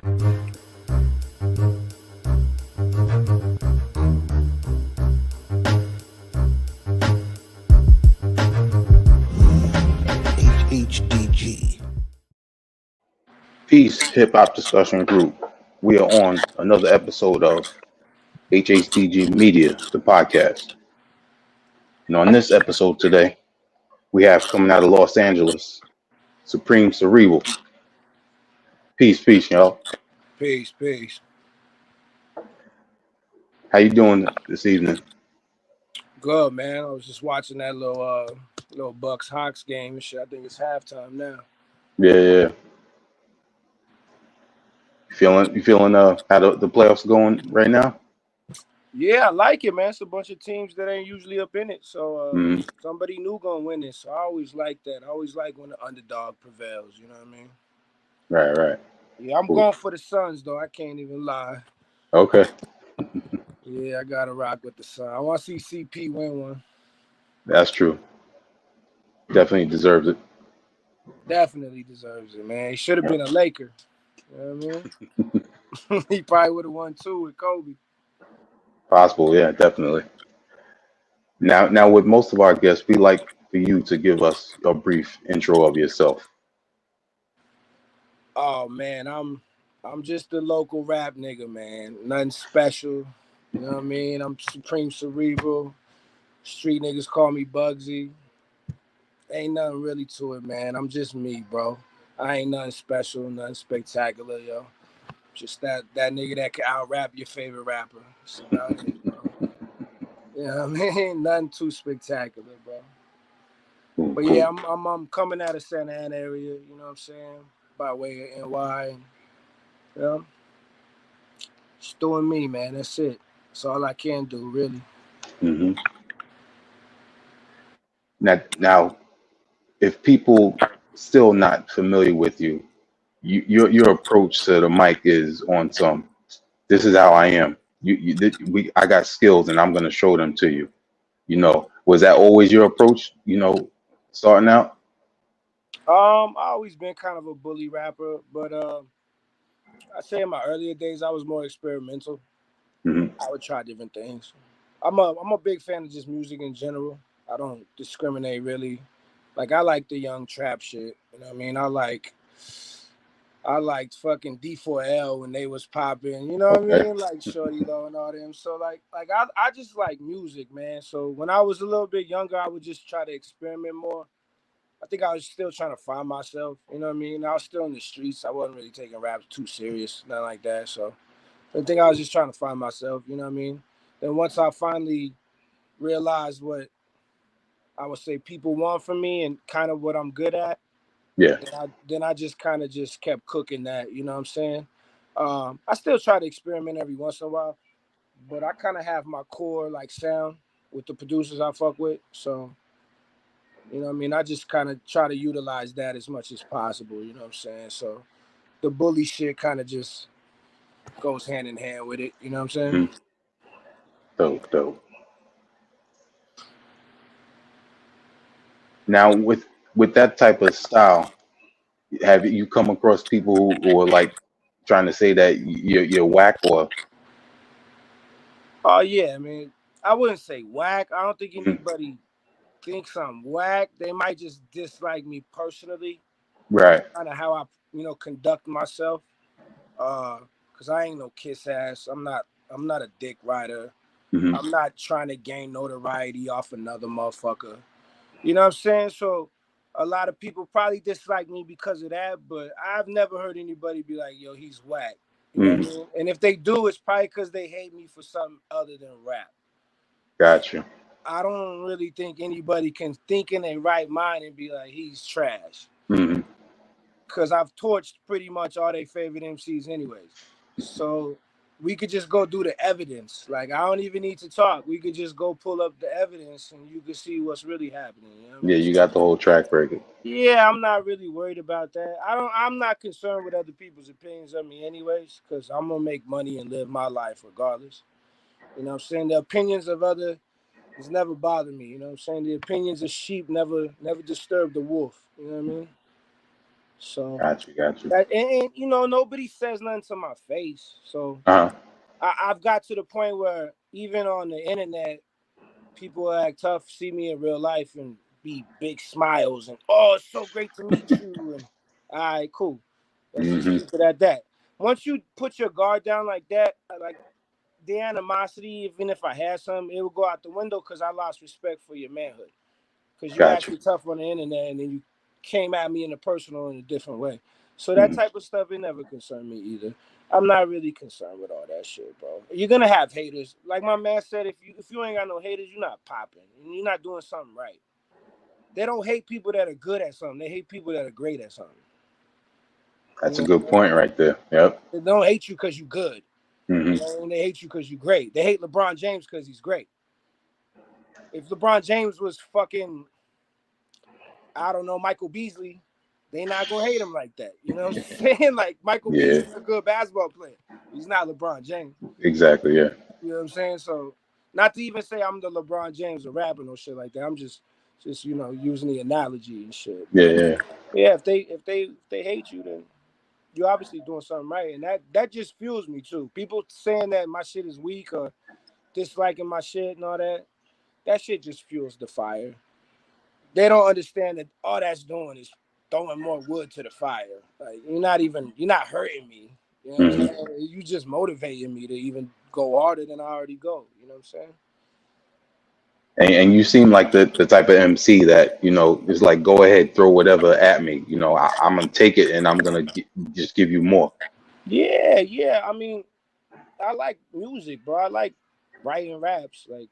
HHDG. Peace, Hip Hop Discussion Group. We are on another episode of HHDG Media, the podcast. And on this episode today, we have coming out of Los Angeles, Supreme Cerebral. Peace, peace, y'all. Peace, peace. How you doing this evening? Good, man. I was just watching that little Bucks Hawks game and shit. I think it's halftime now. Yeah. You feeling how the playoffs going right now? Yeah, I like it, man. It's a bunch of teams that ain't usually up in it. So somebody new gonna win it. So I always like that. I always like when the underdog prevails, you know what I mean? Right. Yeah, I'm going for the Suns though. I can't even lie. Okay. Yeah, I gotta rock with the Suns. I wanna see CP win one. That's true. Definitely deserves it. Definitely deserves it, man. He should have been a Laker. You know what I mean? He probably would have won 2 with Kobe. Possible, yeah, definitely. Now, with most of our guests, we like for you to give us a brief intro of yourself. Oh man, I'm just a local rap nigga, man. Nothing special. You know what I mean? I'm Supreme Cerebral. Street niggas call me Bugsy. Ain't nothing really to it, man. I'm just me, bro. I ain't nothing special, nothing spectacular, yo. Just that nigga that can out rap your favorite rapper. That's about it, bro. You know what I mean? Nothing too spectacular, bro. But yeah, I'm coming out of Santa Ana area, you know what I'm saying? By way of NY. And, you know, just doing me, man. That's it. That's all I can do, really. Mm-hmm. Now, if people still not familiar with you, your approach to the mic is on some. This is how I am. I got skills, and I'm going to show them to you. You know, was that always your approach? You know, starting out. I always been kind of a bully rapper, but I say in my earlier days I was more experimental. Mm-hmm. I would try different things. I'm a big fan of just music in general. I don't discriminate really. Like I like the young trap shit. You know what I mean? I liked fucking D4L when they was popping. You know what I mean? Like Shorty Low and all them. So like I just like music, man. So when I was a little bit younger, I would just try to experiment more. I think I was still trying to find myself. You know what I mean? I was still in the streets. I wasn't really taking rap too serious, nothing like that. So I think I was just trying to find myself. You know what I mean? Then once I finally realized what I would say people want from me and kind of what I'm good at, Yeah. then I just kind of just kept cooking that. You know what I'm saying? I still try to experiment every once in a while, but I kind of have my core like sound with the producers I fuck with. So, you know what I mean? I just kind of try to utilize that as much as possible. You know what I'm saying? So the bully shit kind of just goes hand in hand with it. You know what I'm saying? Mm-hmm. Dope. Now, with that type of style, have you come across people who are like trying to say that you're whack or? Oh yeah, I mean, I wouldn't say whack. I don't think anybody thinks I'm whack. They might just dislike me personally. Right. Kind of how I, conduct myself. Cause I ain't no kiss ass. I'm not a dick rider. Mm-hmm. I'm not trying to gain notoriety off another motherfucker. You know what I'm saying? So a lot of people probably dislike me because of that, but I've never heard anybody be like, yo, he's whack. You know what I mean? And if they do, it's probably because they hate me for something other than rap. Gotcha. I don't really think anybody can think in their right mind and be like, he's trash. Mm-hmm. Because I've torched pretty much all their favorite MCs anyways. So we could just go do the evidence. Like, I don't even need to talk. We could just go pull up the evidence and you can see what's really happening. You know what I mean? Yeah, you got the whole track record. Yeah, I'm not really worried about that. I'm not concerned with other people's opinions of me anyways, because I'm gonna make money and live my life regardless. You know what I'm saying? The opinions of others never bothered me. You know what I'm saying? The opinions of sheep never disturb the wolf. You know what I mean? So Got you. that, and you know, nobody says nothing to my face. So Uh-huh. I've got to the point where even on the internet, people act tough, see me in real life, and be big smiles and oh, it's so great to meet you. And all right, cool. Let's just Mm-hmm. keep it at that. Once you put your guard down like that, like the animosity, even if I had some, it would go out the window because I lost respect for your manhood. Because you Got you. acted tough on the internet and then you came at me in a personal in a different way. So that Mm-hmm. type of stuff, it never concerned me either. I'm not really concerned with all that shit, bro. You're gonna have haters. Like my man said, if you ain't got no haters, you're not popping. And you're not doing something right. They don't hate people that are good at something. They hate people that are great at something. You That's a know, good point right there. Yep. they don't hate you because you're good. You Mm-hmm. know, and they hate you because you're great. They hate LeBron James because he's great. If LeBron James was fucking, I don't know, Michael Beasley, they not gonna hate him like that. You know what I'm saying? Like Michael Yeah. Beasley's a good basketball player. He's not LeBron James. Exactly. Yeah. You know what I'm saying? So not to even say I'm the LeBron James of rapping or shit like that. I'm just using the analogy and shit. Yeah. But Yeah. yeah, if they hate you, then you're obviously doing something right. And that just fuels me too. People saying that my shit is weak or disliking my shit and all that, that shit just fuels the fire. They don't understand that all that's doing is throwing more wood to the fire. Like you're not hurting me. You know what I'm Mm-hmm. saying? You just motivating me to even go harder than I already go. You know what I'm saying? And you seem like the type of MC that, is like, go ahead, throw whatever at me. I'm gonna take it and I'm gonna just give you more. Yeah, yeah. I mean, I like music, bro. I like writing raps. Like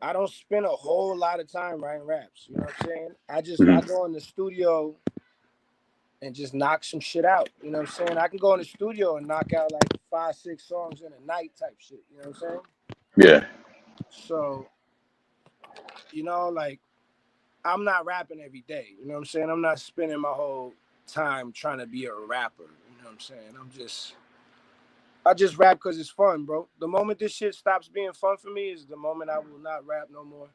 I don't spend a whole lot of time writing raps. You know what I'm saying? I Mm-hmm. go in the studio and just knock some shit out. You know what I'm saying? I can go in the studio and knock out like 5, 6 songs in a night type shit. You know what I'm saying? Yeah. So, like I'm not rapping every day. You know what I'm saying? I'm not spending my whole time trying to be a rapper. You know what I'm saying? I just rap because it's fun, bro. The moment this shit stops being fun for me is the moment I will not rap no more.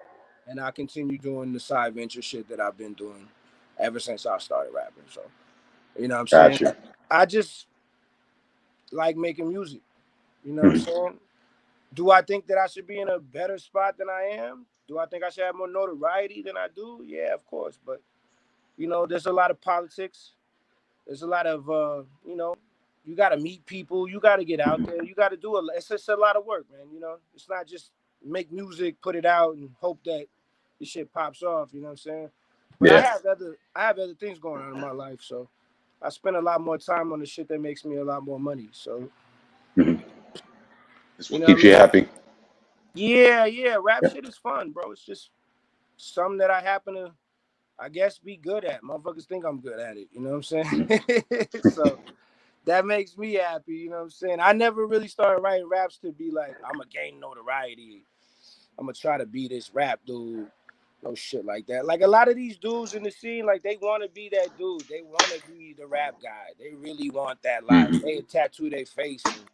And I continue doing the side venture shit that I've been doing ever since I started rapping. So, you know what I'm saying? Got you. I just like making music. You know what I'm Mm-hmm. saying? Do I think that I should be in a better spot than I am? Do I think I should have more notoriety than I do? Yeah, of course. But, there's a lot of politics. There's a lot of, you got to meet people. You got to get out there. You got to do it's just a lot of work, man. It's not just make music, put it out, and hope that this shit pops off. You know what I'm saying? But Yeah. I have other things going on in my life, so I spend a lot more time on the shit that makes me a lot more money. So Mm-hmm. That's you what know what I keeps you mean? happy. Yeah, yeah. Rap Yeah. shit is fun, bro. It's just something that I happen to, I guess, be good at. Motherfuckers think I'm good at it. You know what I'm saying? So that makes me happy. You know what I'm saying? I never really started writing raps to be like, I'm going to gain notoriety. I'm going to try to be this rap dude. No shit like that. Like a lot of these dudes in the scene, like they want to be that dude. They want to be the rap guy. They really want that life. Mm-hmm. They tattoo their face and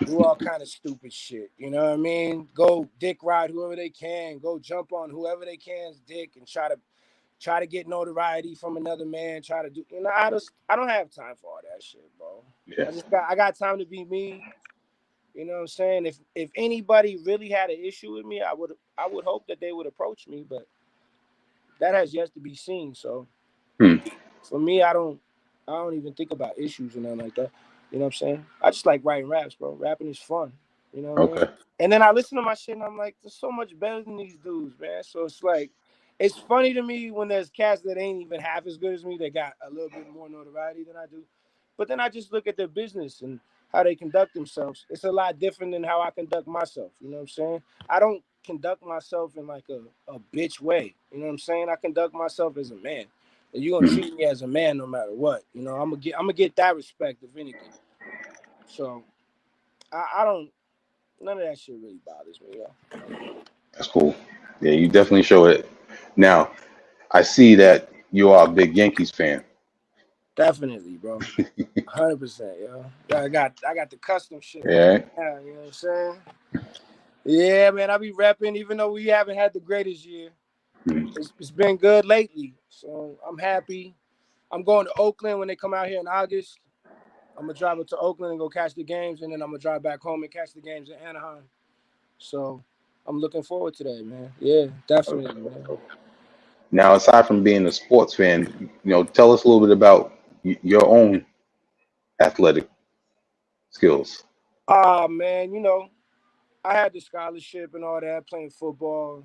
do all kind of stupid shit. You know what I mean? Go dick ride whoever they can. Go jump on whoever they can's dick and try to get notoriety from another man. Try to do. I don't have time for all that shit, bro. Yeah. I got time to be me. You know what I'm saying? If anybody really had an issue with me, I would hope that they would approach me, but that has yet to be seen. So Hmm. for me, I don't even think about issues or nothing like that. You know what I'm saying? I just like writing raps, bro. Rapping is fun. You know what I mean? Okay. And then I listen to my shit and I'm like, there's so much better than these dudes, man. So it's like, it's funny to me when there's cats that ain't even half as good as me that got a little bit more notoriety than I do. But then I just look at their business and how they conduct themselves. It's a lot different than how I conduct myself. You know what I'm saying? I don't conduct myself in like a bitch way. You know what I'm saying? I conduct myself as a man. And you're gonna Mm-hmm. treat me as a man no matter what. I'm gonna get that respect if anything. So I don't none of that shit really bothers me, yo. That's cool. Yeah, you definitely show it. Now, I see that you are a big Yankees fan. Definitely, bro. 100%, yo. I got the custom shit on Yeah. now, you know what I'm saying? Yeah, man, I be repping even though we haven't had the greatest year. Mm-hmm. It's been good lately. So I'm happy. I'm going to Oakland when they come out here in August. I'm gonna drive up to Oakland and go catch the games, and then I'm gonna drive back home and catch the games in Anaheim. So I'm looking forward to that, man. Yeah, definitely, man. Now, aside from being a sports fan, tell us a little bit about your own athletic skills. Man, I had the scholarship and all that, playing football.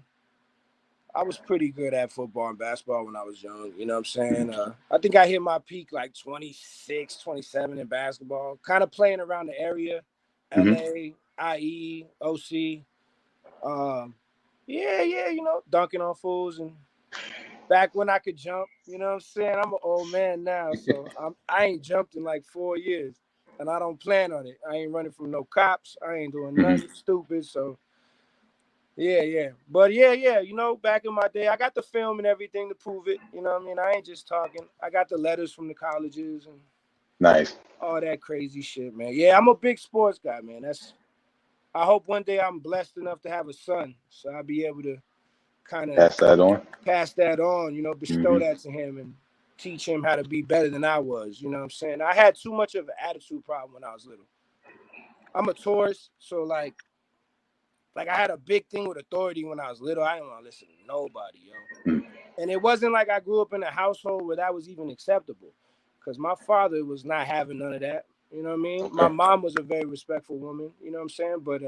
I was pretty good at football and basketball when I was young. You know what I'm saying? I think I hit my peak like 26, 27 in basketball. Kind of playing around the area, Hmm. LA, IE, OC. Yeah, dunking on fools. And back when I could jump, you know what I'm saying? I'm an old man now, so I ain't jumped in like 4 years. And I don't plan on it. I ain't running from no cops. I ain't doing Hmm. nothing stupid. So yeah. But yeah, back in my day, I got the film and everything to prove it. You know what I mean? I ain't just talking. I got the letters from the colleges and Nice. all that crazy shit, man. Yeah, I'm a big sports guy, man. I hope one day I'm blessed enough to have a son, so I'll be able to kind of Pass that on. pass that on, bestow Hmm. that to him and teach him how to be better than I was. You know what I'm saying? I had too much of an attitude problem when I was little. I'm a Taurus, so like I had a big thing with authority when I was little. I didn't want to listen to nobody, yo. Hmm. And it wasn't like I grew up in a household where that was even acceptable, because my father was not having none of that. You know what I mean? My Okay. mom was a very respectful woman. You know what I'm saying? But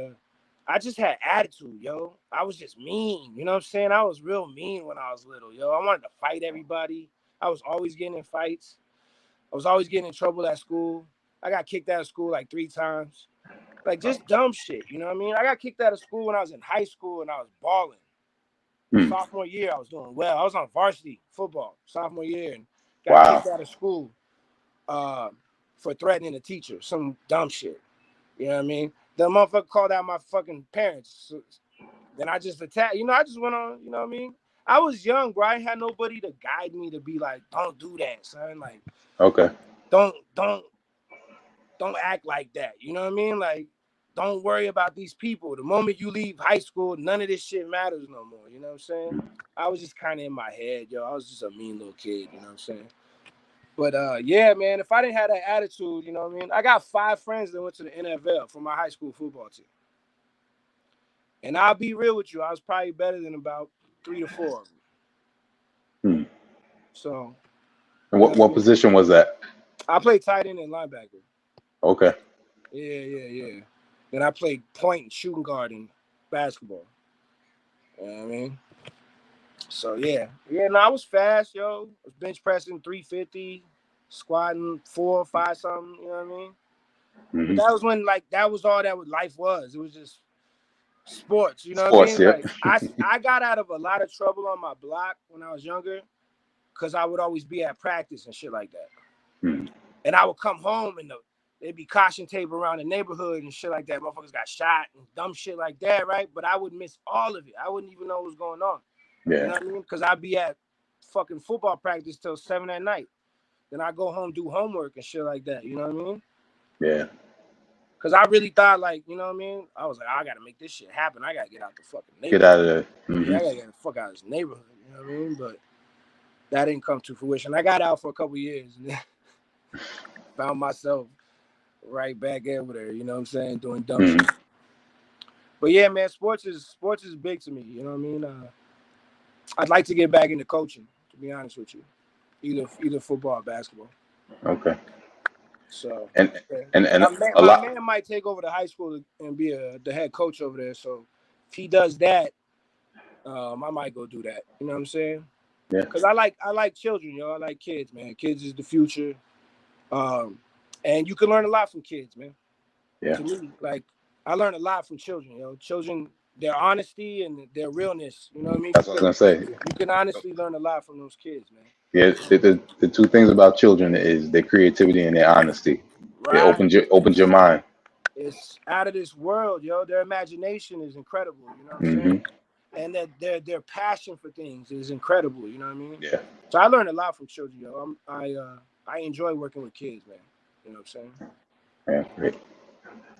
I just had attitude, yo. I was just mean. You know what I'm saying? I was real mean when I was little, yo. I wanted to fight everybody. I was always getting in fights. I was always getting in trouble at school. I got kicked out of school like 3 times. Like just dumb shit. You know what I mean? I got kicked out of school when I was in high school and I was balling. Hmm. Sophomore year, I was doing well. I was on varsity football sophomore year and got Wow. kicked out of school for threatening a teacher. Some dumb shit. You know what I mean? The motherfucker called out my fucking parents. So then I just attacked. I just went on. You know what I mean? I was young, bro. I had nobody to guide me to be like, don't do that, son. Like, Okay. don't act like that. You know what I mean? Like, don't worry about these people. The moment you leave high school, none of this shit matters no more. You know what I'm saying? I was just kind of in my head, yo. I was just a mean little kid. You know what I'm saying? But yeah, man. If I didn't have that attitude, you know what I mean? I got 5 friends that went to the NFL from my high school football team. And I'll be real with you, I was probably better than about 3 to 4 of them. Hmm. So, And you know what what I what mean? position was that? I played tight end and linebacker. Okay. Yeah. Then I played point and shooting guard in basketball. You know what I mean? So, yeah. Yeah, no, I was fast, yo. I was bench pressing 350, squatting 4 or 5 something, you know what I mean? But Hmm. that was when, like, that was all that life was. It was just sports, you know what I Sports. mean? Yep. Like, I got out of a lot of trouble on my block when I was younger because I would always be at practice and shit like that. Hmm. And I would come home and there'd be caution tape around the neighborhood and shit like that. Motherfuckers got shot and dumb shit like that, right? But I would miss all of it. I wouldn't even know what was going on. You Yeah. know what I mean? Because I'd be at fucking football practice till 7 at night. Then I go home, do homework and shit like that. You know what I mean? Yeah. Because I really thought, like, you know what I mean? I was like, I got to make this shit happen. I got to get out the fucking Get neighborhood. out of there. Hmm. Yeah, I got to get the fuck out of this neighborhood. You know what I mean? But that didn't come to fruition. I got out for a couple years and then found myself right back in with her, you know what I'm saying, doing dumb Hmm. shit. But yeah, man, sports is big to me. You know what I mean? I'd like to get back into coaching, to be honest with you, either football or basketball. Okay. So, And yeah. and a My lot. man might take over the high school and be the head coach over there. So if he does that, I might go do that. You know what I'm saying? Yeah. Because I like children, yo. I like kids, man. Kids is the future. And you can learn a lot from kids, man. Yeah. To me, like, I learned a lot from children, yo. Children, their honesty and their realness. You know what I mean? That's what I was gonna say. You can honestly learn a lot from those kids, man. Yeah. The two things about children is their creativity and their honesty. It Right. opens your mind. It's out of this world, yo. Their imagination is incredible. You know what I'm saying? Hmm. And that their passion for things is incredible. You know what I mean? Yeah. So I learned a lot from children, yo. I enjoy working with kids, man. You know what I'm saying? Yeah. Great.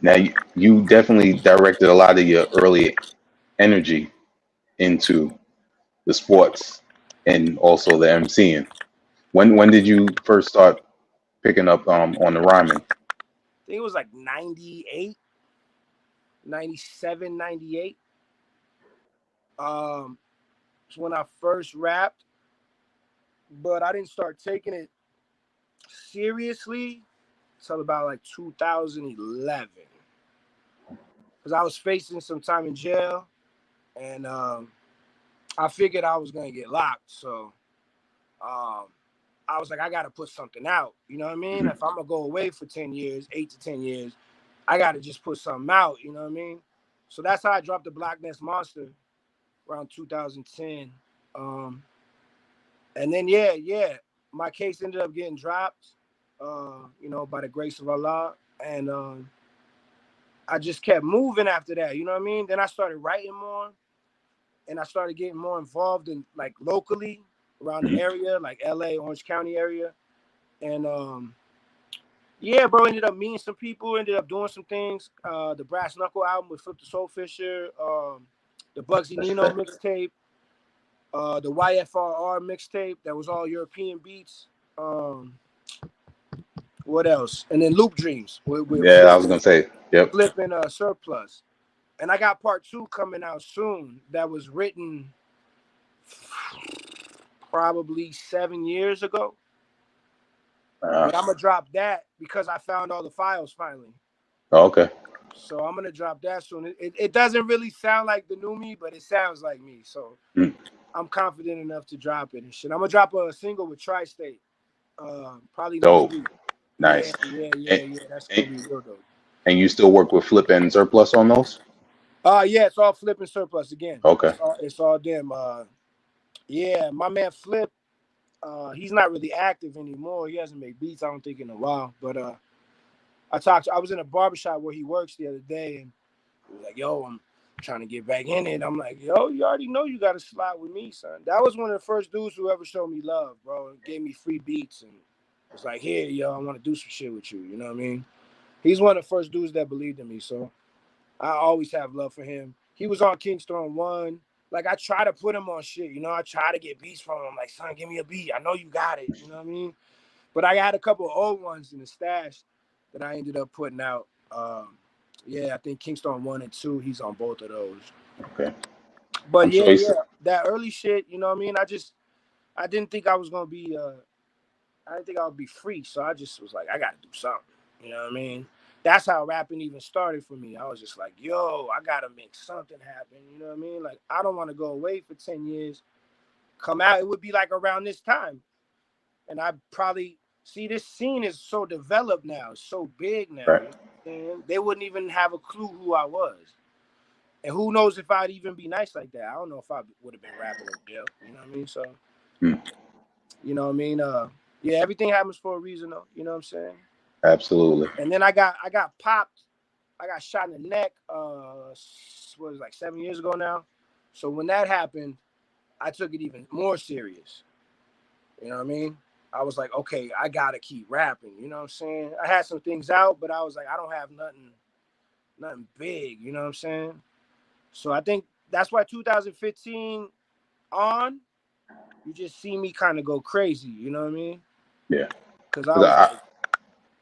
Now you definitely directed a lot of your early energy into the sports and also the MCing. When did you first start picking up on the rhyming? I think it was like 98, 97, 98. It's when I first rapped, but I didn't start taking it seriously until about like 2011. Because I was facing some time in jail, and I figured I was going to get locked. So I was like, I got to put something out. You know what I mean? Mm-hmm. If I'm going to go away for 10 years, 8 to 10 years, I got to just put something out. You know what I mean? So that's how I dropped the Black Nest Monster around 2010. And then, my case ended up getting dropped, by the grace of Allah. And I just kept moving after that. You know what I mean? Then I started writing more, and I started getting more involved in like locally around the area, like LA, Orange County area. And bro, ended up meeting some people, ended up doing some things. The Brass Knuckle album with Flip the Soul Fisher, the Bugsy Nino mixtape, the YFRR mixtape that was all European beats. What else? And then Loop Dreams with Yeah, I was gonna say, yep. Flipping Surplus. And I got part 2 coming out soon that was written probably 7 years ago. But I'm gonna drop that because I found all the files finally. Okay. So I'm gonna drop that soon. It doesn't really sound like the new me, but it sounds like me. So I'm confident enough to drop it and shit. I'm gonna drop a single with Tri-State, probably next week. Nice. Yeah. That's gonna be real dope. And you still work with Flip and Surplus on those? Yeah, it's all Flip and Surplus again. Okay. It's all them. My man Flip. He's not really active anymore. He hasn't made beats, I don't think, in a while. But I was in a barbershop where he works the other day, and he was like, yo, I'm trying to get back in it. I'm like, yo, you already know you got to slide with me, son. That was one of the first dudes who ever showed me love, bro. And gave me free beats and was like, here, yo, I want to do some shit with you. You know what I mean? He's one of the first dudes that believed in me, so I always have love for him. He was on Kingston 1. Like, I try to put him on shit, I try to get beats from him. Like, son, give me a beat. I know you got it, you know what I mean? But I had a couple of old ones in the stash that I ended up putting out. I think Kingston 1 and 2, he's on both of those. Okay. But that early shit, you know what I mean? I didn't think I was going to be, I didn't think I would be free. So I just was like, I got to do something, you know what I mean? That's how rapping even started for me. I was just like, yo, I got to make something happen. You know what I mean? Like, I don't want to go away for 10 years. Come out, it would be like around this time. And I probably, see, this scene is so developed now. It's so big now. Right. You know what I mean? They wouldn't even have a clue who I was. And who knows if I'd even be nice like that. I don't know if I would have been rapping in jail. You know what I mean? So, you know what I mean? Everything happens for a reason, though. You know what I'm saying? Absolutely. And then I got popped. I got shot in the neck. What was it, like 7 years ago now? So when that happened, I took it even more serious. You know what I mean? I was like, okay, I gotta keep rapping. You know what I'm saying? I had some things out, but I was like, I don't have nothing big. You know what I'm saying? So I think that's why 2015 on, you just see me kind of go crazy. You know what I mean? Yeah. Because I was like,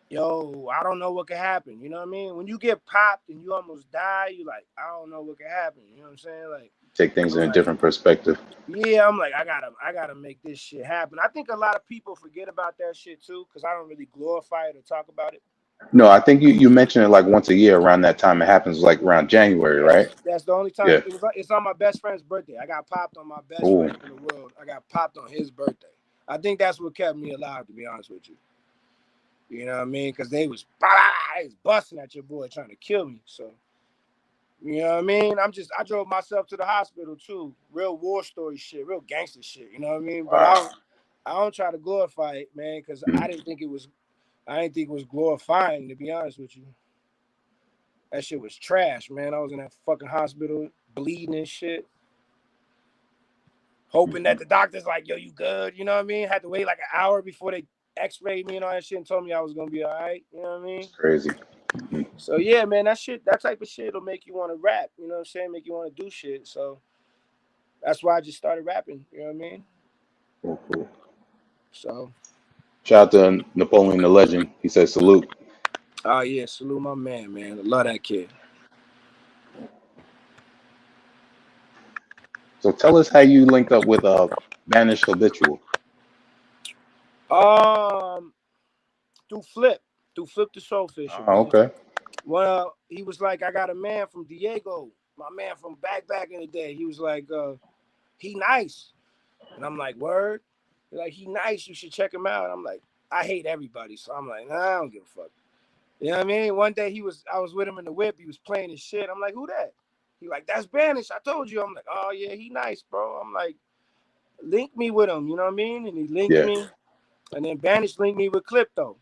yo, I don't know what could happen. You know what I mean? When you get popped and you almost die, you like, I don't know what could happen. You know what I'm saying? Like, take things in a different perspective. Yeah, I'm like, I gotta make this shit happen. I think a lot of people forget about that shit too, because I don't really glorify it or talk about it. No, I think you mentioned it like once a year around that time. It happens like around January, right? That's the only time. Yeah. It's on my best friend's birthday. I got popped on my best friend in the world. I got popped on his birthday. I think that's what kept me alive, to be honest with you. You know what I mean? Because they was busting at your boy trying to kill me. So, you know what I mean? I drove myself to the hospital too. Real war story shit, real gangster shit. You know what I mean? But I don't try to glorify it, man, because I didn't think it was glorifying, to be honest with you. That shit was trash, man. I was in that fucking hospital bleeding and shit. Hoping that the doctor's like, yo, you good? You know what I mean? Had to wait like an hour before they x-rayed me and all that shit and told me I was going to be all right. You know what I mean? It's crazy. So, yeah, man, that type of shit will make you want to rap. You know what I'm saying? Make you want to do shit. So, that's why I just started rapping. You know what I mean? Cool. So, Shout out to Napoleon the Legend. He says salute. oh yeah, salute my man. I love that kid. So tell us how you linked up with Banished Habitual. Um, through Flip, the Soul Fisher, Oh, man. okay. Well, he was like, I got a man from Diego, my man from back in the day. He was like, he nice, and I'm like, word. He's like, he nice. You should check him out. I'm like, I hate everybody, so I'm like, nah, I don't give a fuck. You know what I mean? One day I was with him in the whip. He was playing his shit. I'm like, who that? He like, that's Banish. I told you. I'm like, oh yeah, he nice, bro. I'm like, link me with him. You know what I mean? And he linked Yeah. me, and then Banish linked me with Clip though.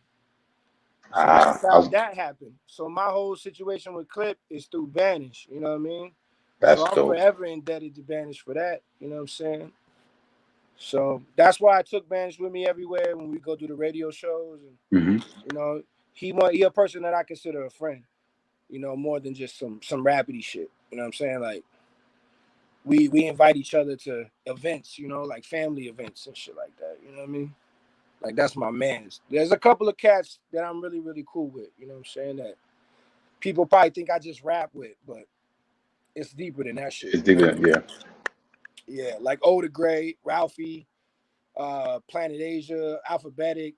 So Ah, that's how that happened. So my whole situation with Clip is through Banish. You know what I mean? So that's I'm dope. forever indebted to Banish for that. You know what I'm saying? So that's why I took Banish with me everywhere when we go do the radio shows. And Hmm. you know, he a person that I consider a friend. You know, more than just some rapidy shit. You know what I'm saying? Like we invite each other to events. You know, like family events and shit like that. You know what I mean? Like that's my man's. There's a couple of cats that I'm really cool with. You know what I'm saying? That people probably think I just rap with, but it's deeper than that shit. It's You know what I digging. mean? Yeah. Yeah, like Oda Gray, Ralphie, Planet Asia, Alphabetic.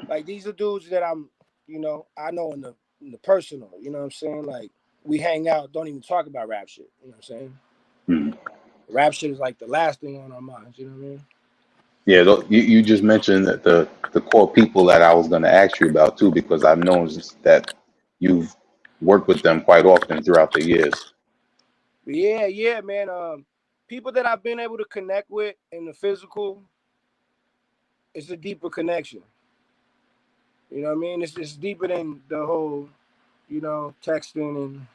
Like these are dudes that I know in the personal. You know what I'm saying? Like we hang out, don't even talk about rap shit. You know what I'm saying? Hmm. Rap shit is like the last thing on our minds. You know what I mean? Yeah. You just mentioned that the core people that I was going to ask you about too, because I've noticed that you've worked with them quite often throughout the years. But yeah, man. People that I've been able to connect with in the physical, it's a deeper connection. You know what I mean? It's deeper than the whole, texting and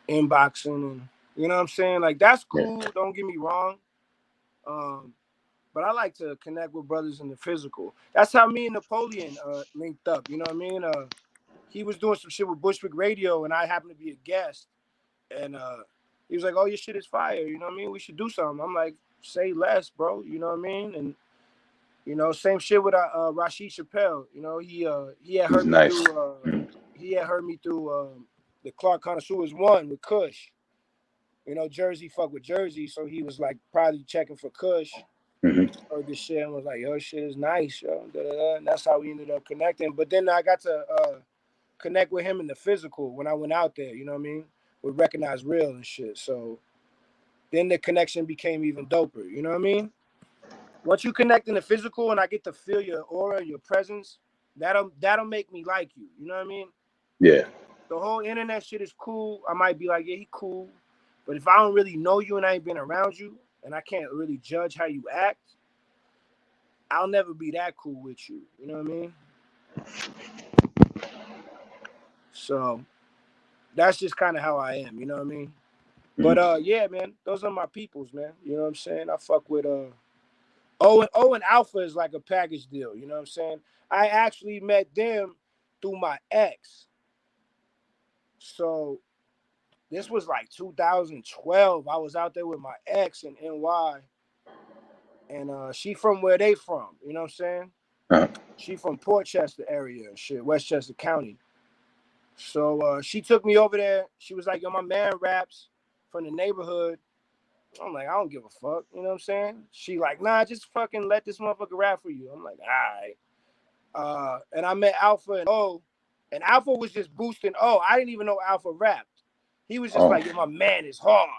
inboxing and you know what I'm saying? Like that's Yeah. cool, don't get me wrong. Um, but I like to connect with brothers in the physical. That's how me and Napoleon linked up, you know what I mean? He was doing some shit with Bushwick Radio and I happened to be a guest and he was like, "Oh, your shit is fire, you know what I mean? We should do something." I'm like, "Say less, bro," you know what I mean? And same shit with Rashid Chappelle. You know, he had He's heard me nice. through the Clark Connoisseurs one with Kush. You know, Jersey fuck with Jersey, so he was like probably checking for Kush. Hmm. Heard this shit and was like, "Yo, shit is nice, yo." Da, da, da. And that's how we ended up connecting. But then I got to connect with him in the physical when I went out there. You know what I mean? We recognized real and shit. So then the connection became even doper. You know what I mean? Once you connect in the physical and I get to feel your aura, your presence, that'll make me like you. You know what I mean? Yeah. The whole internet shit is cool. I might be like, yeah, he cool. But if I don't really know you and I ain't been around you and I can't really judge how you act, I'll never be that cool with you. You know what I mean? So that's just kind of how I am, you know what I mean? But Hmm. yeah, man, those are my peoples, man. You know what I'm saying? I fuck with Owen Alpha is like a package deal, you know what I'm saying? I actually met them through my ex. So this was like 2012. I was out there with my ex in NY, and she from where they from, you know what I'm saying? Uh, She from Port Chester area and shit, Westchester County. So she took me over there. She was like, "Yo, my man raps from the neighborhood." I'm like, "I don't give a fuck," you know what I'm saying? She like, "Nah, just fucking let this motherfucker rap for you." I'm like, "All right." And I met Alpha and O, and Alpha was just boosting O. I didn't even know Alpha rapped. He was just oh. like, "Yo, my man is hard.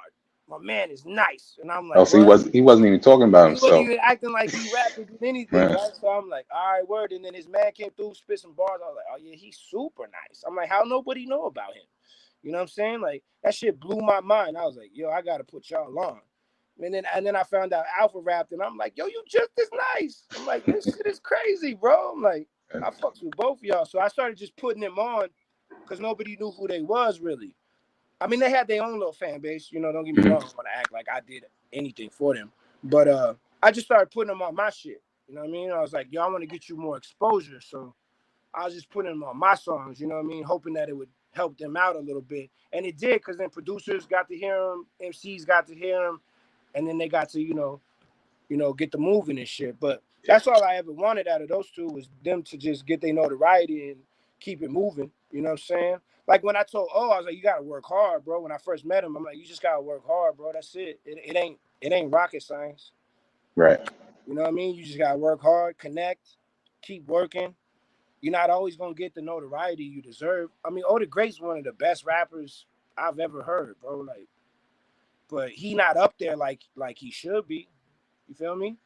My man is nice." And I'm Oh, like, so "Word." he wasn't even talking about He wasn't himself. even acting like he rapped or did anything, Yeah. right? So I'm like, "All right, word." And then his man came through, spit some bars. I was like, "Oh yeah, he's super nice." I'm like, "How nobody know about him?" You know what I'm saying? Like that shit blew my mind. I was like, "Yo, I gotta put y'all on." And then I found out Alpha rapped, and I'm like, "Yo, you just as nice." I'm like, "This shit is crazy, bro." I'm like, I fucks with both of y'all. So I started just putting them on because nobody knew who they was really. I mean, they had their own little fan base, don't get me Hmm. wrong. I don't want to act like I did anything for them. But I just started putting them on my shit. You know what I mean? I was like, "Yo, I want to get you more exposure." So I was just putting them on my songs, you know what I mean? Hoping that it would help them out a little bit. And it did, because then producers got to hear them, MCs got to hear them, and then they got to, get the moving and shit. But That's all I ever wanted out of those two, was them to just get their notoriety and keep it moving. You know what I'm saying? Like when I told I was like, you gotta work hard, bro. When I first met him, I'm like, you just gotta work hard, bro. That's it. It ain't rocket science. Right. You know what I mean? You just gotta work hard, connect, keep working. You're not always gonna get the notoriety you deserve. I mean, the Great's one of the best rappers I've ever heard, bro. Like, but he not up there like he should be. You feel me?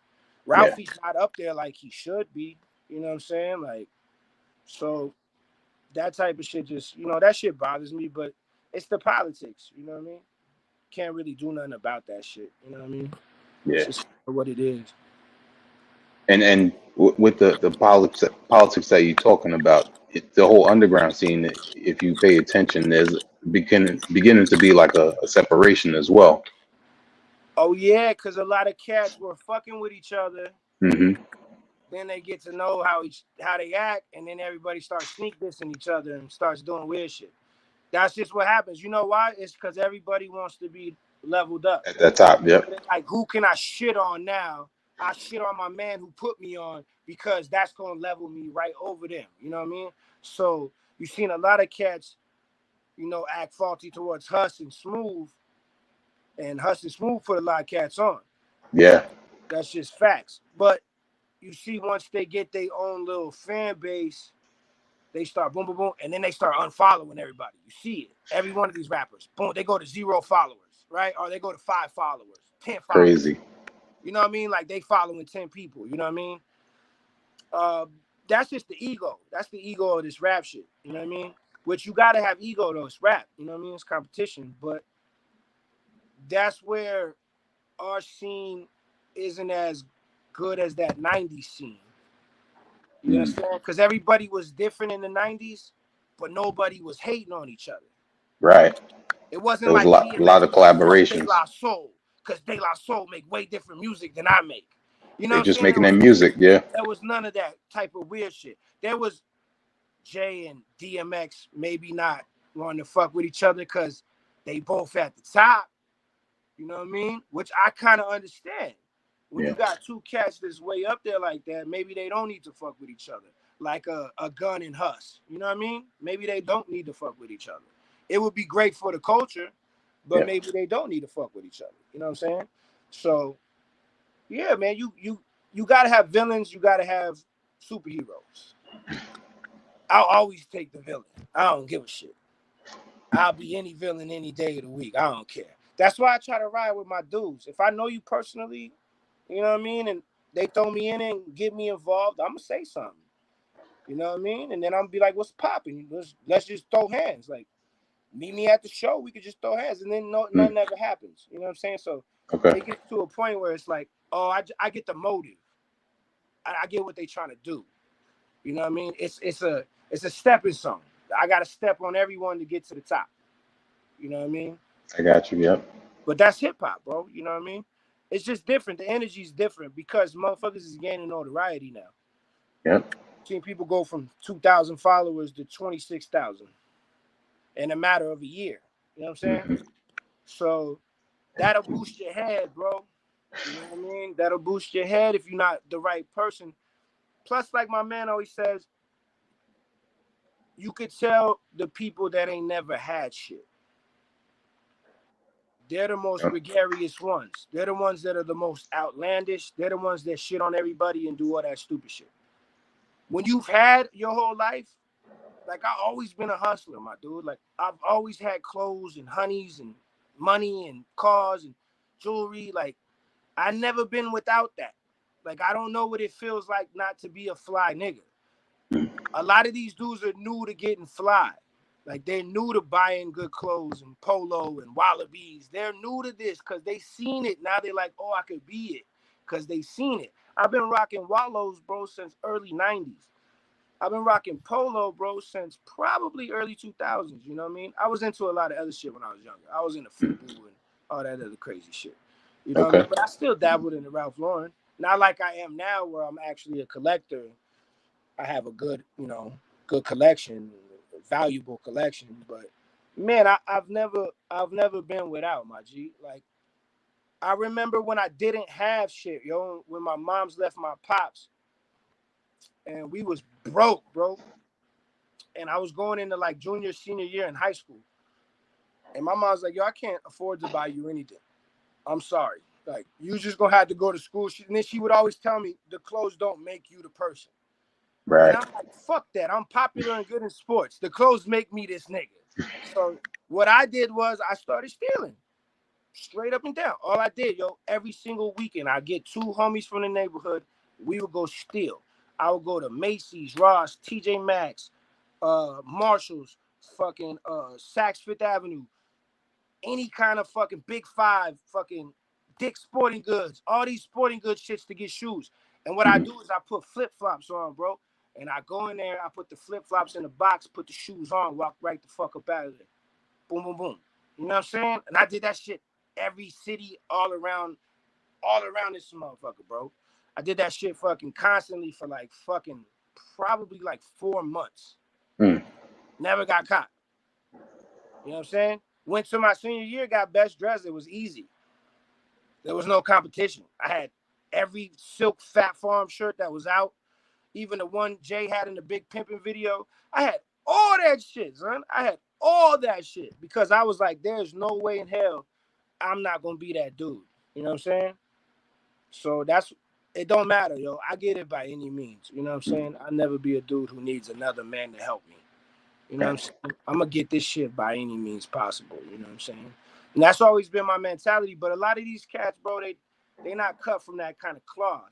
Yeah. Ralphie's not up there like he should be. You know what I'm saying? Like, so that type of shit just, that shit bothers me, but it's the politics, you know what I mean? Can't really do nothing about that shit, you know what I mean? It's Yeah. just what it is. With the politics that you're talking about, the whole underground scene, if you pay attention, there's beginning to be like a separation as well. Oh yeah, because a lot of cats were fucking with each other. Hmm. Then they get to know how they act, and then everybody starts sneak dissing each other and starts doing weird shit. That's just what happens. You know why? It's because everybody wants to be leveled up. At that top, yep. Like, who can I shit on now? I shit on my man who put me on, because that's gonna level me right over them. You know what I mean? So you've seen a lot of cats, act faulty towards Huss and Smooth, and Huss and Smooth put a lot of cats on. Yeah. That's just facts. But you see, once they get their own little fan base, they start boom, boom, boom, and then they start unfollowing everybody. You see it. Every one of these rappers, boom, they go to 0 followers, right? Or they go to 5 followers, 10 followers. Crazy. You know what I mean? Like, they following 10 people. You know what I mean? That's just the ego. That's the ego of this rap shit. You know what I mean? Which, you gotta have ego though. It's rap. You know what I mean? It's competition. But that's where our scene isn't as good as that 90s scene. You understand? Because everybody was different in the 90s, but nobody was hating on each other. Right. It wasn't There was like a lot of DMX was fuck De collaborations. La Soul, because De La Soul make way different music than I make. You know They what I'm just saying? making their music, yeah. There was none of that type of weird shit. There was Jay and DMX maybe not wanting to fuck with each other because they both at the top. You know what I mean? Which I kind of understand. When you Yeah. got two cats that's way up there like that, maybe they don't need to fuck with each other. Like a Gun and Huss. You know what I mean? Maybe they don't need to fuck with each other. It would be great for the culture, but Yeah. maybe they don't need to fuck with each other. You know what I'm saying? So yeah, man, you gotta have villains, you gotta have superheroes. I'll always take the villain. I don't give a shit. I'll be any villain any day of the week. I don't care. That's why I try to ride with my dudes. If I know you personally, you know what I mean, and they throw me in and get me involved, I'm gonna say something. You know what I mean? And then I'm gonna be like, "What's popping? Let's just throw hands. Like, meet me at the show. We could just throw hands, and then nothing ever happens. You know what I'm saying? So Okay. it gets to a point where it's like, oh, I get the motive. I get what they trying to do. You know what I mean? It's a stepping stone. I got to step on everyone to get to the top. You know what I mean? I got you. Yep. But that's hip hop, bro. You know what I mean? It's just different. The energy's different because motherfuckers is gaining notoriety now. Yep. Seeing people go from 2,000 followers to 26,000 in a matter of a year. You know what I'm saying? So that'll boost your head, bro. You know what I mean? That'll boost your head if you're not the right person. Plus, like my man always says, you could tell the people that ain't never had shit. They're the most Yep. gregarious ones. They're the ones that are the most outlandish. They're the ones that shit on everybody and do all that stupid shit. When you've had your whole life, like, I've always been a hustler, my dude. Like, I've always had clothes and honeys and money and cars and jewelry. Like, I never been without that. Like, I don't know what it feels like not to be a fly nigga. A lot of these dudes are new to getting fly. Like, they're new to buying good clothes and polo and wallabies. They're new to this because they seen it. Now they're like, oh, I could be it because they seen it. I've been rocking wallows, bro, since early 90s. I've been rocking polo, bro, since probably early 2000s. You know what I mean? I was into a lot of other shit when I was younger. I was into FUBU and all that other crazy shit. You know what I mean? Okay. But I still dabbled in the Ralph Lauren. Not like I am now where I'm actually a collector. I have a good, good collection, valuable collection. But man, I've never been without, my G. Like, I remember when I didn't have shit, yo, when my mom's left my pops and we was broke, bro. And I was going into like junior, senior year in high school. And my mom's like, yo, I can't afford to buy you anything. I'm sorry. Like, you just gonna have to go to school. And then she would always tell me, the clothes don't make you the person. And Right. I'm like, fuck that. I'm popular and good in sports. The clothes make me this nigga. So what I did was I started stealing. Straight up and down. All I did, yo, every single weekend, I get 2 homies from the neighborhood. We would go steal. I would go to Macy's, Ross, TJ Maxx, Marshalls, fucking Saks Fifth Avenue, any kind of fucking Big Five, fucking Dick's Sporting Goods, all these sporting goods shits to get shoes. And what I do is I put flip-flops on, bro. And I go in there, I put the flip-flops in the box, put the shoes on, walk right the fuck up out of there. Boom, boom, boom. You know what I'm saying? And I did that shit every city all around this motherfucker, bro. I did that shit fucking constantly for like fucking probably like 4 months. Never got caught. You know what I'm saying? Went to my senior year, got best dressed. It was easy. There was no competition. I had every silk Fat Farm shirt that was out. Even the one Jay had in the Big Pimpin' video. I had all that shit, son. I had all that shit because I was like, there's no way in hell I'm not going to be that dude. You know what I'm saying? So it don't matter, yo. I get it by any means. You know what I'm saying? I'll never be a dude who needs another man to help me. You know what I'm saying? I'm going to get this shit by any means possible. You know what I'm saying? And that's always been my mentality. But a lot of these cats, bro, they not cut from that kind of cloth.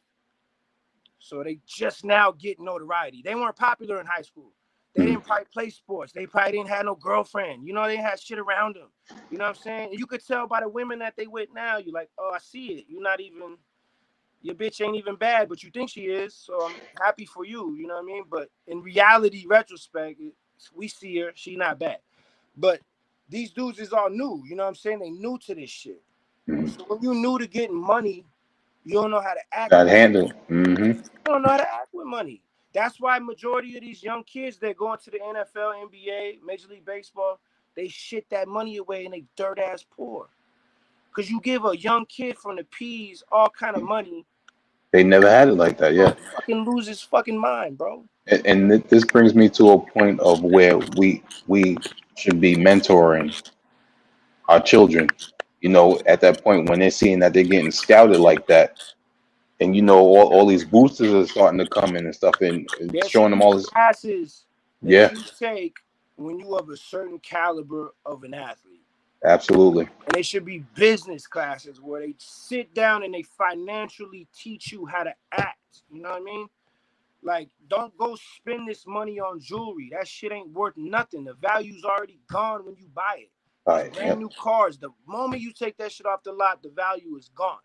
So they just now get notoriety. They weren't popular in high school. They didn't probably play sports. They probably didn't have no girlfriend. You know, they had shit around them. You know what I'm saying? And you could tell by the women that they with now. You're like, oh, I see it. Your bitch ain't even bad, but you think she is. So I'm happy for you. You know what I mean? But in reality, retrospect, we see her. She not bad. But these dudes is all new. You know what I'm saying? They new to this shit. So when you new to getting money, you don't know how to act. Got handled. You don't know how to act with money. That's why majority of these young kids that go into the NFL, NBA, Major League Baseball, they shit that money away and they dirt ass poor. Because you give a young kid from the P's all kind of money. They never had it like that, yeah. Fucking lose his fucking mind, bro. And this brings me to a point of where we should be mentoring our children. You know, at that point when they're seeing that they're getting scouted like that, and you know all these boosters are starting to come in and stuff, and There showing should them be all this. classes Yeah, that you take when you have a certain caliber of an athlete. absolutely. And they should be business classes where they sit down and they financially teach you how to act. You know what I mean? Like, don't go spend this money on jewelry. That shit ain't worth nothing. The value's already gone when you buy it. All These right, brand yeah. new cars, the moment you take that shit off the lot, the value is gone.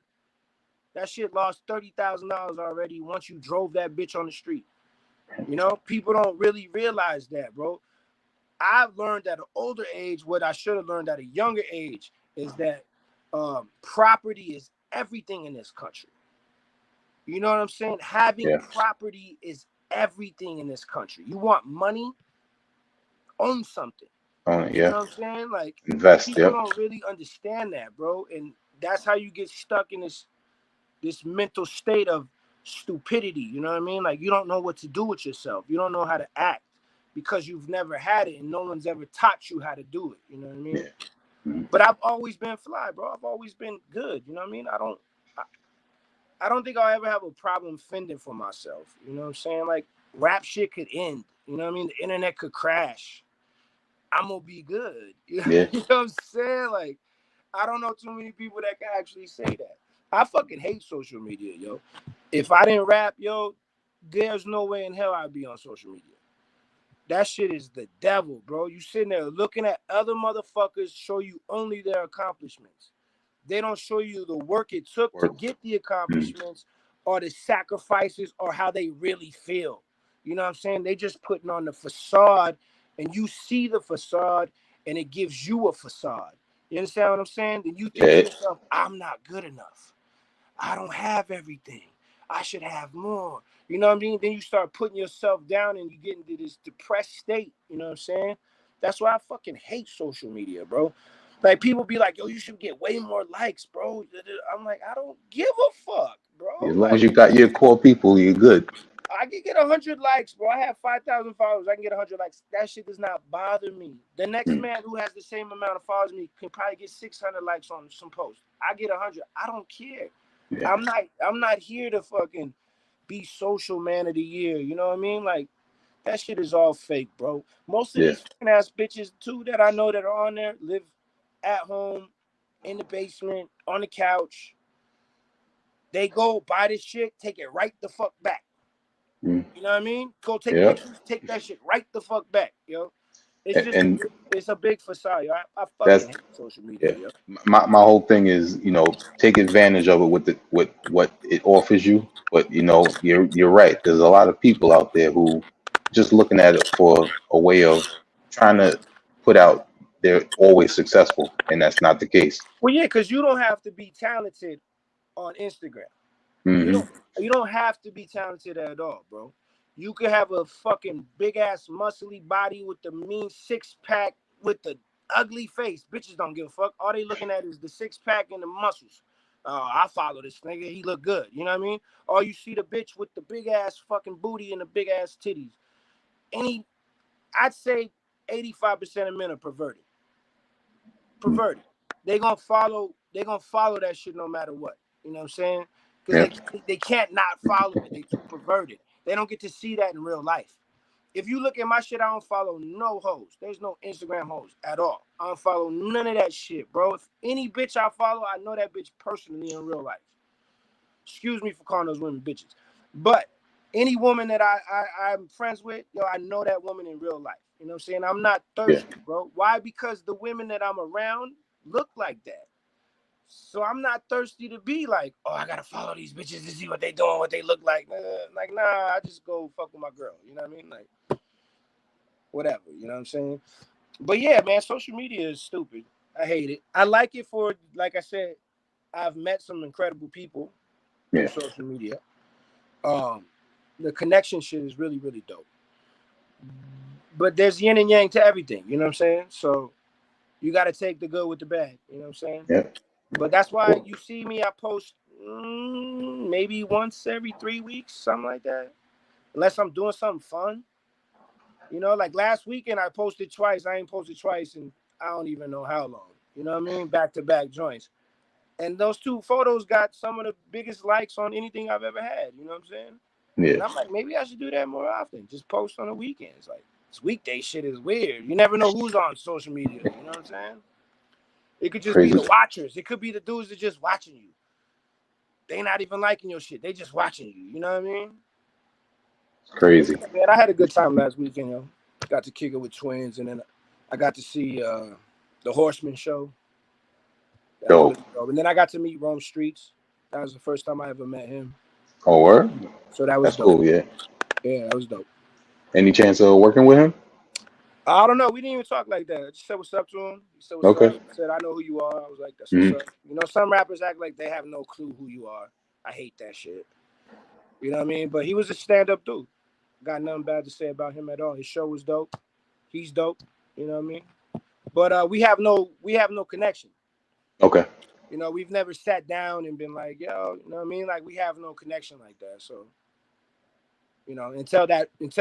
That shit lost $30,000 already once you drove that bitch on the street. You know, people don't really realize that, bro. I've learned at an older age what I should have learned at a younger age is that property is everything in this country. You know what I'm saying? Having Yeah. property is everything in this country. You want money? Own something. You Yeah. know what I'm saying? Like, Invest. people Yep. don't really understand that, bro. And that's how you get stuck in this mental state of stupidity. You know what I mean? Like, you don't know what to do with yourself. You don't know how to act because you've never had it and no one's ever taught you how to do it. You know what I mean? Yeah. But I've always been fly, bro. I've always been good. You know what I mean? I don't think I'll ever have a problem fending for myself. You know what I'm saying? Like, rap shit could end. You know what I mean? The internet could crash. I'm gonna be good. You know, Yeah. you know what I'm saying? Like, I don't know too many people that can actually say that. I fucking hate social media, yo. If I didn't rap, yo, there's no way in hell I'd be on social media. That shit is the devil, bro. You sitting there looking at other motherfuckers show you only their accomplishments. They don't show you the work it took to get the accomplishments or the sacrifices or how they really feel. You know what I'm saying? They just putting on the facade and you see the facade and it gives you a facade. You understand what I'm saying? Then you think to yourself, I'm not good enough. I don't have everything. I should have more. You know what I mean? Then you start putting yourself down and you get into this depressed state. You know what I'm saying? That's why I fucking hate social media, bro. Like people be like, yo, you should get way more likes, bro. I'm like, I don't give a fuck, bro. As long as Like you got your core people, you're good. I can get 100 likes, bro. I have 5,000 followers. I can get 100 likes. That shit does not bother me. The next Mm. man who has the same amount of followers as me can probably get 600 likes on some post. I get 100. I don't care. Yeah. I'm not here to fucking be social man of the year. You know what I mean? Like that shit is all fake, bro. Most of Yeah. these fucking ass bitches too that I know that are on there live at home, in the basement, on the couch. They go buy this shit, take it right the fuck back. Mm. You know what I mean? Go take Yeah. pictures, take that shit right the fuck back, yo. It's just And it's a big facade, yo. I fucking that's hate social media, yeah. yo. My whole thing is, take advantage of it with what it offers you. But you're right. There's a lot of people out there who just looking at it for a way of trying to put out they're always successful, and that's not the case. Well, yeah, because you don't have to be talented on Instagram. You Hmm. don't you don't have to be talented at all, bro. You could have a fucking big ass muscly body with the mean six pack with the ugly face. Bitches don't give a fuck. All they looking at is the six pack and the muscles. I follow this nigga. He look good. You know what I mean? Or you see the bitch with the big ass fucking booty and the big ass titties. I'd say 85% of men are perverted. Perverted. They gonna follow. They gonna follow that shit no matter what. You know what I'm saying? Because Yeah. they can't not follow it. They too perverted. They don't get to see that in real life. If you look at my shit, I don't follow no hoes. There's no Instagram hoes at all. I don't follow none of that shit, bro. If any bitch I follow, I know that bitch personally in real life. Excuse me for calling those women bitches. But any woman that I'm friends with, yo, I know that woman in real life. You know what I'm saying? I'm not Yeah. thirsty, bro. Why? Because the women that I'm around look like that. So I'm not thirsty to be like, oh, I gotta follow these bitches to see what they doing, what they look like. Like, nah, I just go fuck with my girl. You know what I mean? Like, whatever. You know what I'm saying? But yeah, man, social media is stupid. I hate it. I like it for, like I said, I've met some incredible people through Yeah. social media. Um, the connection shit is really, really dope. But there's yin and yang to everything. You know what I'm saying? So you got to take the good with the bad. You know what I'm saying? Yeah. But that's why Well, you see me. I post maybe once every 3 weeks, something like that. Unless I'm doing something fun. You know, like last weekend I posted twice. I ain't posted twice in I don't even know how long. You know what I mean? Back to back joints. And those two photos got some of the biggest likes on anything I've ever had. You know what I'm saying? yeah. And I'm like, maybe I should do that more often. Just post on the weekends. Like this weekday shit is weird. You never know who's on social media. You know what I'm saying? It could just be Crazy. the watchers. It could be the dudes that just watching you. They not even liking your shit. They just watching you. You know what I mean? But Crazy. yeah, man, I had a good time last weekend. Got to kick it with twins, and then I got to see the Horseman show. That was really Dope. dope. And then I got to meet Rome Streets. That was the first time I ever met him. Oh, word? So that was That's dope. cool. Yeah. Yeah, that was dope. Any chance of working with him? I don't know. We didn't even talk like that. I just said what's up to him. He said what's up. Okay. He said, I know who you are. I was like, that's what's Hmm. up. You know, some rappers act like they have no clue who you are. I hate that shit. You know what I mean? But he was a stand-up dude. Got nothing bad to say about him at all. His show was dope. He's dope. You know what I mean? But we have no connection. Okay. You know, we've never sat down and been like, yo, you know what I mean? Like we have no connection like that. So, you know, until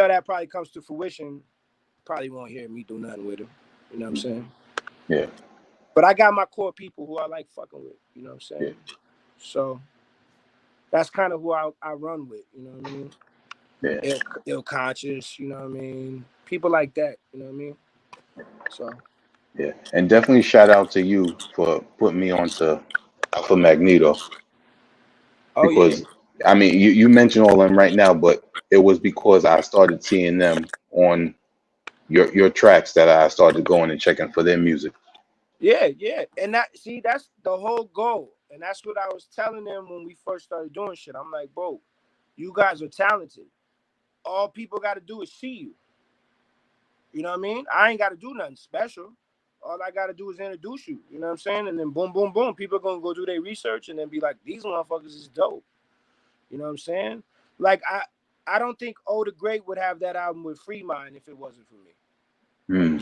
that probably comes to fruition, probably won't hear me do nothing with him. You know what I'm saying? Yeah. But I got my core people who I like fucking with. You know what I'm Yeah. saying? So that's kind of who I run with. You know what I mean? Yeah. Ill conscious. You know what I mean? People like that. You know what I mean? So Yeah. And definitely shout out to you for putting me onto Alpha Magneto, oh yeah, because I mean you mentioned all of them right now, but it was because I started seeing them on your tracks that I started going and checking for their music. yeah. And that's the whole goal. And that's what I was telling them when we first started doing shit. I'm like, bro, you guys are talented. All people got to do is see you. You know what I mean? I ain't got to do nothing special. All I got to do is introduce you. You know what I'm saying? And then boom, boom, boom. People are going to go do their research and then be like, these motherfuckers is dope. You know what I'm saying? Like, I don't think Oh the Great would have that album with Free Mind if it wasn't for me. Hmm.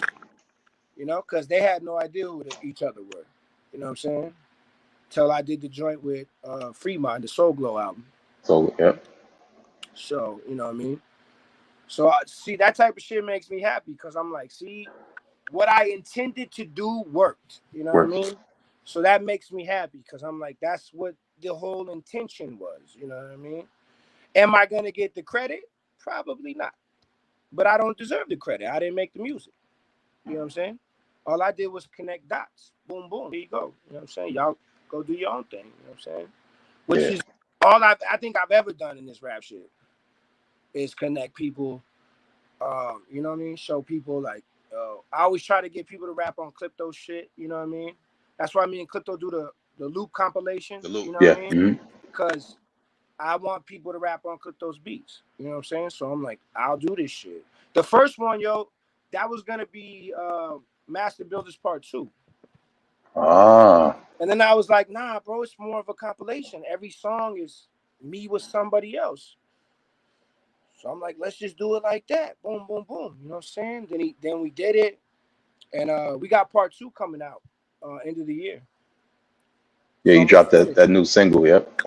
you know, because they had no idea who each other were. You know what I'm saying? Till I did the joint with Free Mind, the Soul Glow album. So, yep. So, you know what I mean? So, see, that type of shit makes me happy because I'm like, see, what I intended to do worked. You know what I Works. mean? So that makes me happy because I'm like, that's what the whole intention was. You know what I mean? Am I going to get the credit? Probably not. But I don't deserve the credit. I didn't make the music. You know what I'm saying? All I did was connect dots. Boom, boom. There you go. You know what I'm saying? Y'all go do your own thing. You know what I'm saying? Which is all I think I've ever done in this rap shit is connect people. You know what I mean? Show people like, I always try to get people to rap on Clipto shit. You know what I mean? That's why me and Clipto do the loop compilation. The loop. You know Yeah. what I mean? Mm-hmm. Because I want people to rap on Clipto's beats. You know what I'm saying? So I'm like, I'll do this shit. The first one, yo, that was gonna be Master Builders Part 2. Ah. And then I was like, nah, bro, it's more of a compilation. Every song is me with somebody else. So I'm like, let's just do it like that. Boom, boom, boom. You know what I'm saying? Then we did it. And we got Part 2 coming out end of the year. Yeah, you dropped that new single, yep.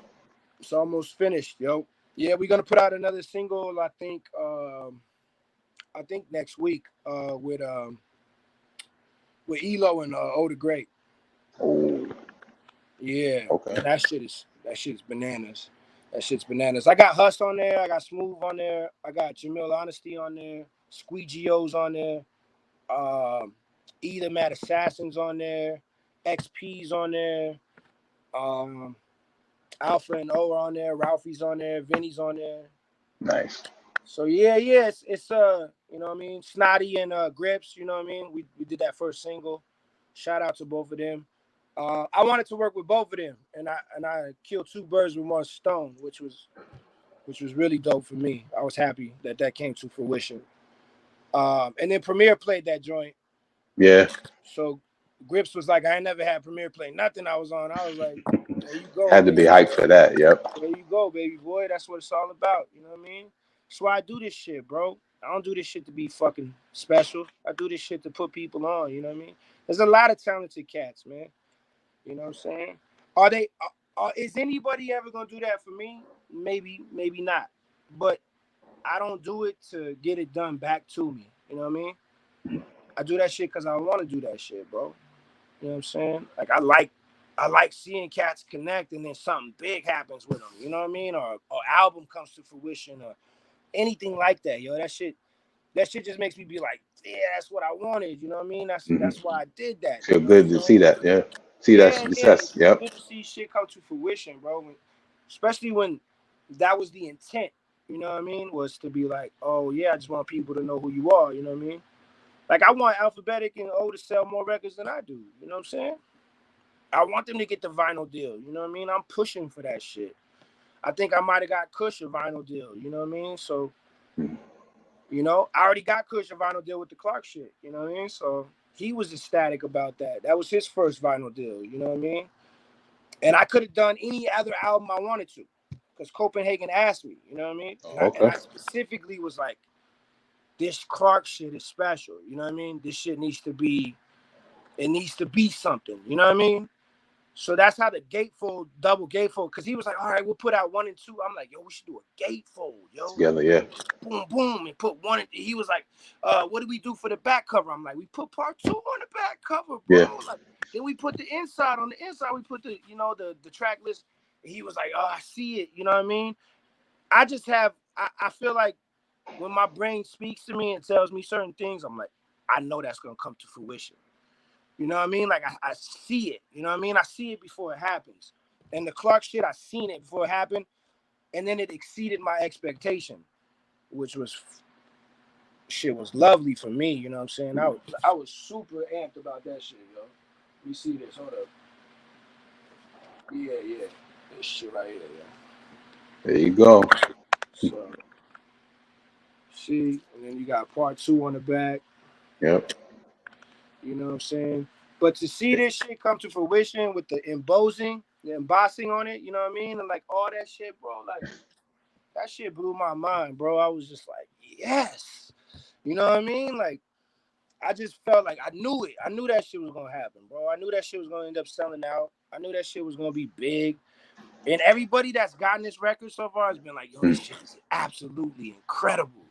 It's almost finished, yo. Yeah, we're gonna put out another single, I think next week, with Elo and Oda Great. Oh. Yeah. Okay. And that shit's bananas. That shit's bananas. I got Huss on there, I got Smooth on there, I got Jamil Honesty on there, Squeegeo's on there, Either Mad Assassins on there, XP's on there, Alpha and O are on there, Ralphie's on there, Vinny's on there. Nice. So yeah, it's you know what I mean, Snotty and Grips, you know what I mean? We did that first single. Shout out to both of them. I wanted to work with both of them, and I killed two birds with one stone, which was really dope for me. I was happy that came to fruition. And then Premier played that joint. Yeah. So Grips was like, I ain't never had Premier play nothing I was on. I was like, there you go, Had to be baby. hyped for that, yep. There you go, baby boy. That's what it's all about. You know what I mean? That's why I do this shit, bro. I don't do this shit to be fucking special. I do this shit to put people on. You know what I mean? There's a lot of talented cats, man. You know what I'm saying? Are they? Is anybody ever gonna do that for me? Maybe, maybe not. But I don't do it to get it done back to me. You know what I mean? I do that shit because I want to do that shit, bro. You know what I'm saying? Like I like seeing cats connect and then something big happens with them. You know what I mean? Or album comes to fruition or anything like that. Yo, that shit just makes me be like, yeah, that's what I wanted. You know what I mean? That's why I did that. Feel You know what good I'm to saying? see that, yeah. See that Yeah, success, it's yep. good to see shit come to fruition, bro. Especially when that was the intent. You know what I mean? Was to be like, oh yeah, I just want people to know who you are. You know what I mean? Like I want Alphabetic and O to sell more records than I do. You know what I'm saying? I want them to get the vinyl deal. You know what I mean? I'm pushing for that shit. I think I might have got Kush a vinyl deal. You know what I mean? So, you know, I already got Kush a vinyl deal with the Clark shit. You know what I mean? So he was ecstatic about that. That was his first vinyl deal. You know what I mean? And I could have done any other album I wanted to, because Copenhagen asked me. You know what I mean? And I specifically was like, this Clark shit is special. You know what I mean? This shit needs to be something. You know what I mean? So that's how the gatefold, double gatefold, because he was like, all right, we'll put out 1 and 2. I'm like, yo, we should do a gatefold, yo. Together, yeah. Boom, boom, and put 1 and he was like, what do we do for the back cover? I'm like, we put part 2 on the back cover, bro. Yeah. Like, then we put the inside. On the inside, we put the, you know, the track list. And he was like, oh, I see it. You know what I mean? I just have, I feel like when my brain speaks to me and tells me certain things, I'm like, I know that's going to come to fruition. You know what I mean? Like, I see it. You know what I mean? I see it before it happens. And the Clark shit, I seen it before it happened. And then it exceeded my expectation, which was lovely for me. You know what I'm saying? I was super amped about that shit, yo. You see this? Hold up. Yeah. This shit right here, yo. There you go. So, see? And then you got part 2 on the back. Yep. You know what I'm saying? But to see this shit come to fruition with the embossing on it, you know what I mean? And like all that shit, bro, like that shit blew my mind, bro. I was just like, yes. You know what I mean? Like I just felt like I knew it. I knew that shit was gonna happen, bro. I knew that shit was gonna end up selling out. I knew that shit was gonna be big. And everybody that's gotten this record so far has been like, yo, this shit is absolutely incredible.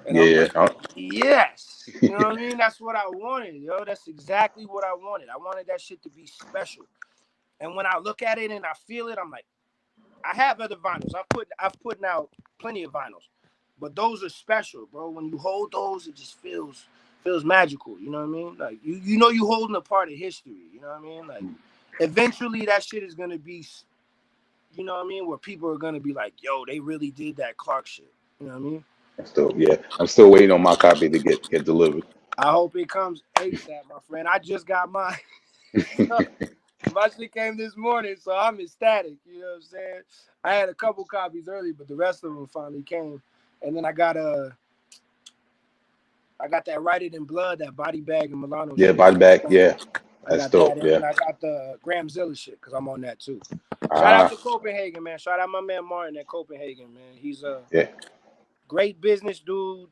And I'm Yeah. like, yes. You know what I mean? That's what I wanted, yo. That's exactly what I wanted. I wanted that shit to be special. And when I look at it and I feel it, I'm like, I have other vinyls. I've put out plenty of vinyls. But those are special, bro. When you hold those, it just feels magical. You know what I mean? Like you know you holding a part of history. You know what I mean? Like eventually that shit is gonna be, you know what I mean, where people are gonna be like, yo, they really did that Clark shit. You know what I mean? I'm still waiting on my copy to get delivered. I hope it comes ASAP, my friend. I just got mine. My shit came this morning, so I'm ecstatic. You know what I'm saying? I had a couple copies early, but the rest of them finally came. And then I got that Write It in Blood, that Body Bag and Milano Yeah, shit. body bag. Yeah, I that's got that, dope. and Yeah. then I got the Gramzilla shit because I'm on that too. Shout out to Copenhagen, man. Shout out my man Martin at Copenhagen, man. He's a great business dude.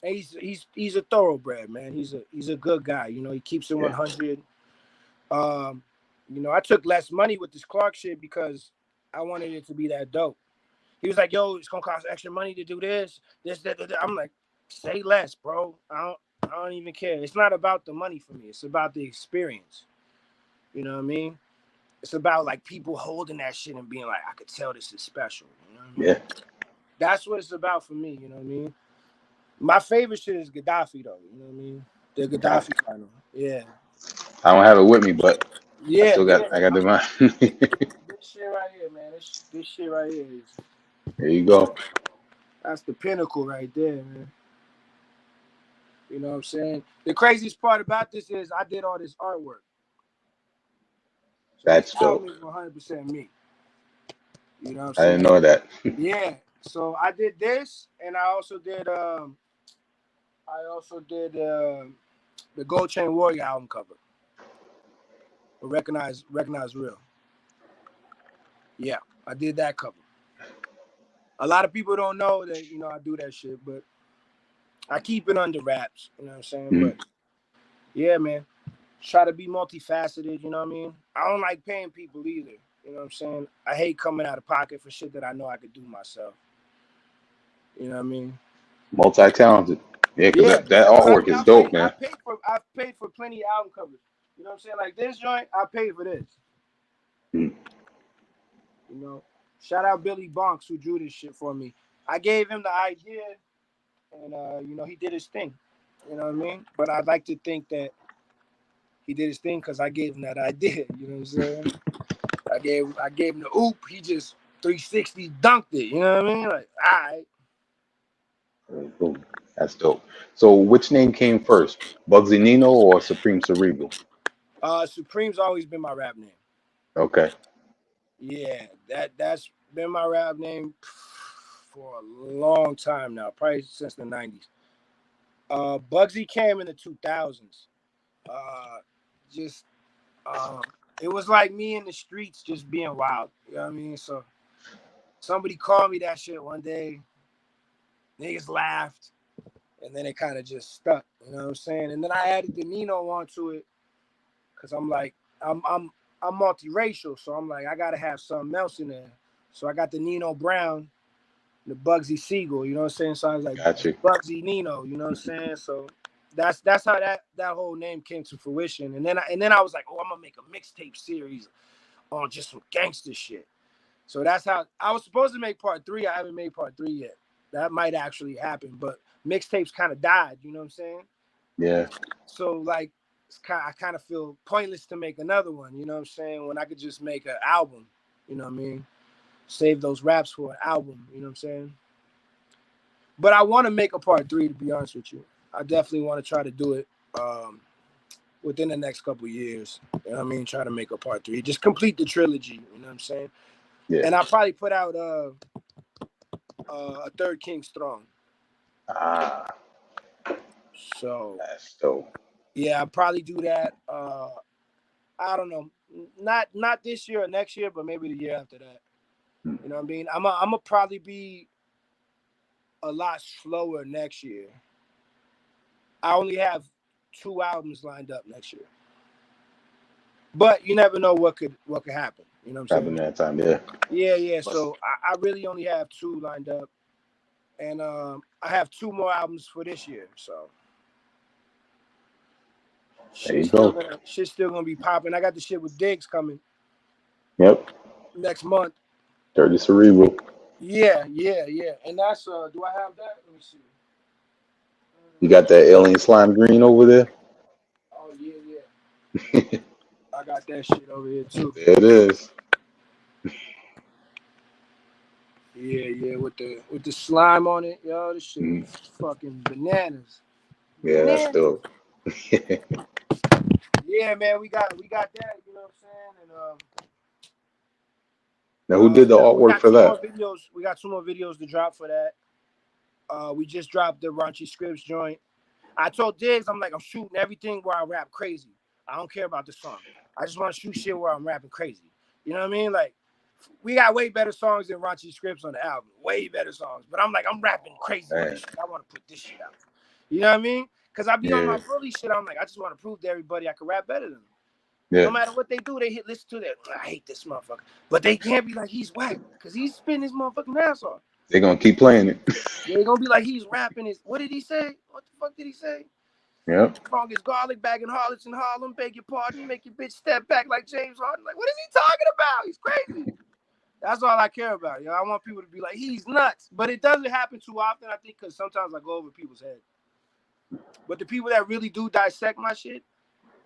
He's a thoroughbred, man. He's a good guy. You know, he keeps it 100. You know, I took less money with this Clark shit because I wanted it to be that dope. He was like, yo, it's gonna cost extra money to do this. That. I'm like, say less, bro. I don't even care. It's not about the money for me. It's about the experience. You know what I mean? It's about like people holding that shit and being like, I could tell this is special. You know what I mean? Yeah. That's what it's about for me. You know what I mean? My favorite shit is Gaddafi, though. You know what I mean? The Gaddafi final. Yeah. I don't have it with me, but Yeah. I got the mine. This shit right here, man. This shit right here is. There you go. That's the pinnacle right there, man. You know what I'm saying? The craziest part about this is I did all this artwork. So this That's album dope. is 100% me. You know what I'm I didn't saying? know that. Yeah. So I did this, and I also did the Gold Chain Warrior album cover. Recognize Real. Yeah, I did that cover. A lot of people don't know that, you know, I do that shit, but I keep it under wraps. You know what I'm saying? But yeah, man. Try to be multifaceted, you know what I mean? I don't like paying people either. You know what I'm saying? I hate coming out of pocket for shit that I know I could do myself. You know what I mean? Multi-talented. Yeah, because Yeah, that but artwork is dope, man. I've paid for plenty of album covers. You know what I'm saying? Like this joint, I paid for this. You know, shout out Billy Bonks who drew this shit for me. I gave him the idea, and you know, he did his thing. You know what I mean? But I'd like to think that he did his thing because I gave him that idea. You know what I'm saying? I gave him the oop. He just 360 dunked it. You know what I mean? Like, all right. Boom. That's dope. So, which name came first, Bugsy Nino or Supreme Cerebral? Supreme's always been my rap name. Okay. Yeah, that's been my rap name for a long time now, probably since the 90s. Bugsy came in the 2000s. Just it was like me in the streets just being wild. You know what I mean? So somebody called me that shit one day. Niggas laughed, and then it kind of just stuck. You know what I'm saying? And then I added the Nino onto it because I'm like, I'm multiracial, so I'm like, I gotta have something else in there. So I got the Nino Brown, the Bugsy Siegel. You know what I'm saying? So I was like, Got you. Bugsy Nino. You know what I'm saying? So that's how that whole name came to fruition. And then I was like, oh, I'm gonna make a mixtape series on just some gangster shit. So that's how I was supposed to make part 3. I haven't made part 3 yet. That might actually happen, but mixtapes kind of died. You know what I'm saying? Yeah. So like, I kind of feel pointless to make another one. You know what I'm saying? When I could just make an album. You know what I mean? Save those raps for an album. You know what I'm saying? But I want to make a part 3. To be honest with you, I definitely want to try to do it within the next couple of years. You know what I mean? Try to make a part 3. Just complete the trilogy. You know what I'm saying? Yeah. And I'll probably put out a third King's Throne. Ah, So that's dope. yeah, I'll probably do that. I don't know, not this year or next year, but maybe the year after that. You know what I mean? I'm gonna probably be a lot slower next year I only have 2 albums lined up next year. But you never know what could happen. You know what I'm saying? Happened that time, yeah. Yeah. So I really only have 2 lined up. And I have 2 more albums for this year. So There you go. Shit's still gonna be popping. I got the shit with Diggs coming. Yep. Next month. Dirty Cerebral. Yeah. And that's do I have that? Let me see. You got that alien slime green over there? Oh yeah. I got that shit over here too. There it is. Yeah, with the slime on it, yo, this shit is fucking bananas. Yeah, that's dope. Yeah, man, we got that, you know what I'm saying? And now, who did the we artwork got for 2 that? more videos. We got 2 more videos to drop for that. We just dropped the Raunchy Scripts joint. I told Diggs, I'm shooting everything where I rap crazy. I don't care about the song. I just want to shoot shit where I'm rapping crazy. You know what I mean? Like, we got way better songs than Raunchy Scripts on the album. Way better songs. But I'm rapping crazy on this shit. I want to put this shit out. You know what I mean? Because I be on my bully shit. I'm I just want to prove to everybody I can rap better than them. Yeah. No matter what they do, they listen to that. I hate this motherfucker. But they can't be like, he's whack. Because he's spitting his motherfucking ass off. They're going to keep playing it. They're going to be like, he's rapping his. What did he say? What the fuck did he say? Yep. Strongest garlic bagging harlots in Harlem. Beg your pardon. Make your bitch step back like James Harden. Like, what is he talking about? He's crazy. That's all I care about. I want people to be like, he's nuts. But it doesn't happen too often, I think, because sometimes I go over people's head. But the people that really do dissect my shit,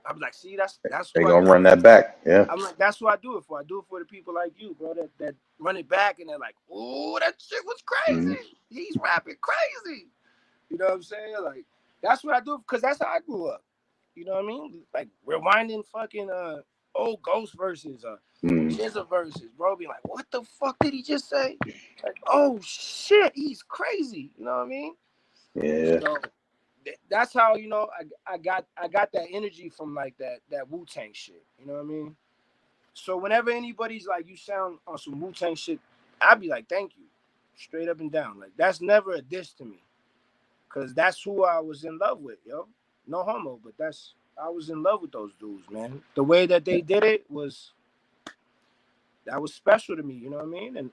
I'm like, see, that's they're gonna run that back. Yeah. I'm like, that's what I do it for. I do it for the people like you, bro, that run it back and they're like, oh, that shit was crazy. He's rapping crazy. You know what I'm saying? Like, that's what I do because that's how I grew up. You know what I mean? Like rewinding fucking old Ghost verses, Jizza verses, bro. Be like, what the fuck did he just say? Like, oh shit, he's crazy. You know what I mean? Yeah. So, that's how I got that energy from like that WuTang shit. You know what I mean? So whenever anybody's like, you sound on some WuTang shit, I'd be like, thank you, straight up and down. Like that's never a diss to me, cause that's who I was in love with, yo. No homo, but I was in love with those dudes, man. The way that they did it was special to me. You know what I mean? And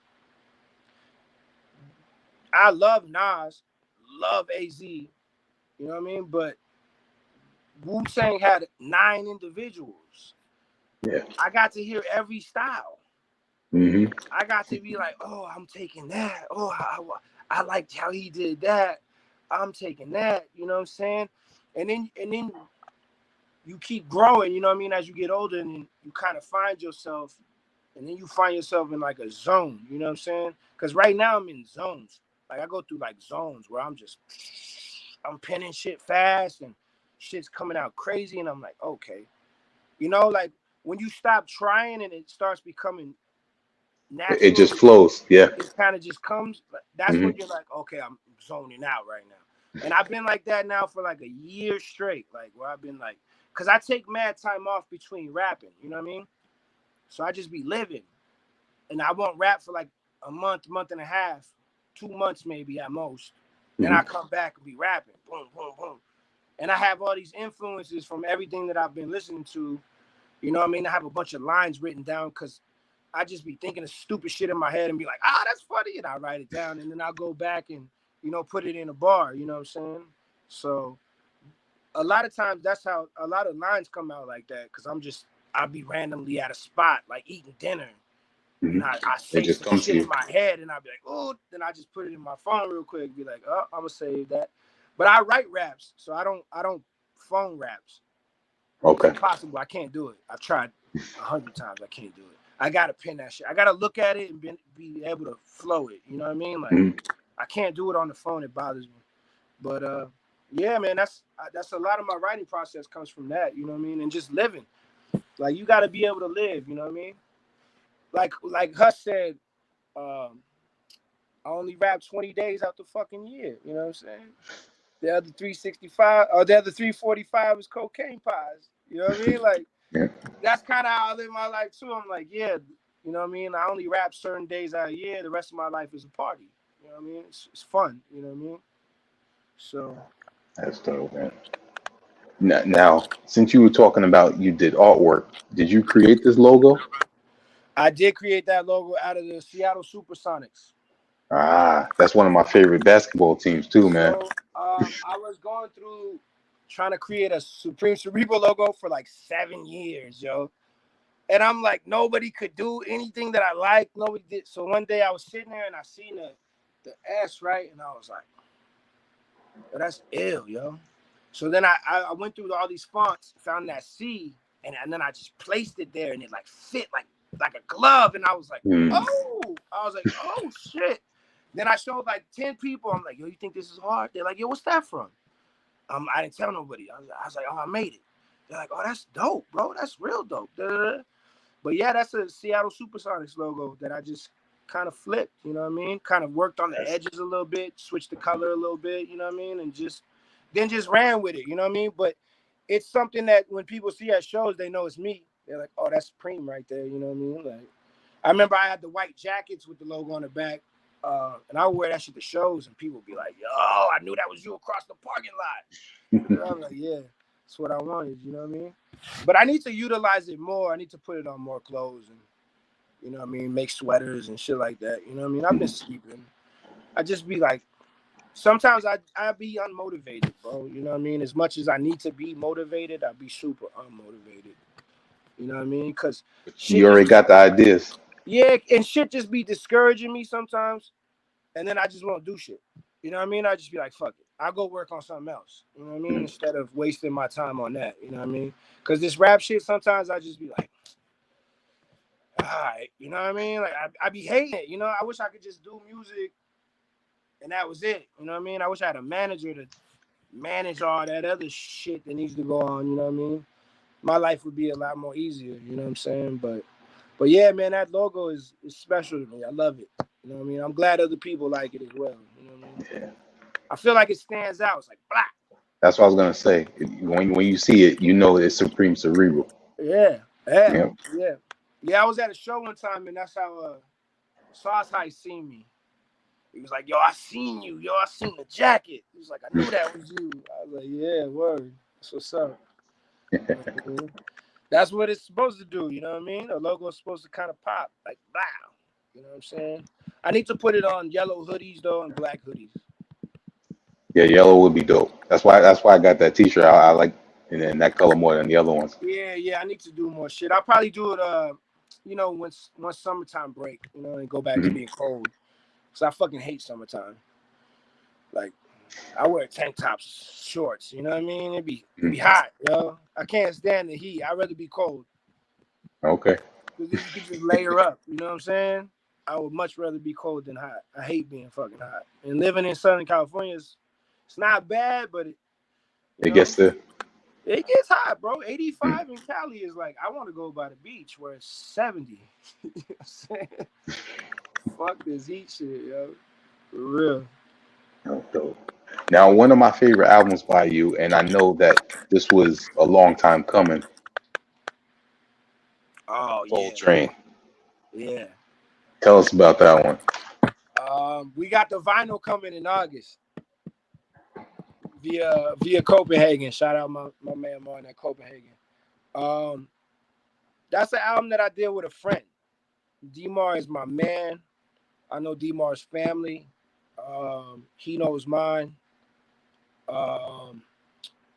I love Nas, love AZ. You know what I mean? But WuTang had 9 individuals. Yeah. I got to hear every style. I got to be like, oh, I'm taking that. Oh, I liked how he did that. I'm taking that. You know what I'm saying? And then you keep growing. You know what I mean? As you get older, and you kind of find yourself, and then you find yourself in like a zone. You know what I'm saying? Because right now I'm in zones. Like I go through like zones where I'm penning shit fast and shit's coming out crazy, and I'm like, okay, like when you stop trying and it starts becoming natural, it just flows. Yeah, it kind of just comes. That's when you're like, okay, I'm zoning out right now. And I've been like that now for like a year straight, like where I've been like, because I take mad time off between rapping, you know what I mean? So I just be living, and I won't rap for like a month and a half, 2 months maybe at most. Then I come back and be rapping, boom, boom, boom. And I have all these influences from everything that I've been listening to. You know what I mean? I have a bunch of lines written down because I just be thinking of stupid shit in my head and be like, that's funny. And I write it down. And then I'll go back and, put it in a bar. You know what I'm saying? So a lot of times that's how a lot of lines come out like that. Because I'll be randomly at a spot, like eating dinner. And I say some shit in my head and I'll be like, oh, then I just put it in my phone real quick. Be like, oh, I'm going to save that. But I write raps. So I don't phone raps. Okay. It's impossible. I can't do it. I've tried 100 times. I can't do it. I gotta pin that shit. I gotta look at it and be able to flow it. You know what I mean? Like I can't do it on the phone. It bothers me. But yeah, man, that's a lot of my writing process comes from that. You know what I mean? And just living. Like you gotta be able to live. You know what I mean? Like Hush said, I only rap 20 days out the fucking year. You know what I'm saying? The other 365 or the other 345 is cocaine pies. You know what I mean? Like that's kind of how I live my life too. I'm like, yeah, you know what I mean? I only rap certain days out of the year. The rest of my life is a party. You know what I mean? It's fun. You know what I mean? So That's dope, man. Now, since you were talking about you did artwork, did you create this logo? I did create that logo out of the Seattle Supersonics. Ah, that's one of my favorite basketball teams too, man. So I was going through trying to create a Supreme Cerebral logo for like 7 years, yo. And I'm like, nobody could do anything that I like. Nobody did. So one day I was sitting there and I seen the S, right? And I was like, oh, that's ill, yo. So then I went through all these fonts, found that C, and then I just placed it there and it like fit like a glove. And I was like, Mm. oh shit. Then I showed like 10 people. I'm like, yo, you think this is hard? They're like, yo, what's that from? I didn't tell nobody. I was like, oh, I made it. They're like, oh, that's dope, bro. That's real dope. Da-da-da. But yeah, that's a Seattle Supersonics logo that I just kind of flipped, you know what I mean? Kind of worked on the edges a little bit, switched the color a little bit, you know what I mean? And just ran with it, you know what I mean? But it's something that when people see at shows, they know it's me. They're like, oh, that's Supreme right there, you know what I mean? Like, I remember I had the white jackets with the logo on the back, and I would wear that shit to shows, and people would be like, yo, I knew that was you across the parking lot. And I'm like, yeah, that's what I wanted, you know what I mean? But I need to utilize it more. I need to put it on more clothes and, you know what I mean, make sweaters and shit like that. You know what I mean? I've been sleeping. I just be like, sometimes I be unmotivated, bro. You know what I mean? As much as I need to be motivated, I be super unmotivated. You know what I mean? Because You already got the ideas. yeah, and shit just be discouraging me sometimes. And then I just won't do shit. You know what I mean? I just be like, fuck it. I'll go work on something else. You know what I mean? Instead of wasting my time on that. You know what I mean? Because this rap shit, sometimes I just be like, all right. You know what I mean? Like, I be hating it. You know, I wish I could just do music and that was it. You know what I mean? I wish I had a manager to manage all that other shit that needs to go on. You know what I mean? My life would be a lot more easier. You know what I'm saying? But yeah, man, that logo is special to me. I love it. You know what I mean? I'm glad other people like it as well. You know what I mean? Yeah. I feel like it stands out. It's like black. That's what I was gonna say. When you see it, you know it's Supreme Cerebral. Yeah. Yeah. I was at a show one time, and that's how Sauce High seen me. He was like, yo, I seen you. Yo, I seen the jacket. He was like, I knew that was you. I was like, yeah, word. That's what's up. You know what I mean? That's what it's supposed to do. You know what I mean? The logo is supposed to kind of pop. Like, wow. You know what I'm saying? I need to put it on yellow hoodies, though, and black hoodies. Yeah, yellow would be dope. That's why I got that T-shirt. I like and that color more than the other ones. Yeah. I need to do more shit. I'll probably do it, once summertime break, and go back to being cold. Because I fucking hate summertime. Like, I wear tank tops, shorts. You know what I mean? It be hot, yo. I can't stand the heat. I'd rather be cold. Okay. Because then you can just layer up. You know what I'm saying? I would much rather be cold than hot. I hate being fucking hot. And living in Southern California it's not bad, but It gets the it gets hot, bro. 85 in Cali is like, I want to go by the beach where it's 70. You know what I'm saying? Fuck this heat shit, yo. For real. dope. Now, one of my favorite albums by you, and I know that this was a long time coming. Oh, Soul yeah. Train. Yeah. Tell us about that one. We got the vinyl coming in August via Copenhagen. Shout out my man Martin at Copenhagen. That's an album that I did with a friend. D-Mar is my man. I know D-Mar's family. He knows mine.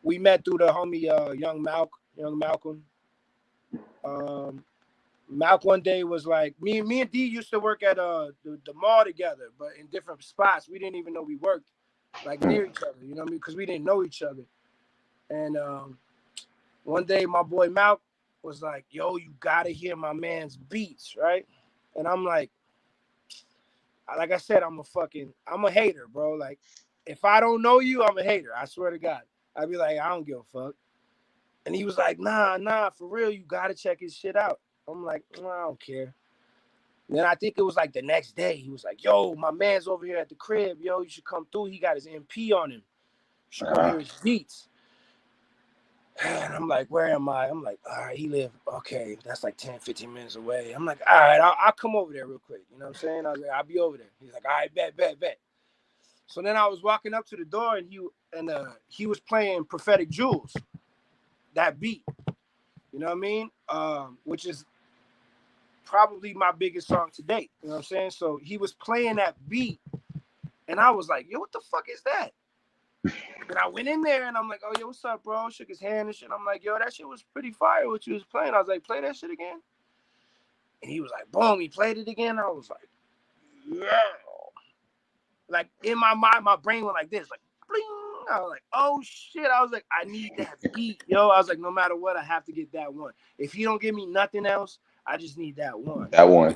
We met through the homie Young Malcolm. Malcolm one day was like, me and D used to work at the mall together, but in different spots. We didn't even know we worked like near each other, you know what I mean? Because we didn't know each other. And one day my boy Malcolm was like, yo, you gotta hear my man's beats, right? And I'm like I said, I'm a hater, bro. Like, if I don't know you, I'm a hater. I swear to God. I'd be like, I don't give a fuck. And he was like, nah, for real, you gotta check his shit out. I'm like, I don't care. And then I think it was like the next day, he was like, yo, my man's over here at the crib. Yo, you should come through. He got his MP on him. You should come hear his beats. And I'm like, where am I? I'm like, all right, he live, okay, that's like 10, 15 minutes away. I'm like, all right, I'll come over there real quick. You know what I'm saying? I was like, I'll be over there. He's like, all right, bet. So then I was walking up to the door, and he was playing Prophetic Jewels, that beat. You know what I mean? Which is probably my biggest song to date. You know what I'm saying? So he was playing that beat, and I was like, yo, what the fuck is that? And I went in there, and I'm like, oh, yo, what's up, bro? Shook his hand and shit. I'm like, yo, that shit was pretty fire what you was playing. I was like, play that shit again. And he was like, boom, he played it again. I was like, yeah. Like, in my mind, my brain went like this, like, bling. I was like, oh, shit. I was like, I need that beat, yo. I was like, no matter what, I have to get that one. If he don't give me nothing else, I just need that one. That one.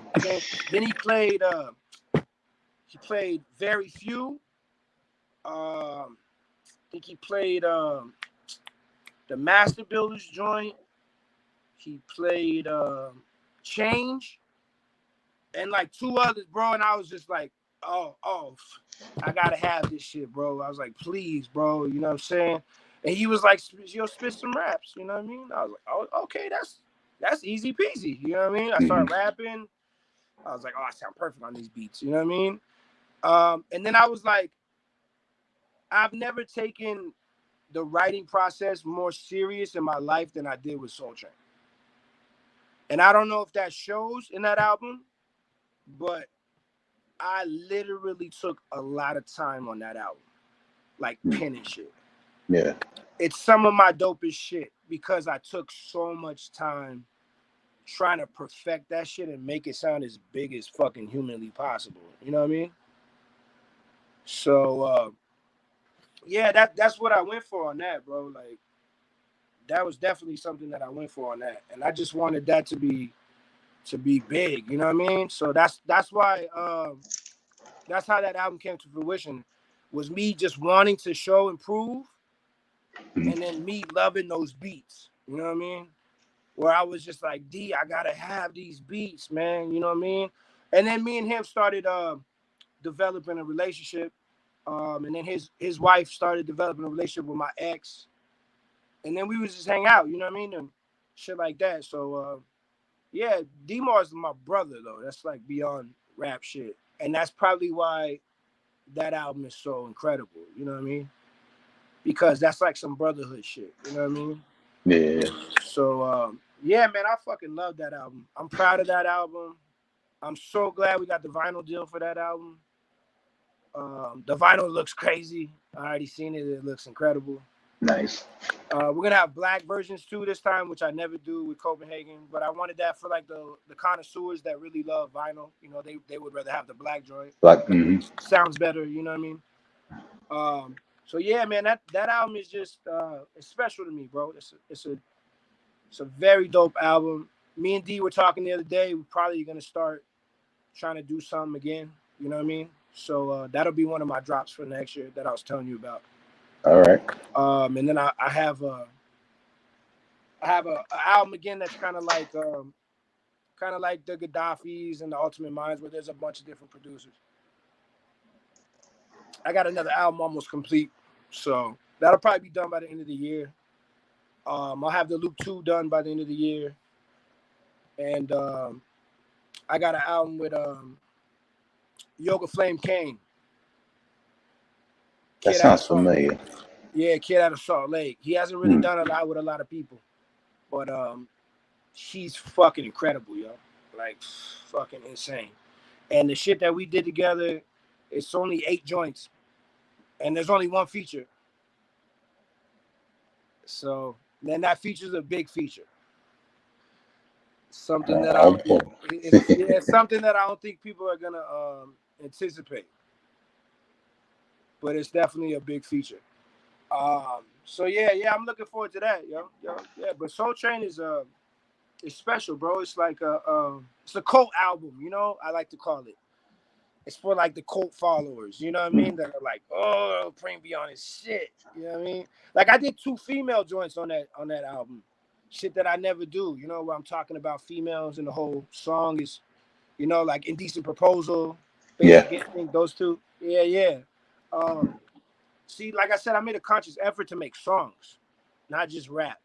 Then he played Very Few. I think he played the Master Builders joint. He played Change and like two others, bro. And I was just like, oh, I gotta have this shit, bro. I was like, please, bro. You know what I'm saying? And he was like, yo, spit some raps. You know what I mean? I was like, oh, okay, that's easy peasy. You know what I mean? I started rapping. I was like, oh, I sound perfect on these beats. You know what I mean? And then I was like, I've never taken the writing process more serious in my life than I did with Soul Train. And I don't know if that shows in that album, but I literally took a lot of time on that album, like penning shit. Yeah. It's some of my dopest shit because I took so much time trying to perfect that shit and make it sound as big as fucking humanly possible. You know what I mean? So, yeah, that's what I went for on that, bro. Like, that was definitely something that I went for on that. And I just wanted that to be big, you know what I mean? So that's why that's how that album came to fruition, was me just wanting to show and prove, and then me loving those beats, you know what I mean? Where I was just like, D, I gotta have these beats, man, you know what I mean? And then me and him started developing a relationship, and then his wife started developing a relationship with my ex, and then we was just hang out, you know what I mean, and shit like that. So yeah, D-Mars is my brother though. That's like beyond rap shit, and that's probably why that album is so incredible. You know what I mean? Because that's like some brotherhood shit. You know what I mean? Yeah. So yeah, man, I fucking love that album. I'm proud of that album. I'm so glad we got the vinyl deal for that album. The vinyl looks crazy. I already seen it. It looks incredible. Nice. We're gonna have black versions too this time, which I never do with Copenhagen. But I wanted that for like the connoisseurs that really love vinyl. You know, they would rather have the black joint. Like, Sounds better. You know what I mean? So yeah, man, that album is just it's special to me, bro. It's a very dope album. Me and D were talking the other day. We're probably gonna start trying to do something again. You know what I mean? So that'll be one of my drops for next year that I was telling you about. All right. And then I have a album again that's kind of like the Gaddafis and the Ultimate Minds, where there's a bunch of different producers. I got another album almost complete, so that'll probably be done by the end of the year. I'll have the Loop 2 done by the end of the year, and I got an album with Yoga Flame Kane. That sounds familiar. Yeah, kid out of Salt Lake. He hasn't really done a lot with a lot of people, but he's fucking incredible, yo. Like, fucking insane. And the shit that we did together, it's only 8 joints, and there's only one feature. So then that feature's a big feature. Something that something that I don't think people are gonna anticipate, but it's definitely a big feature. So yeah, I'm looking forward to that, yo. Yeah. But Soul Train is it's special, bro. It's like it's a cult album, you know. I like to call it. It's for like the cult followers, you know what I mean? That are like, oh, Preem Beyond is shit. You know what I mean? Like I did 2 female joints on that album. Shit that I never do, you know, where I'm talking about females and the whole song is, you know, like Indecent Proposal, Basic Instinct, those 2. Yeah. See, like I said, I made a conscious effort to make songs, not just rap,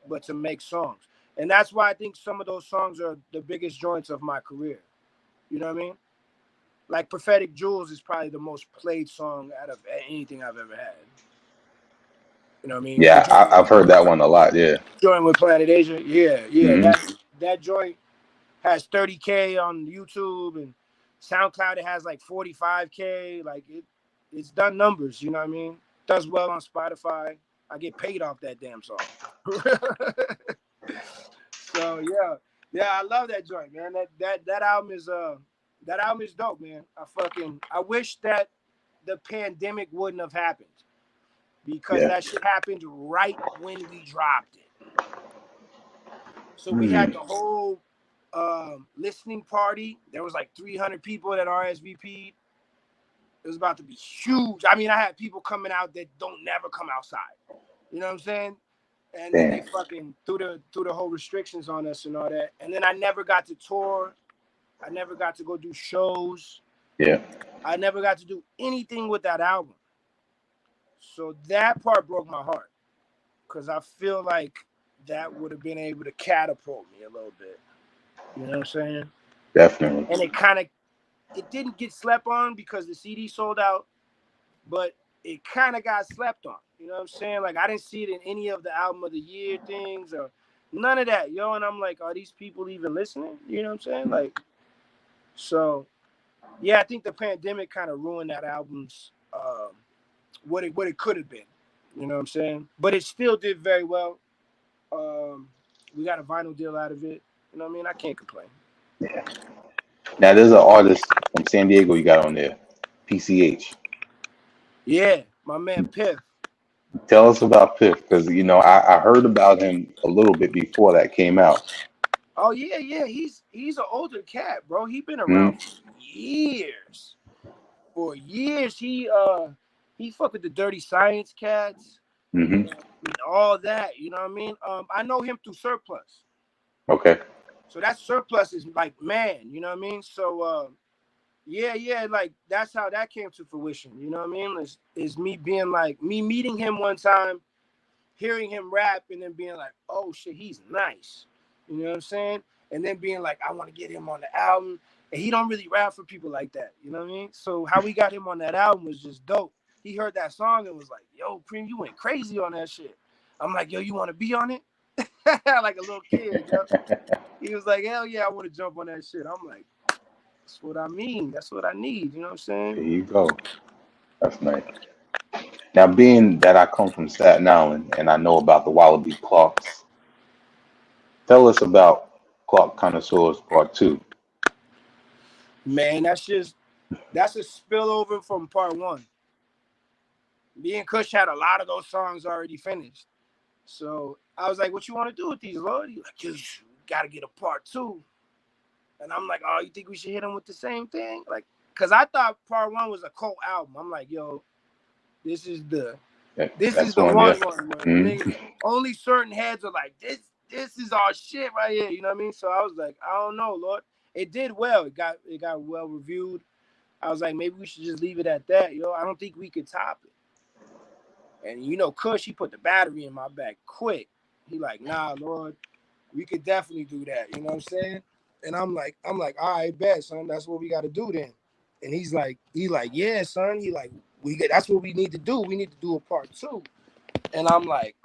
but to make songs. And that's why I think some of those songs are the biggest joints of my career. You know what I mean? like Prophetic Jewels is probably the most played song out of anything I've ever had. You know what I mean? Yeah, I've heard that one a lot. Yeah. Joint with Planet Asia. Yeah. Mm-hmm. That joint has 30K on YouTube, and SoundCloud it has like 45K. Like it's done numbers. You know what I mean? Does well on Spotify. I get paid off that damn song. So yeah, I love that joint, man. That album is dope, man. I wish that the pandemic wouldn't have happened, because that shit happened right when we dropped it. So we had the whole listening party. There was like 300 people that RSVP'd. It was about to be huge. I mean, I had people coming out that don't never come outside. You know what I'm saying? And then they fucking threw the whole restrictions on us and all that. And then I never got to tour. I never got to go do shows. Yeah. I never got to do anything with that album. So that part broke my heart, because I feel like that would have been able to catapult me a little bit. You know what I'm saying? Definitely. And it didn't get slept on because the CD sold out, but it kind of got slept on. You know what I'm saying? Like, I didn't see it in any of the album of the year things or none of that, yo. And I'm like, are these people even listening? You know what I'm saying? Like, so yeah, I think the pandemic kind of ruined that album's what it could have been. You know what I'm saying? But it still did very well. We got a vinyl deal out of it. You know what I mean? I can't complain. Yeah. Now there's an artist from San Diego you got on there, PCH. Yeah, my man Piff. Tell us about Piff, because I heard about him a little bit before that came out. Oh yeah. He's an older cat, bro. He been around for years. For years, he fucked with the Dirty Science cats, Mm-hmm. and all that. You know what I mean? I know him through Surplus. Okay. So that Surplus is like, man, you know what I mean? So yeah, like that's how that came to fruition. You know what I mean? Is me being like, me meeting him one time, hearing him rap, and then being like, oh shit, he's nice. You know what I'm saying? And then being like, I want to get him on the album. And he don't really rap for people like that. You know what I mean? So how we got him on that album was just dope. He heard that song and was like, yo, Cream, you went crazy on that shit. I'm like, yo, you want to be on it? Like a little kid, yo. He was like, hell yeah, I want to jump on that shit. I'm like, that's what I mean. That's what I need. You know what I'm saying? There you go. That's nice. Now, being that I come from Staten Island and I know about the Wallaby Clarks, tell us about Clark Connoisseurs Part 2. Man, that's a spillover from part 1. Me and Kush had a lot of those songs already finished. So I was like, what you want to do with these, Lord? He's like, you got to get a part 2. And I'm like, oh, you think we should hit him with the same thing? Like, because I thought part 1 was a cult album. I'm like, yo, this is the one. Niggas, only certain heads are like, this is our shit right here. You know what I mean? So I was like, I don't know, Lord. It did well. It got well reviewed. I was like, maybe we should just leave it at that, yo. I don't think we could top it. And Kush, he put the battery in my back quick. He like, nah, Lord, we could definitely do that. You know what I'm saying? And I'm like, all right, bet, son. That's what we got to do then. And he like, yeah, son. That's what we need to do. We need to do a part 2. And I'm like,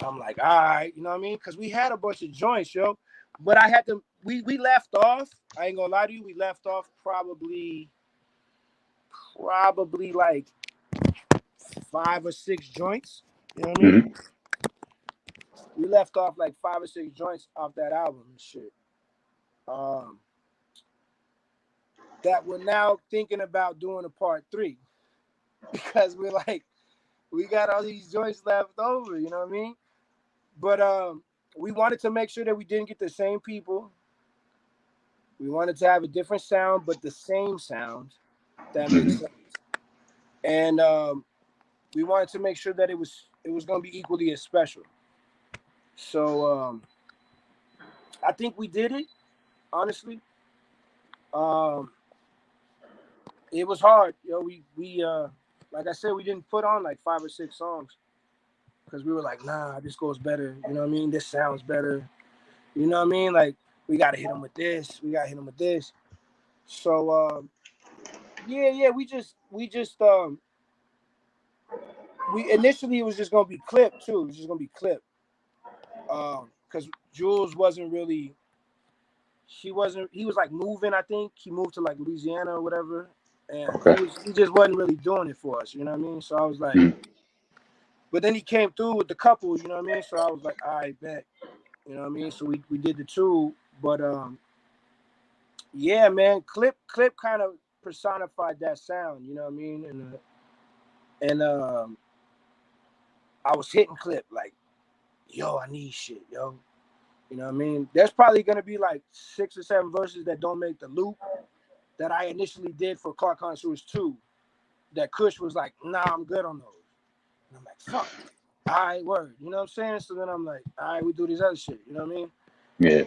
all right, you know what I mean? Because we had a bunch of joints, yo. But I had to, we left off. I ain't gonna lie to you. We left off probably like 5 or 6 joints. You know what I mean? We left off like 5 or 6 joints off that album and shit. That we're now thinking about doing a part 3, because we're like, we got all these joints left over, you know what I mean? But we wanted to make sure that we didn't get the same people. We wanted to have a different sound, but the same sound. That makes sense. And we wanted to make sure that it was going to be equally as special. So I think we did it, honestly. It was hard, we like I said, we didn't put on like 5 or 6 songs because we were like, nah, this goes better. You know what I mean? This sounds better. You know what I mean? Like, we got to hit them with this. We got to hit them with this. So Yeah. We initially it was just gonna be clipped too. It was just gonna be clipped. Because Jules wasn't really. She wasn't. He was like moving. I think he moved to like Louisiana or whatever, and Okay. he just wasn't really doing it for us. You know what I mean? So I was like, Mm. but then he came through with the couple. You know what I mean? So I was like, all right, bet. You know what I mean? So we did the two, but yeah, man, clip kind of personified that sound. You know what I mean? And I was hitting clip like, yo, I need shit, yo. You know what I mean? There's probably gonna be like 6 or 7 verses that don't make the loop that I initially did for Clark Connoisseurs 2. That Kush was like, nah, I'm good on those. And I'm like, fuck. All right, word. You know what I'm saying? So then I'm like, all right, we do this other shit. You know what I mean? Yeah.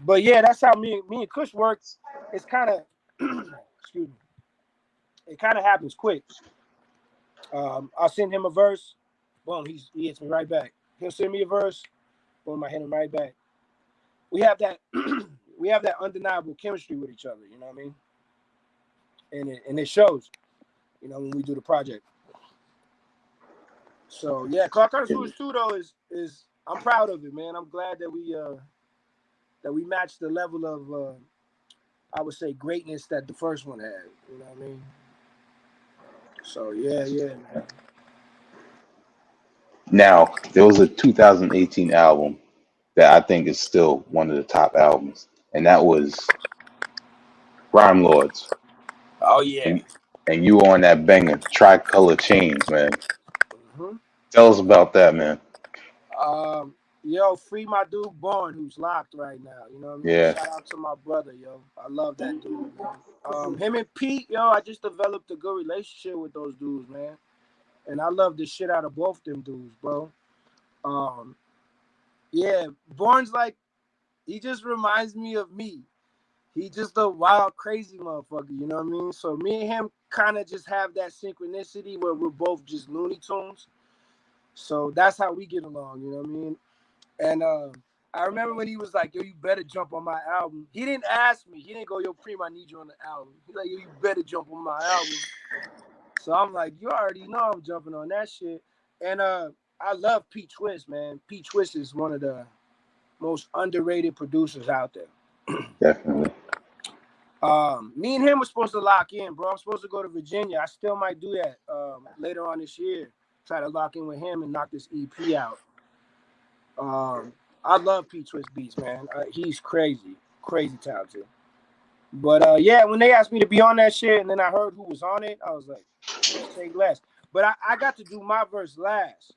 But yeah, that's how me and Kush works. It's kind of, excuse me, it kind of happens quick. I'll send him a verse. Boom, he hits me right back. He'll send me a verse. Boom, I hit him right back. We have that we have that undeniable chemistry with each other. You know what I mean? And it shows. You know when we do the project. So yeah, Clark Connoisseurs 2 though is I'm proud of it, man. I'm glad that we matched the level of I would say greatness that the first one had. You know what I mean? So yeah, man. Now, there was a 2018 album that I think is still one of the top albums, and that was Rhyme Lords. Oh yeah. And, and you on that banger, Tricolor Chains, man. Mm-hmm. Tell us about that, man. Yo, free my dude Born, who's locked right now. You know what I mean? Yeah, Shout out to my brother, yo. I love that dude, man. Him and Pete, yo, I just developed a good relationship with those dudes, man. And I love the shit out of both them dudes, bro. Um, yeah, Born's like he just reminds me of me. He just a wild, crazy motherfucker, you know what I mean? So me and him kind of just have that synchronicity where we're both just Looney Tunes. So that's how we get along, you know what I mean? And I remember when he was like, yo, you better jump on my album. He didn't ask me. He didn't go, yo, Preem, I need you on the album. He's like, yo, you better jump on my album. So I'm like, you already know I'm jumping on that shit. And I love Pete Twist, man. Pete Twist is one of the most underrated producers out there. definitely. Me and him were supposed to lock in, bro. I'm supposed to go to Virginia. I still might do that later on this year. Try to lock in with him and knock this EP out. I love Pete Twist beats, man. He's crazy talented. But yeah, when they asked me to be on that shit, and then I heard who was on it, I was like, say less. But I got to do my verse last,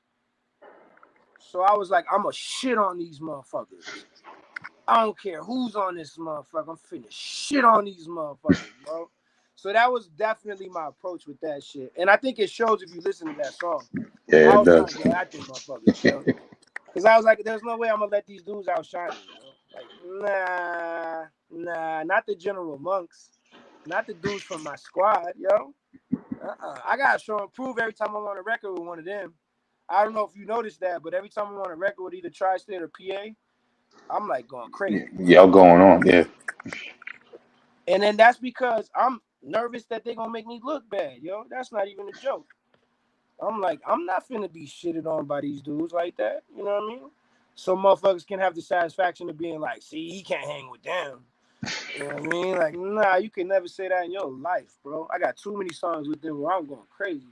so I was like, I'm a shit on these motherfuckers. I don't care who's on this motherfucker. I'm finna shit on these motherfuckers, bro. So that was definitely my approach with that shit. And I think it shows if you listen to that song. Yeah, I it was trying does. to get at them motherfuckers, yo. Because I was like, there's no way I'm going to let these dudes outshine me, yo. Like, nah, not the General Monks. Not the dudes from my squad, yo. I got to show and prove every time I'm on a record with one of them. I don't know if you noticed that, but every time I'm on a record with either Tri-State or PA, I'm like going crazy. Y'all going on, yeah. And then that's because I'm nervous that they're gonna make me look bad, yo. That's not even a joke. I'm like, I'm not finna be shitted on by these dudes like that. You know what I mean? So motherfuckers can have the satisfaction of being like, see, he can't hang with them. You know what I mean? Like, nah, you can never say that in your life, bro. I got too many songs with them where I'm going crazy.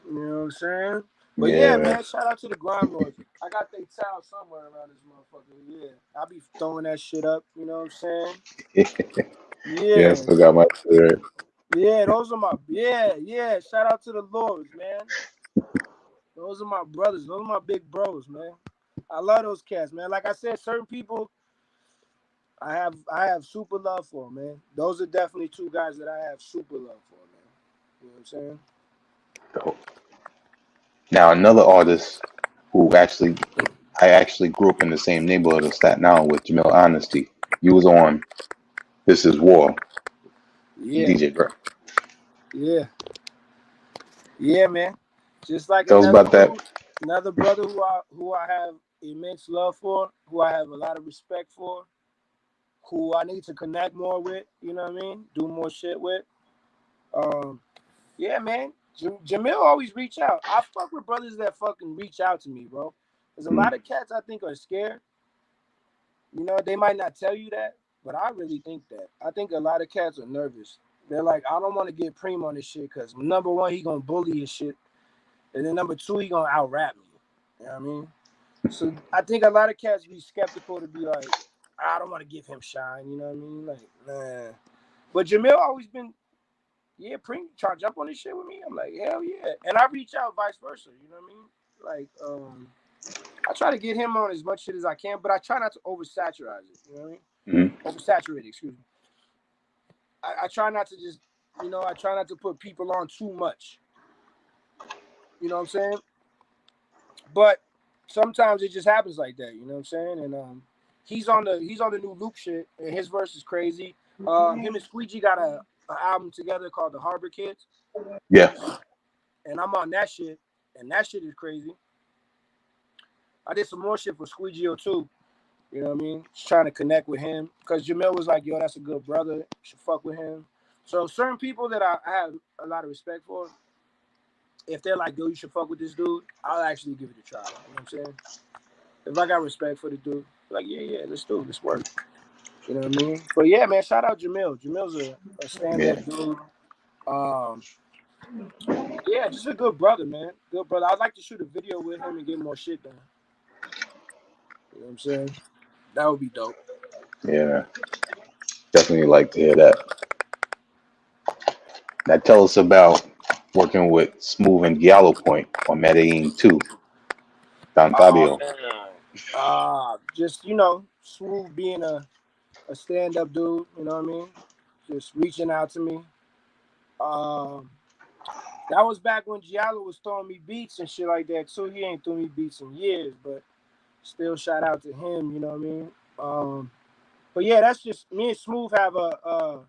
You know what I'm saying? But yeah, Yeah, man, shout out to the Grime Lords. I got they towel somewhere around this motherfucker. Yeah. I'll be throwing that shit up, you know what I'm saying? man. Yeah, I Yeah. still got my spirit. Yeah, those are my Shout out to the Lords, man. Those are my brothers. Those are my big bros, man. I love those cats, man. Like I said, certain people I have super love for, man. Those are definitely two guys that I have super love for, man. You know what I'm saying? Now, another artist who I actually grew up in the same neighborhood of Staten Island with, Jamil Honesty. You was on This Is War, Yeah, DJ Bro. yeah, yeah, man. Just like Tell us about that. another brother who I have immense love for, who I have a lot of respect for, who I need to connect more with. You know what I mean? Do more shit with. Yeah, man. Jamil always reach out. I fuck with brothers that fucking reach out to me, bro. There's a lot of cats I think are scared. You know, they might not tell you that, but I really think that. I think a lot of cats are nervous. They're like, I don't want to get Preem on this shit because number one, he gonna bully his shit, and then number two, he gonna out rap me. You know what I mean? So I think a lot of cats be skeptical to be like, I don't want to give him shine. You know what I mean? Like, nah. But Jamil always been, yeah, Preem try to jump on this shit with me. I'm like, hell yeah, and I reach out vice versa. You know what I mean? Like, I try to get him on as much shit as I can, but I try not to oversaturate it. You know what I mean? Oversaturate it, excuse me. I try not to just, you know, I try not to put people on too much. You know what I'm saying? But sometimes it just happens like that. You know what I'm saying? And he's on the new Luke shit, and his verse is crazy. Him and Squeegee got a album together called The Harbor Kids. Yeah. And I'm on that shit, and that shit is crazy. I did some more shit for Squeegee too. You know what I mean? Just trying to connect with him. Because Jamil was like, yo, that's a good brother. You should fuck with him. So certain people that I have a lot of respect for, if they're like, yo, you should fuck with this dude, I'll actually give it a try. You know what I'm saying? If I got respect for the dude, like, yeah, let's do it. Let's work. You know what I mean? But yeah, man, shout out Jamil. Jamil's a stand-up dude. Yeah, just a good brother, man. Good brother. I'd like to shoot a video with him and get more shit done. You know what I'm saying? That would be dope. Yeah. Definitely like to hear that. Now tell us about working with Smooth and Giallo Point on Medellin 2. Don Fabio. Just, you know, Smooth being a stand-up dude, you know what I mean? Just reaching out to me. That was back when Giallo was throwing me beats and shit like that too. He ain't threw me beats in years, but still shout out to him, you know what I mean? But yeah, that's just me and Smooth have a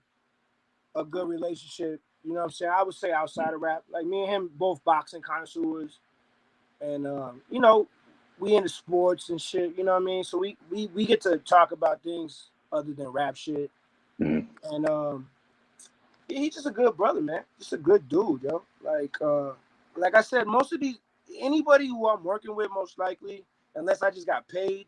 good relationship. You know what I'm saying? I would say outside of rap, like me and him both boxing connoisseurs, and you know, we into sports and shit. You know what I mean? So we get to talk about things other than rap shit, and yeah, he's just a good brother, man. Just a good dude, yo. Like I said, most of these anybody who I'm working with, most likely, unless I just got paid,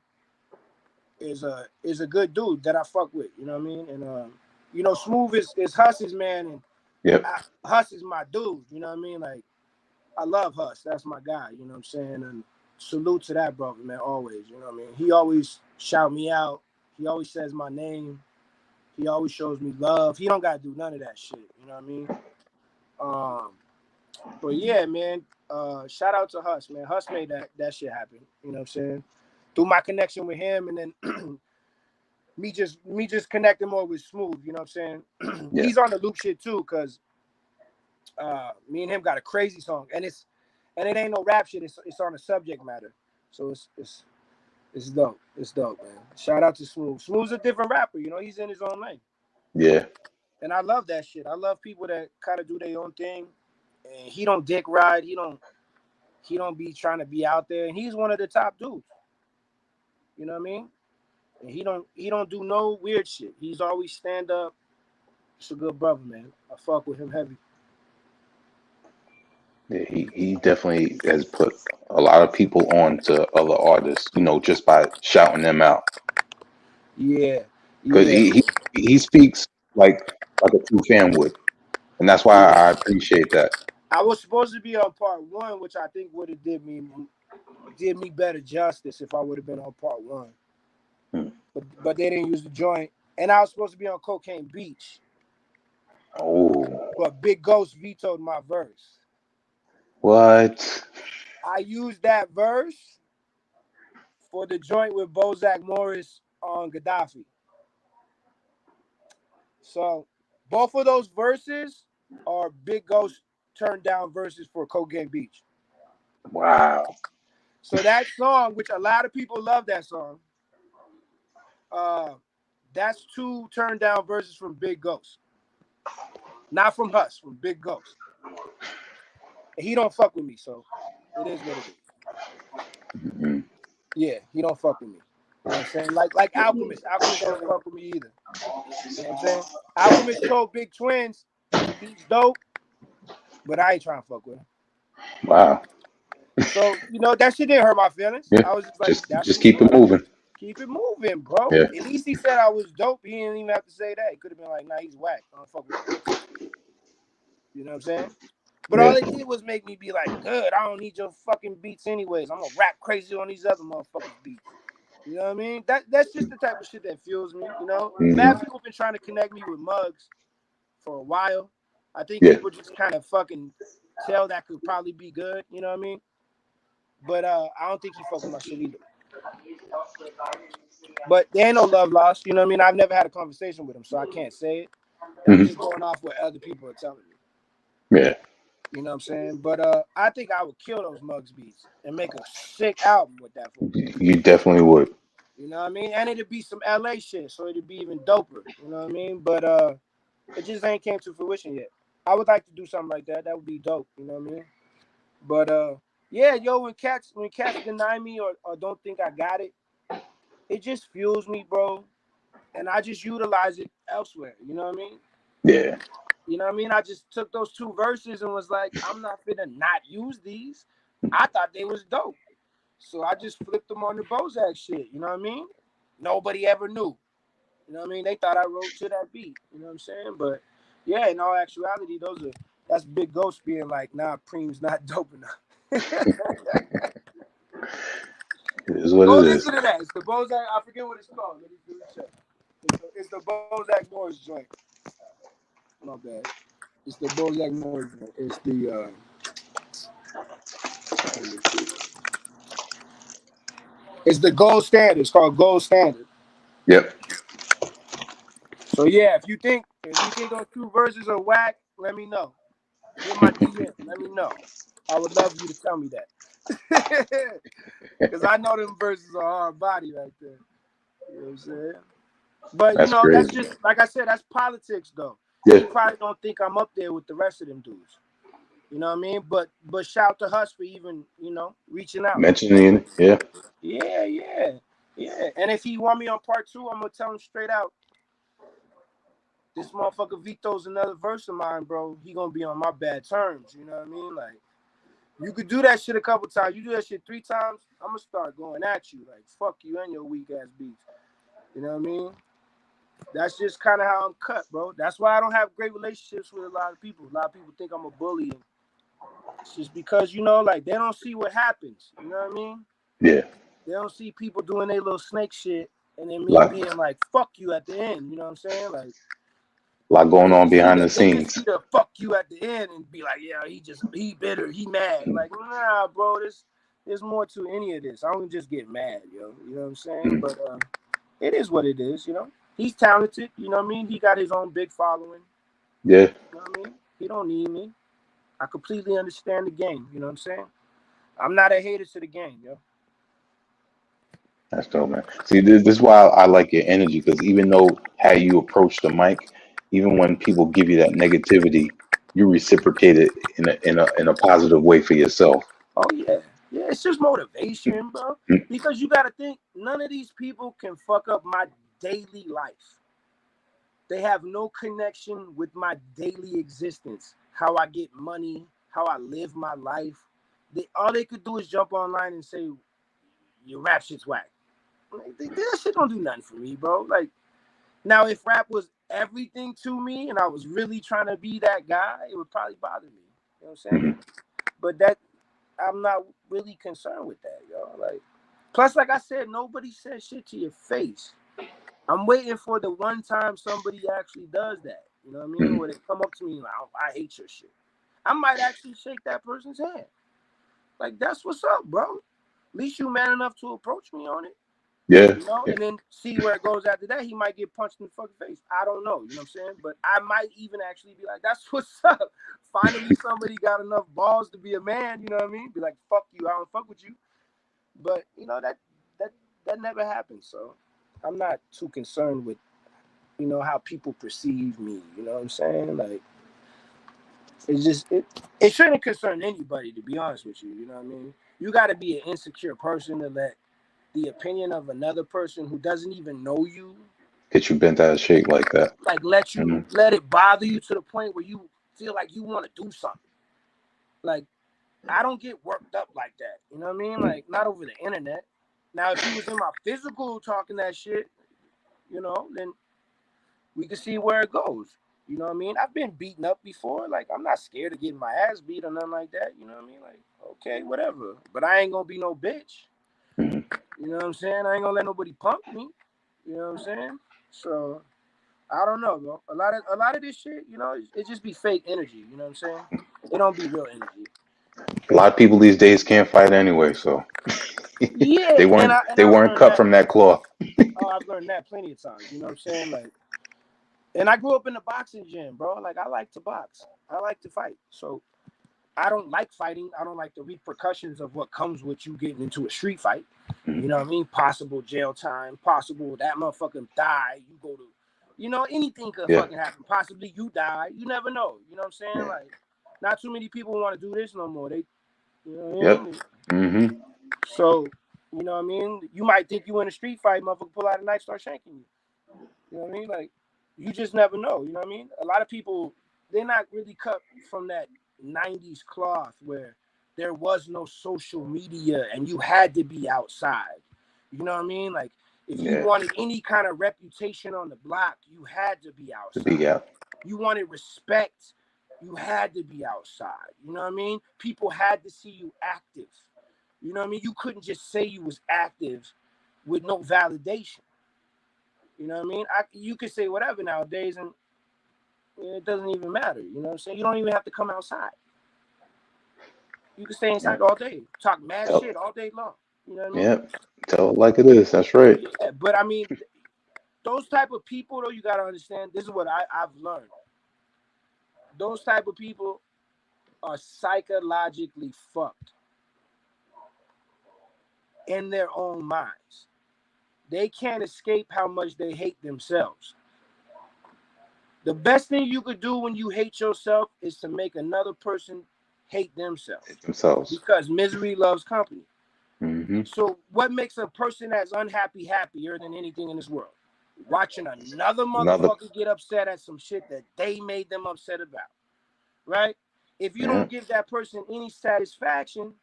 is a good dude that I fuck with. You know what I mean? And you know, Smooth is Huss's man, and Huss is my dude. You know what I mean? Like, I love Huss. That's my guy. You know what I'm saying? And salute to that brother, man. Always. You know what I mean? He always shout me out. He always says my name. He always shows me love. He don't gotta do none of that shit. You know what I mean? But yeah, man. Shout out to Huss, man. Huss made that shit happen. You know what I'm saying? Through my connection with him, and then me just connecting more with Smooth. You know what I'm saying? He's on the Luke shit too, cause me and him got a crazy song, and it ain't no rap shit. It's on a subject matter, so it's dope. It's dope, man. Shout out to Smooth. Smooth's a different rapper. You know, he's in his own lane. Yeah. And I love that shit. I love people that kind of do their own thing. And he don't dick ride. He don't be trying to be out there. And he's one of the top dudes. You know what I mean? And he don't do no weird shit. He's always stand up. He's a good brother, man. I fuck with him heavy. Yeah, he definitely has put a lot of people on to other artists, you know, just by shouting them out. Yeah. Because he speaks like a true fan would. And that's why I appreciate that. I was supposed to be on part one, which I think would have did me better justice if I would have been on part one. But they didn't use the joint. And I was supposed to be on Cocaine Beach. Oh. But Big Ghost vetoed my verse. What? I used that verse for the joint with Bozak Morris on Gaddafi. So both of those verses are Big Ghost turned down verses for Cocaine Beach. Wow. So that song, which a lot of people love that song, that's two turned down verses from Big Ghost. Not from Huss, from Big Ghost. And he don't fuck with me, so it is what it is. Yeah, he don't fuck with me. You know what I'm saying? Like Alchemist. Alchemist don't fuck with me either. You know what I'm saying? Alchemist told Big Twins, he's dope, but I ain't trying to fuck with him. Wow. So, you know, that shit didn't hurt my feelings. Yeah. I was just like, that's Just what's keep it up. moving. Keep it moving, bro. Yeah. At least he said I was dope. He didn't even have to say that. He could have been like, nah, he's whack. I don't fuck with him. You know what I'm saying? But all Yeah. it did was make me be like, good, I don't need your fucking beats anyways. I'm gonna rap crazy on these other motherfuckers' beats. You know what I mean? That's just the type of shit that fuels me, you know? Mad people been trying to connect me with Muggs for a while. I think Yeah. people just kind of fucking tell that could probably be good, you know what I mean? But I don't think he fuck with my shit either. But there ain't no love lost, you know what I mean? I've never had a conversation with him, so I can't say it. I'm just going off what other people are telling me. Yeah. You know what I'm saying? But I think I would kill those Muggs beats and make a sick album with that for me. You definitely would. You know what I mean? And it'd be some LA shit, so it'd be even doper. You know what I mean? But it just ain't came to fruition yet. I would like to do something like that. That would be dope. You know what I mean? But yeah, yo, when cats deny me or don't think I got it, it just fuels me, bro. And I just utilize it elsewhere. You know what I mean? Yeah. You know what I mean? I just took those two verses and was like, I'm not finna not use these. I thought they was dope. So I just flipped them on the Bozak shit. You know what I mean? Nobody ever knew. You know what I mean? They thought I wrote to that beat. You know what I'm saying? But yeah, in all actuality, that's Big Ghost being like, nah, Preem's not dope enough. It is what Go it is. listen to that. It's the Bozak. I forget what it's called. Let me do a check. It's the Bozak Morris joint. My bad. It's the Bozak Morris joint. It's the it's the gold standard. It's called Gold Standard. Yep. So yeah, if you think those two verses are whack, let me know. Hit my DM. Let me know. I would love you to tell me that. Because I know them verses are hard body right there. You know what I'm saying? But, you That's know, that's crazy. just, like I said, that's politics, though. Yeah. He probably don't think I'm up there with the rest of them dudes. You know what I mean? But shout to Hush for even, you know, reaching out. Mentioning it. Yeah. Yeah. And if he want me on part 2, I'm going to tell him straight out, this motherfucker Vito's another verse of mine, bro. He going to be on my bad terms. You know what I mean? Like, you could do that shit a couple times. You do that shit 3 times, I'm going to start going at you. Like, fuck you and your weak-ass beats. You know what I mean? That's just kind of how I'm cut, bro. That's why I don't have great relationships with a lot of people. A lot of people think I'm a bully. And it's just because, you know, like, they don't see what happens. You know what I mean? Yeah. They don't see people doing their little snake shit and then me Like being like, fuck you at the end. You know what I'm saying? Like, a lot going on behind the they just scenes. see the fuck you at the end and be like, yeah, he bitter, he mad. Like, nah, bro, there's more to any of this. I don't just get mad, yo. You know what I'm saying? But it is what it is, you know. He's talented, you know what I mean? He got his own big following. Yeah. You know what I mean? He don't need me. I completely understand the game, you know what I'm saying? I'm not a hater to the game, yo. That's dope, man. See, this is why I like your energy, because even though how you approach the mic, even when people give you that negativity, you reciprocate it in a positive way for yourself. Oh yeah. Yeah, it's just motivation, bro. Because you gotta think, none of these people can fuck up my daily life. They have no connection with my daily existence, how I get money, how I live my life. All they could do is jump online and say, your rap shit's whack. That shit don't do nothing for me, bro. Like, now if rap was everything to me and I was really trying to be that guy, it would probably bother me. You know what I'm saying? But I'm not really concerned with that, yo. Like, plus, like I said, nobody says shit to your face. I'm waiting for the one time somebody actually does that. You know what I mean? Where they come up to me like, I hate your shit. I might actually shake that person's hand. Like, that's what's up, bro. At least you man enough to approach me on it. Yeah. You know, and then see where it goes after that. He might get punched in the fucking face. I don't know. You know what I'm saying? But I might even actually be like, that's what's up. Finally, somebody got enough balls to be a man. You know what I mean? Be like, fuck you. I don't fuck with you. But, you know, that never happened. So I'm not too concerned with, you know, how people perceive me. You know what I'm saying? Like, it's just, it shouldn't concern anybody, to be honest with you. You know what I mean? You got to be an insecure person to let the opinion of another person who doesn't even know you Get you bent out of shape like that. like let it bother you to the point where you feel like you want to do something. Like, I don't get worked up like that. You know what I mean? Like, not over the internet. Now, if you was in my physical talking that shit, you know, then we can see where it goes. You know what I mean? I've been beaten up before. Like, I'm not scared of getting my ass beat or nothing like that. You know what I mean? Like, okay, whatever. But I ain't gonna be no bitch. Mhm. You know what I'm saying? I ain't gonna let nobody punk me. You know what I'm saying? So I don't know, bro. A lot of this shit, you know, it just be fake energy. You know what I'm saying? It don't be real energy. A lot of people these days can't fight anyway, so Yeah, they and weren't I've learned cut that. from that cloth. Oh, I've learned that plenty of times. You know what I'm saying? Like, and I grew up in the boxing gym, bro. Like, I like to box. I like to fight. So I don't like fighting. I don't like the repercussions of what comes with you getting into a street fight. You know what I mean? Possible jail time, possible that motherfucker die. You go to, you know, anything could Yeah, fucking happen. Possibly you die. You never know. You know what I'm saying? yeah, Like, not too many people want to do this no more. They, you know what I yep. mean? Hmm. So, you know what I mean? You might think you in a street fight, motherfucker pull out a knife, start shanking you. You know what I mean? Like, you just never know. You know what I mean? A lot of people, they're not really cut from that 90s cloth where there was no social media and you had to be outside. You know what I mean? Like, if you Yeah, wanted any kind of reputation on the block, you had to be to be outside. out. You wanted respect, you had to be outside. You know what I mean? People had to see you active. You know what I mean? You couldn't just say you was active with no validation. You know what I mean? You could say whatever nowadays, and it doesn't even matter. You know what I'm saying? You don't even have to come outside. You can stay inside Yep. all day, talk mad Tell, shit all day long. You know what I mean? yep. Tell it like it is. That's right. Yeah, but I mean, those type of people, though, you gotta understand. This is what I've learned. Those type of people are psychologically fucked in their own minds. They can't escape how much they hate themselves. The best thing you could do when you hate yourself is to make another person hate themselves Themselves. because misery loves company. Hmm. So, what makes a person that's unhappy happier than anything in this world? Watching another Another. motherfucker get upset at some shit that they made them upset about, right? If you Yeah. don't give that person any satisfaction,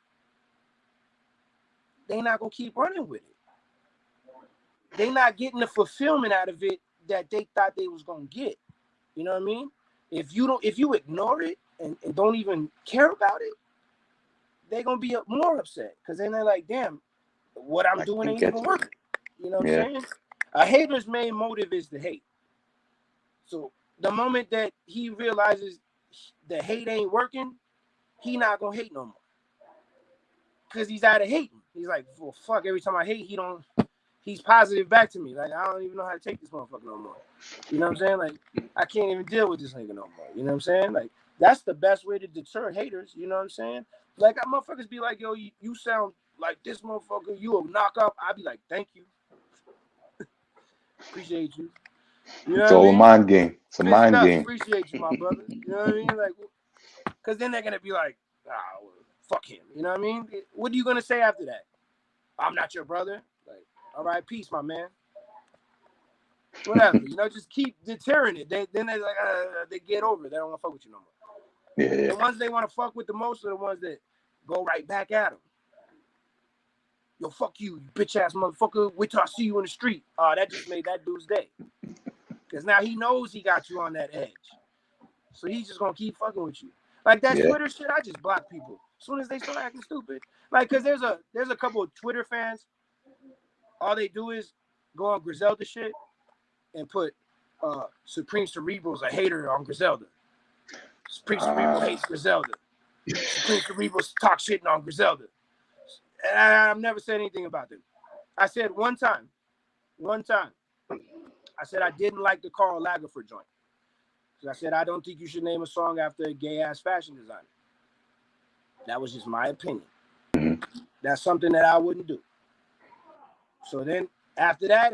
they not gonna keep running with it. They not getting the fulfillment out of it that they thought they was gonna get. You know what I mean? If you ignore it and don't even care about it, they're gonna be more upset because then they're like, damn, what I'm I doing can't ain't get even to it. working. You know what I'm Yeah. saying? A hater's main motive is to hate. So the moment that he realizes the hate ain't working, he not gonna hate no more. Cause he's out of hating. He's like, well, fuck, every time I hate, he's positive back to me. Like, I don't even know how to take this motherfucker no more. You know what I'm saying? Like, I can't even deal with this nigga no more. You know what I'm saying? Like, that's the best way to deter haters. You know what I'm saying? Like, motherfuckers be like, yo, you sound like this motherfucker. You will knock up. I'll be like, thank you. Appreciate you. You know It's what I all a mean? mind game. It's a Fist mind nuts. game. Appreciate you, my brother. You know what I mean? Like, because then they're going to be like, well, fuck him. You know what I mean? What are you going to say after that? I'm not your brother. Like, all right, peace, my man. Whatever, you know, just keep deterring it. Then they like they get over it. They don't want to fuck with you no more. Yeah. The ones they want to fuck with the most are the ones that go right back at them. Yo, fuck you, you bitch ass motherfucker. Wait till I see you in the street. That just made that dude's day. Because now he knows he got you on that edge. So he's just gonna keep fucking with you. Like that Yeah. Twitter shit, I just block people as soon as they start acting stupid. Like, cause there's a couple of Twitter fans. All they do is go on Griselda shit and put Supreme Cerebral's a hater on Griselda. Supreme Cerebral Ah. hates Griselda. Supreme Cerebral talk shitting on Griselda. And I've never said anything about them. I said one time, I said I didn't like the Karl Lagerfeld joint. So I said I don't think you should name a song after a gay ass fashion designer. That was just my opinion. Mhm. That's something that I wouldn't do. So then after that,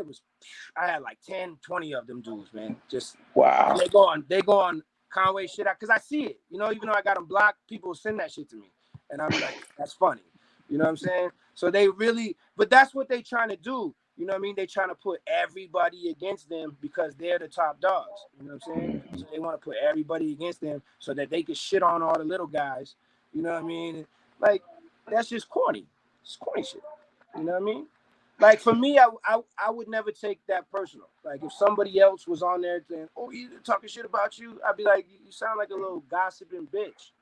I had like 10, 20 of them dudes, man. Just Wow. they go on Conway shit because I see it. You know, even though I got them blocked, people send that shit to me. And I'll be like, that's funny. You know what I'm saying? So they really, but that's what they trying to do. You know what I mean? They trying to put everybody against them because they're the top dogs. You know what I'm saying? Mhm. So they want to put everybody against them so that they can shit on all the little guys You know what I mean? Like, that's just corny. It's corny shit. You know what I mean? Like, for me, I would never take that personal. Like, if somebody else was on there saying, oh, you talking shit about you, I'd be like, you sound like a little gossiping bitch.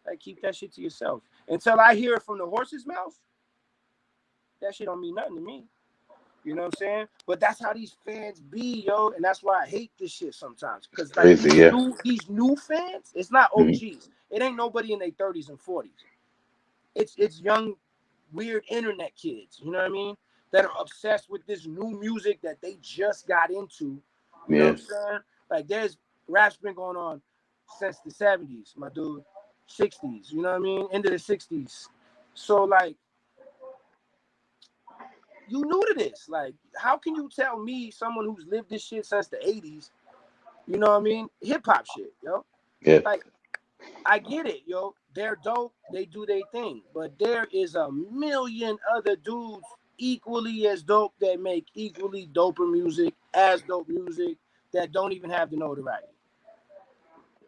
Like, keep that shit to yourself. Until I hear it from the horse's mouth, that shit don't mean nothing to me. You know what I'm saying? But that's how these fans be, yo. And that's why I hate this shit sometimes. Because, like, Crazy, yeah. these new fans, it's not OGs. Mm-hmm. It ain't nobody in their 30s and 40s. It's young, weird internet kids, you know what I mean? That are obsessed with this new music that they just got into. You know what I'm saying? Like, there's rap's been going on since the 70s, my dude. 60s, you know what I mean? Into the 60s. So, like, you new to this. Like, how can you tell me, someone who's lived this shit since the 80s, you know what I mean? Hip hop shit, yo. Yeah. Like, I get it, yo. They're dope. They do their thing. But there is a million other dudes equally as dope that make equally doper music, as dope music, that don't even have the notoriety.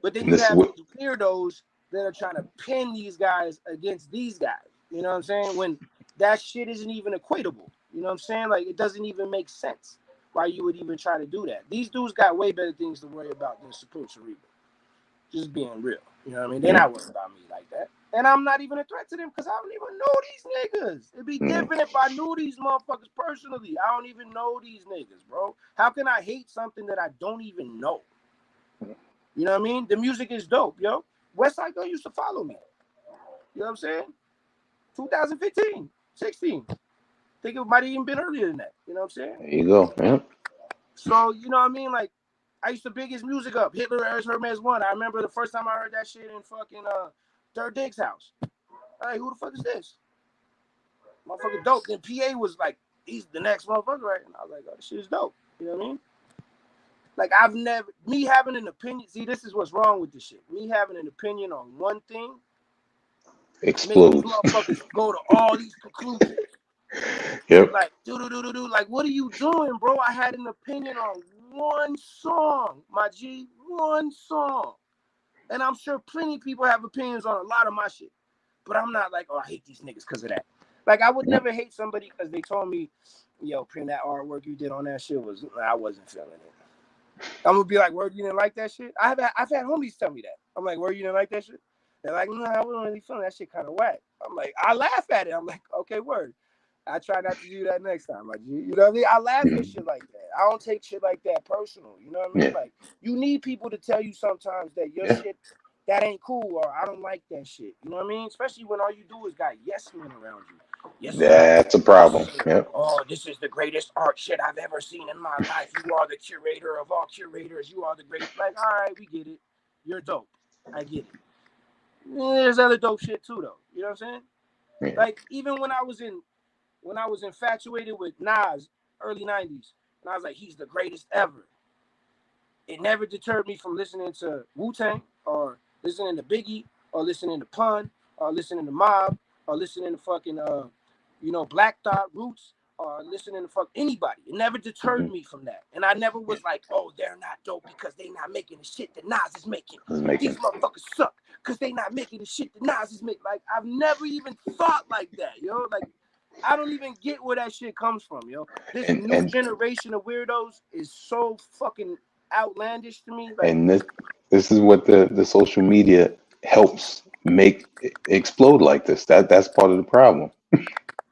But then And you this have what these weirdos that are trying to pin these guys against these guys. You know what I'm saying? When that shit isn't even equatable. You know what I'm saying? Like, it doesn't even make sense why you would even try to do that. These dudes got way better things to worry about than Supreme Cerebral. Just being real. You know what I mean? They're not worried about me like that. And I'm not even a threat to them because I don't even know these niggas. It'd be different if I knew these motherfuckers personally. I don't even know these niggas, bro. How can I hate something that I don't even know? You know what I mean? The music is dope, yo. Westside Gun used to follow me. You know what I'm saying? 2015, 16. I think it might have even been earlier than that. You know what I'm saying? There you go, man. So, you know what I mean? Like, I used to big his music up. Hitler as Hermes 1. I remember the first time I heard that shit in fucking Dirt Dig's house. Hey, who the fuck is this? Motherfucker dope. Then PA was like, he's the next motherfucker, right? And I was like, oh, this shit is dope. You know what I mean? Like, me having an opinion, see, this is what's wrong with this shit. Me having an opinion on one thing makes these Explodes. motherfuckers go to all these conclusions. Yep. Like, do. Like, what are you doing, bro? I had an opinion on one song, my G, one song. And I'm sure plenty of people have opinions on a lot of my shit. But I'm not like, oh, I hate these niggas because of that. Like, I would never hate somebody because they told me, yo, Pin, that artwork you did on that shit I wasn't feeling it. I'm gonna be like, word, you didn't like that shit? I've had homies tell me that. I'm like, word, you didn't like that shit? They're like, no, I wasn't really feeling that shit kind of whack. I'm like, I laugh at it. I'm like, okay, word. I try not to do that next time. Like, you know what I mean? I laugh at shit like that. I don't take shit like that personal. You know what I mean? Yeah. Like, you need people to tell you sometimes that your shit, that ain't cool, or I don't like that shit. You know what I mean? Especially when all you do is got yes men around you. Yes, That's a problem. Yep. oh, this is the greatest art shit I've ever seen in my life. You are the curator of all curators. You are the greatest. Like, all right, we get it. You're dope. I get it. There's other dope shit too, though. You know what I'm saying? Yeah. Like, even when I was infatuated with Nas, early 90s, and I was like, he's the greatest ever. It never deterred me from listening to WuTang, or listening to Biggie, or listening to Pun, or listening to Mob, or listening to fucking Black Thought, Roots, or listening to fuck anybody. It never deterred me from that. And I never was like, oh, they're not dope because they not making the shit that Nas is making. These motherfuckers suck because they not making the shit that Nas is making. Like, I've never even thought like that, yo. Like, I don't even get where that shit comes from, yo. This new generation of weirdos is so fucking outlandish to me. Like, and this is what the social media helps make explode like this. That's part of the problem.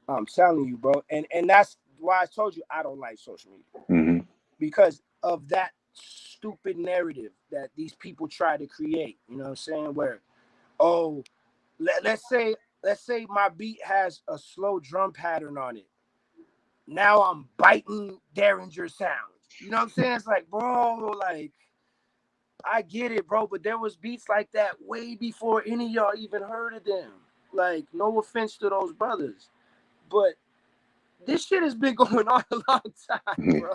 I'm telling you, bro. And that's why I told you I don't like social media. Because of that stupid narrative that these people try to create. You know what I'm saying? Where, oh, let's say my beat has a slow drum pattern on it. Now I'm biting Derringer sounds. You know what I'm saying? It's like, bro, like, I get it, bro, but there was beats like that way before any of y'all even heard of them. Like, no offense to those brothers, but this shit has been going on a long time, bro.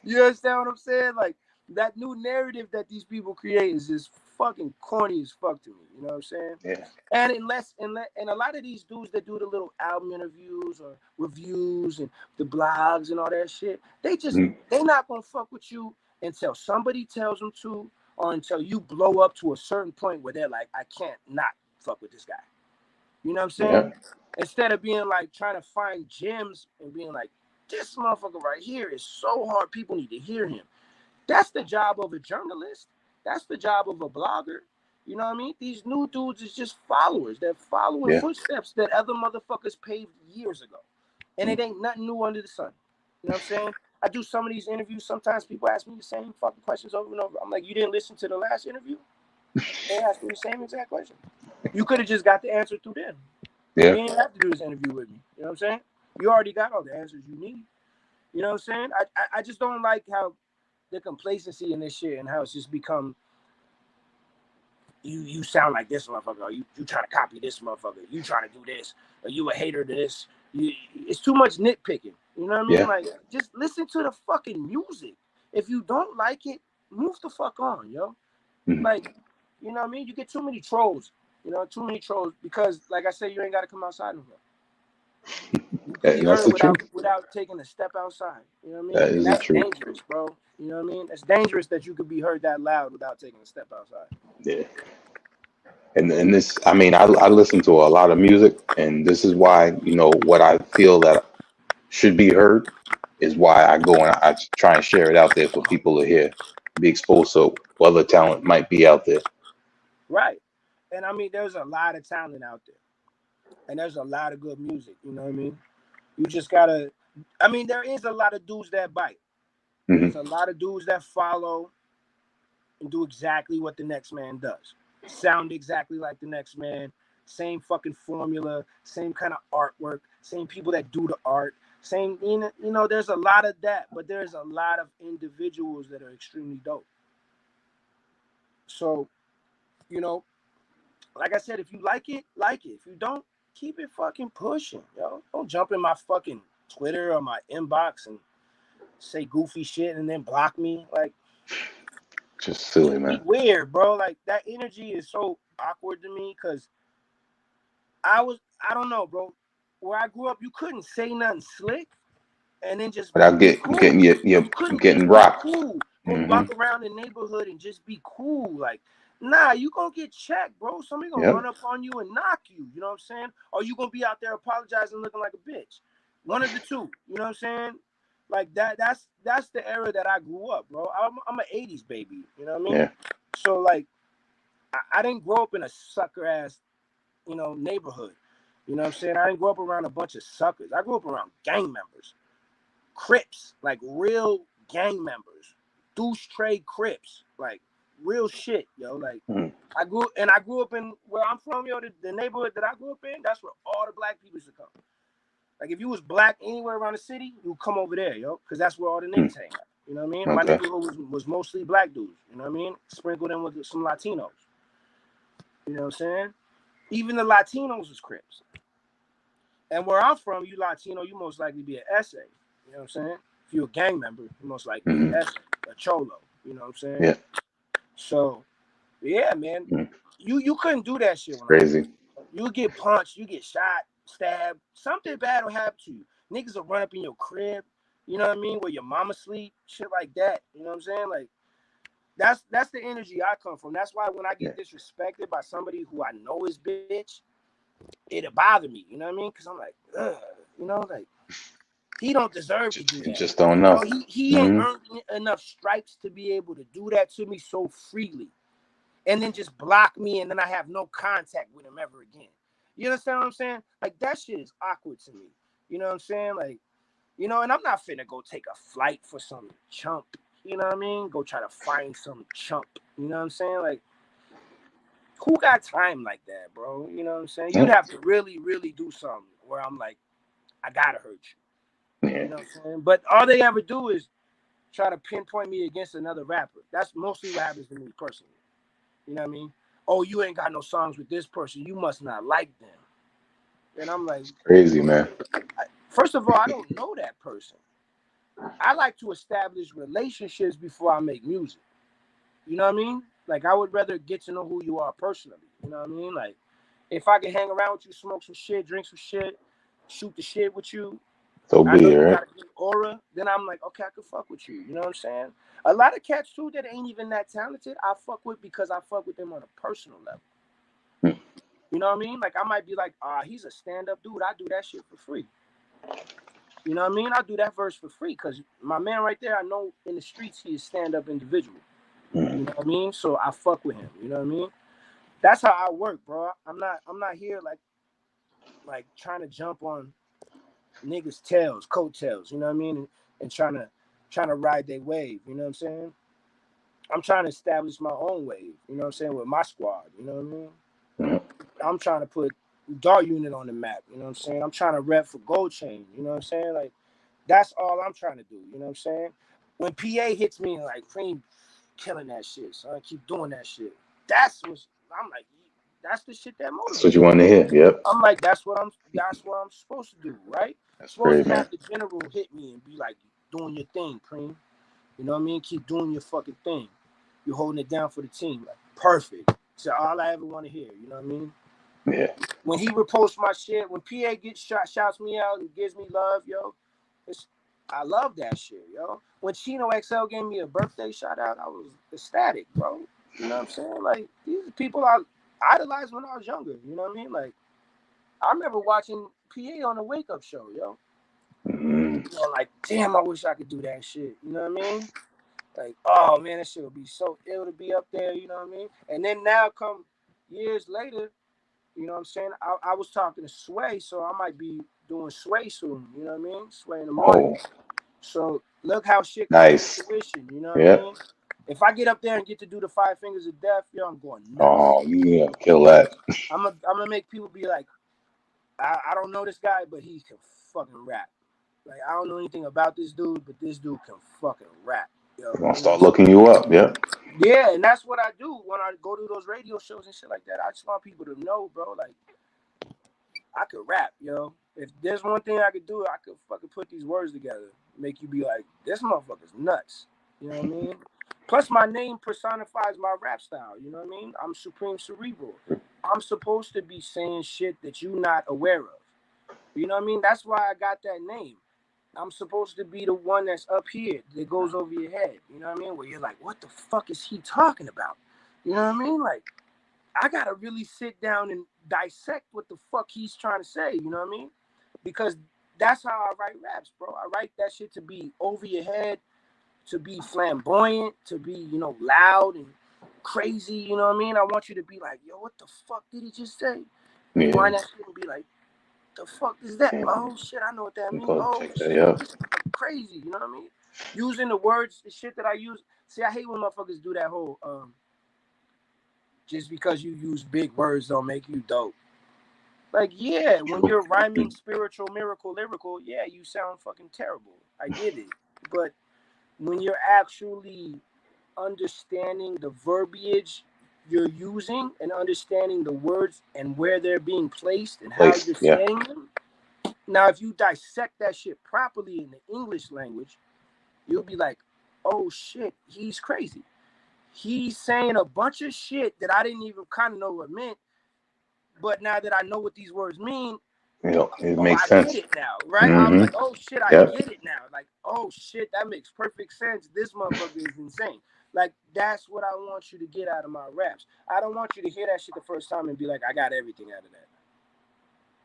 You understand what I'm saying? Like, that new narrative that these people create is just fucking corny as fuck to me. You know what I'm saying? Yeah. And and a lot of these dudes that do the little album interviews or reviews and the blogs and all that shit, they not gonna fuck with you until somebody tells them to, or until you blow up to a certain point where they're like, I can't not fuck with this guy. You know what I'm saying? Yeah. Instead of being like trying to find gems and being like, this motherfucker right here is so hard, people need to hear him. That's the job of a journalist. That's the job of a blogger. You know what I mean? These new dudes is just followers. They're following footsteps that other motherfuckers paved years ago. And it ain't nothing new under the sun. You know what I'm saying? I do some of these interviews. Sometimes people ask me the same fucking questions over and over. I'm like, you didn't listen to the last interview? They asked me the same exact question. You could have just got the answer through them. Yeah. You didn't have to do this interview with me. You know what I'm saying? You already got all the answers you need. You know what I'm saying? I just don't like how the complacency in this shit and how it's just become you sound like this motherfucker, or you trying to copy this motherfucker, you trying to do this, or you a hater to this. It's too much nitpicking. You know what I mean? Yeah. Like, just listen to the fucking music. If you don't like it, move the fuck on, yo. Mm-hmm. Like, you know what I mean? You get too many trolls. You know, too many trolls because, like I said, you ain't got to come outside no more. You can be That's the heard truth. without taking a step outside. You know what I mean? That is And the that's truth. dangerous, bro. You know what I mean? It's dangerous that you could be heard that loud without taking a step outside. Yeah. And this, I mean, I listen to a lot of music, and this is why, you know, what I feel that should be heard is why I go and I try and share it out there for people to hear, be exposed so other talent might be out there. Right. And I mean, there's a lot of talent out there. And there's a lot of good music. You know what I mean? You just gotta, I mean, there is a lot of dudes that bite. Mm-hmm. There's a lot of dudes that follow and do exactly what the next man does. Sound exactly like the next man. Same fucking formula, same kind of artwork, same people that do the art, same, you know, there's a lot of that, but there's a lot of individuals that are extremely dope. So, you know, like I said, if you like it, like it. If you don't, keep it fucking pushing, yo. Don't jump in my fucking Twitter or my inbox and say goofy shit and then block me. Like, Just silly, man. weird, bro. Like, that energy is so awkward to me because I don't know, bro. Where I grew up, you couldn't say nothing slick and then just Without be cool. getting You couldn't getting just be rocked. cool. Go Mm-hmm. walk around the neighborhood and just be cool. Like, nah, you gonna get checked, bro. Somebody gonna run up on you and knock you. You know what I'm saying? Or you gonna be out there apologizing, looking like a bitch. One of the two. You know what I'm saying? Like that's the era that I grew up, bro. I'm an '80s baby. You know what I mean? Yeah. So like, I didn't grow up in a sucker ass, you know, neighborhood. You know what I'm saying? I didn't grow up around a bunch of suckers. I grew up around gang members, Crips, like real gang members, douche trade Crips, like real shit, yo. Like I grew up in where I'm from, yo. The neighborhood that I grew up in, that's where all the black people used to come. Like if you was black anywhere around the city, you come over there, yo, because that's where all the niggas hang out. You know what I mean? Okay. My neighborhood was mostly black dudes. You know what I mean? Sprinkled in with some Latinos. You know what I'm saying? Even the Latinos was Crips. And where I'm from, you Latino, you most likely be an SA. You know what I'm saying? If you're a gang member, you most likely be an SA, a cholo. You know what I'm saying? Yeah. So, yeah, man. You couldn't do that shit. Crazy. You get punched, you get shot, stabbed. Something bad will happen to you. Niggas will run up in your crib. You know what I mean? Where your mama sleep, shit like that. You know what I'm saying? Like, that's the energy I come from. That's why when I get disrespected by somebody who I know is bitch, it'll bother me. You know what I mean? Because I'm like, ugh, you know, like he don't deserve to do that. Just don't know. You know, he ain't earned enough stripes to be able to do that to me so freely, and then just block me, and then I have no contact with him ever again. You understand what I'm saying? Like that shit is awkward to me. You know what I'm saying? Like, you know, and I'm not finna go take a flight for some chump. You know what I mean? Go try to find some chump. You know what I'm saying? Like, who got time like that, bro? You know what I'm saying? You'd have to really, really do something where I'm like, I gotta hurt you. You know what I'm saying? But all they ever do is try to pinpoint me against another rapper. That's mostly what happens to me personally. You know what I mean? Oh, you ain't got no songs with this person. You must not like them. And I'm like, crazy, man. First of all, I don't know that person. I like to establish relationships before I make music. You know what I mean? Like, I would rather get to know who you are personally. You know what I mean? Like, if I can hang around with you, smoke some shit, drink some shit, shoot the shit with you, So I know be it, you right? got a good aura, then I'm like, okay, I can fuck with you. You know what I'm saying? A lot of cats, too, that ain't even that talented, I fuck with because I fuck with them on a personal level. You know what I mean? Like I might be like, he's a stand-up dude. I do that shit for free. You know what I mean? I do that verse for free because my man right there, I know in the streets he is stand-up individual. You know what I mean? So I fuck with him. You know what I mean? That's how I work, bro. I'm not here like trying to jump on niggas' tails, coattails. You know what I mean? And trying to ride their wave. You know what I'm saying? I'm trying to establish my own wave. You know what I'm saying? With my squad. You know what I mean? I'm trying to put Dart Unit on the map. You know what I'm saying? I'm trying to rep for Gold Chain. You know what I'm saying? Like that's all I'm trying to do. You know what I'm saying? When PA hits me like Cream killing that shit, so I keep doing that shit. That's what I'm like. That's the shit that motivates. That's what you want to hear. Yep. I'm like, that's what I'm supposed to do, right? That's Supposed great, to man. have the general hit me and be like, doing your thing, Cream. You know what I mean? Keep doing your fucking thing. You're holding it down for the team. Like, perfect. So all I ever want to hear, you know what I mean? Yeah. When he reposts my shit, when PA gets shouts me out and gives me love, yo, I love that shit, yo. When Chino XL gave me a birthday shout out, I was ecstatic, bro. You know what I'm saying? Like, these are people I idolized when I was younger. You know what I mean? Like, I remember watching PA on the Wake Up Show, yo. You know, like, damn, I wish I could do that shit. You know what I mean? Like, oh man, that shit would be so ill to be up there. You know what I mean? And then now, come years later, you know what I'm saying? I was talking to Sway, so I might be doing Sway soon. You know what I mean? Sway in the morning. So look how shit comes to fruition. You know what I mean? If I get up there and get to do the 5 Fingers of Death, yo, I'm going nuts. Oh yeah, kill that. I'm gonna make people be like, I don't know this guy, but he can fucking rap. Like I don't know anything about this dude, but this dude can fucking rap. Yo, I'm gonna start looking you up. Yep. Yeah, and that's what I do when I go to those radio shows and shit like that. I just want people to know, bro, like I could rap, yo. If there's one thing I could do, I could fucking put these words together, make you be like, this motherfucker's nuts. You know what I mean? Plus, my name personifies my rap style. You know what I mean? I'm Supreme Cerebral. I'm supposed to be saying shit that you're not aware of. You know what I mean? That's why I got that name. I'm supposed to be the one that's up here that goes over your head. You know what I mean? Where you're like, what the fuck is he talking about? You know what I mean? Like, I gotta really sit down and dissect what the fuck he's trying to say. You know what I mean? Because that's how I write raps, bro. I write that shit to be over your head, to be flamboyant, to be, you know, loud and crazy. You know what I mean? I want you to be like, yo, what the fuck did he just say? Yeah. Find that shit and be like, the fuck is that? Oh shit, I know what that means. Oh shit, this is crazy. You know what I mean? Using the words, the shit that I use. See, I hate when motherfuckers do that whole just because you use big words don't make you dope. Like, yeah, when you're rhyming spiritual, miracle, lyrical, yeah, you sound fucking terrible. I get it. But when you're actually understanding the verbiage you're using and understanding the words and where they're being placed and how you're saying them, now if you dissect that shit properly in the English language, you'll be like, oh shit, he's crazy. He's saying a bunch of shit that I didn't even kind of know what meant. But now that I know what these words mean, it makes I sense. get it now, right? I'm like, oh shit, I get it now. Like, oh shit, that makes perfect sense. This motherfucker is insane. Like, that's what I want you to get out of my raps. I don't want you to hear that shit the first time and be like, I got everything out of that.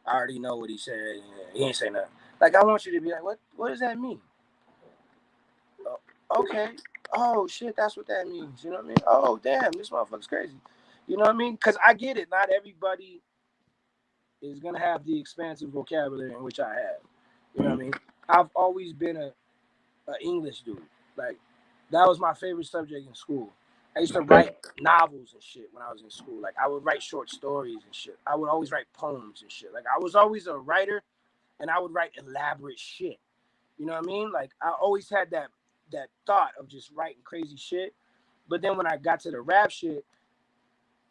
I already know what he said. He ain't say nothing. Like, I want you to be like, what does that mean? Oh, okay. Oh shit, that's what that means. You know what I mean? Oh damn, this motherfucker's crazy. You know what I mean? Because I get it. Not everybody is gonna have the expansive vocabulary in which I have. You know what I mean? I've always been a English dude. Like that was my favorite subject in school. I used to write novels and shit when I was in school. Like I would write short stories and shit. I would always write poems and shit. Like I was always a writer, and I would write elaborate shit. You know what I mean? Like I always had that thought of just writing crazy shit. But then when I got to the rap shit,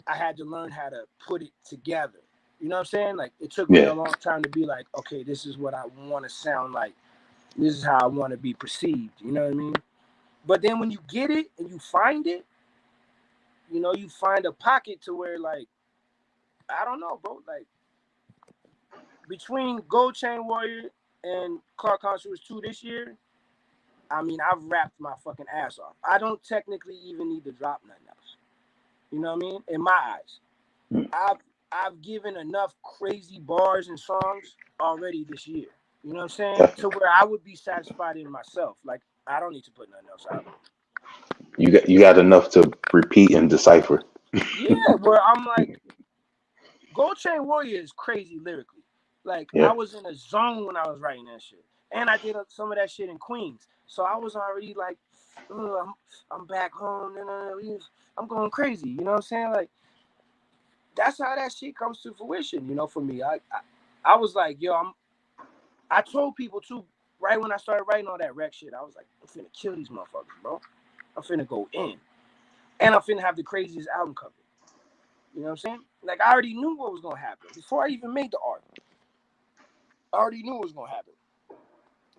I had to learn how to put it together. You know what I'm saying? Like it took me a long time to be like, okay, this is what I want to sound like. This is how I want to be perceived. You know what I mean? But then when you get it and you find it, you know, you find a pocket to where like, I don't know, bro. Like between Gold Chain Warrior and Clark Concerts 2 this year, I mean, I've rapped my fucking ass off. I don't technically even need to drop nothing else. You know what I mean? In my eyes, I've given enough crazy bars and songs already this year. You know what I'm saying? Definitely. To where I would be satisfied in myself. Like I don't need to put nothing else out. You got enough to repeat and decipher. Yeah, where I'm like, Gold Chain Warrior is crazy lyrically. Like I Yeah. was in a zone when I was writing that shit, and I did some of that shit in Queens. So I was already like, I'm back home, and I'm going crazy. You know what I'm saying? Like that's how that shit comes to fruition. You know, for me, I was like, yo, I told people too, right when I started writing all that rec shit, I was like, I'm finna kill these motherfuckers, bro. I'm finna go in. And I'm finna have the craziest album cover. You know what I'm saying? Like I already knew what was gonna happen before I even made the art. I already knew what was gonna happen.